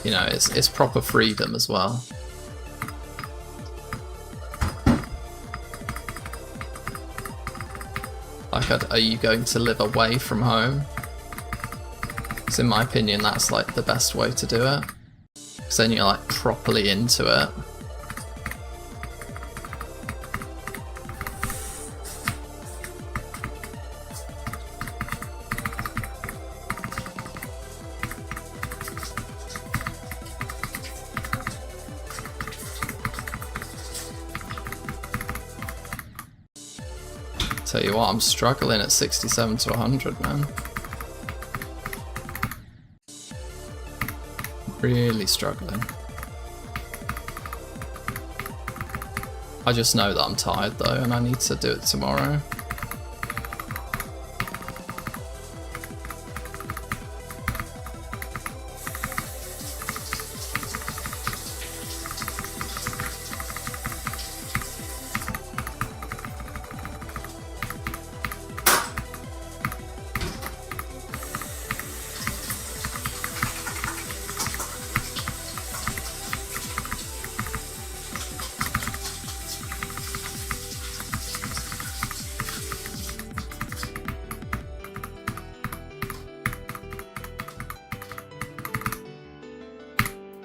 you know, it's proper freedom as well. Like, are you going to live away from home? Because in my opinion, that's like the best way to do it. Because then you're like properly into it. Tell you what, I'm struggling at 67 to 100, man. Really struggling. I just know that I'm tired though, and I need to do it tomorrow.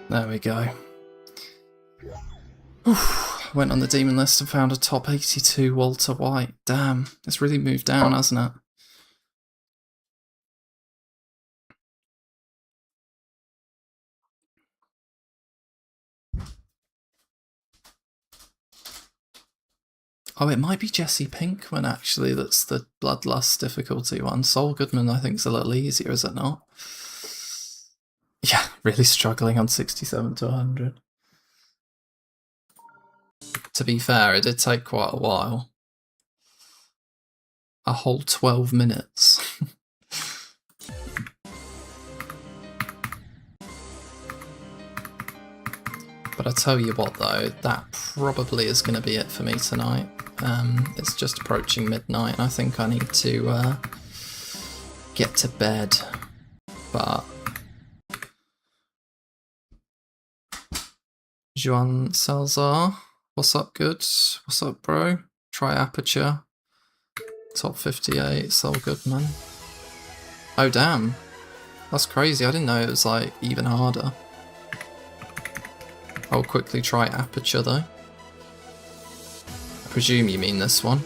There we go. Went on the demon list and found a top 82 Walter White. Damn, it's really moved down, hasn't it? Oh, it might be Jesse Pinkman, actually, that's the Bloodlust difficulty one. Saul Goodman, I think, is a little easier, is it not? Yeah, really struggling on 67 to 100. To be fair, it did take quite a while. A whole 12 minutes. But I tell you what though, that probably is going to be it for me tonight. It's just approaching midnight and I think I need to get to bed. But Juan Salazar, what's up, good? What's up, bro? Try Aperture. Top 58, Saul Goodman. Oh damn, that's crazy. I didn't know it was like even harder. I'll quickly try Aperture though. I presume you mean this one.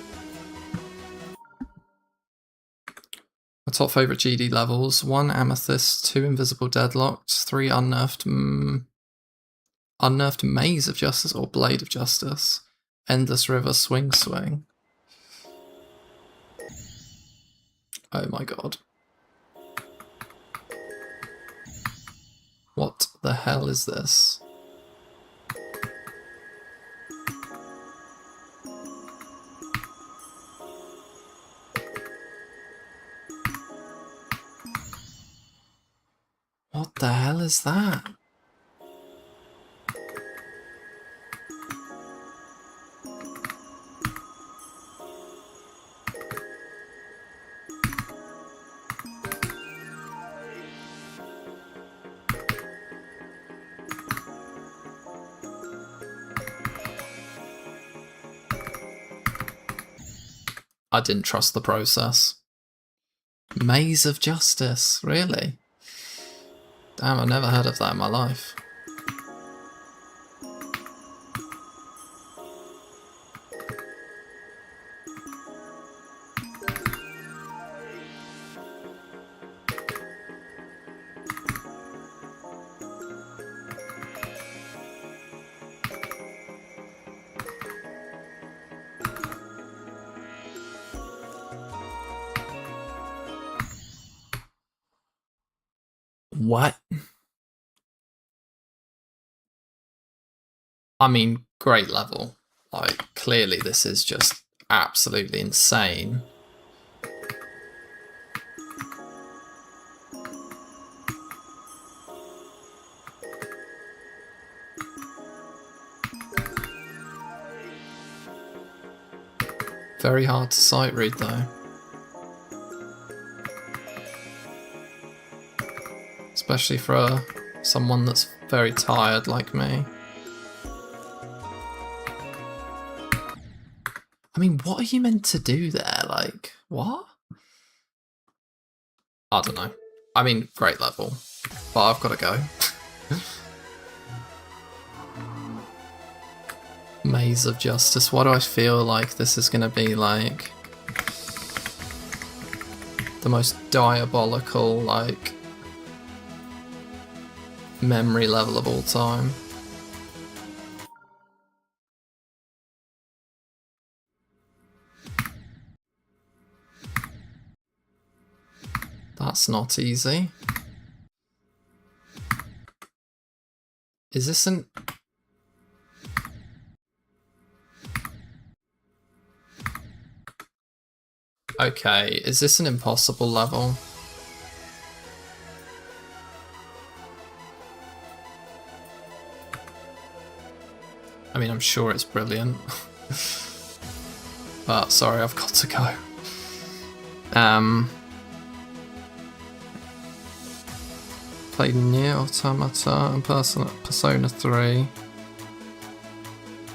My top favourite GD levels: 1 Amethyst, 2 Invisible Deadlocked, 3 Unnerved Unnerved Maze of Justice or Blade of Justice, Endless River Swing Swing. Oh my god. What the hell is this? What the hell is that? I didn't trust the process. Maze of Justice, really? Damn, I've never heard of that in my life. What? I mean, great level. Like, clearly this is just absolutely insane. Very hard to sight read though. Especially for someone that's very tired like me. I mean, what are you meant to do there? Like, what? I don't know. I mean, great level. But I've got to go. Maze of Justice. Why do I feel like this is going to be like the most diabolical, like, memory level of all time? That's not easy. Is this an... Okay, is this an impossible level? I mean, I'm sure it's brilliant. But sorry, I've got to go. Played Nier Automata and Persona 3.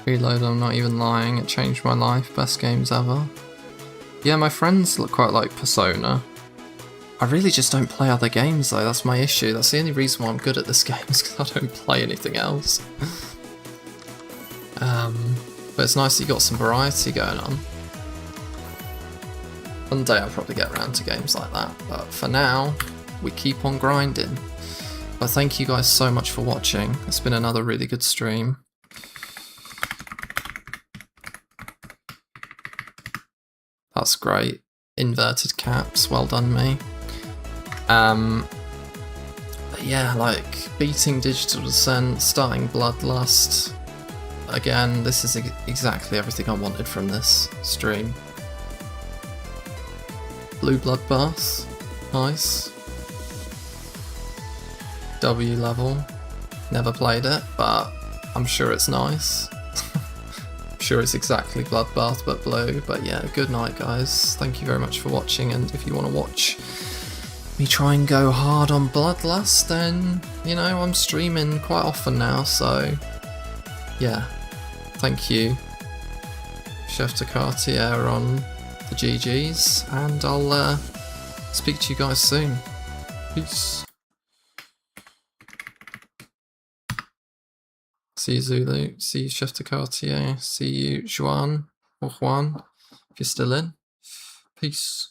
Reload, I'm not even lying, it changed my life, best games ever. Yeah, my friends look quite like Persona. I really just don't play other games though, that's my issue. That's the only reason why I'm good at this game, is because I don't play anything else. But it's nice that you got some variety going on. One day I'll probably get around to games like that, but for now, we keep on grinding. But thank you guys so much for watching. It's been another really good stream. That's great. Inverted caps, well done me. But yeah, like, beating Digital Descent, starting Bloodlust. Again, this is exactly everything I wanted from this stream. Blue Bloodbath, nice. W level, never played it, but I'm sure it's nice. I'm sure it's exactly Bloodbath but blue, but yeah, good night guys. Thank you very much for watching, and if you want to watch me try and go hard on Bloodlust, then, you know, I'm streaming quite often now, so yeah. Thank you, Chef de Cartier on the GGs, and I'll speak to you guys soon. Peace. See you, Zulu. See you, Chef de Cartier. See you, Juan, or Juan, if you're still in. Peace.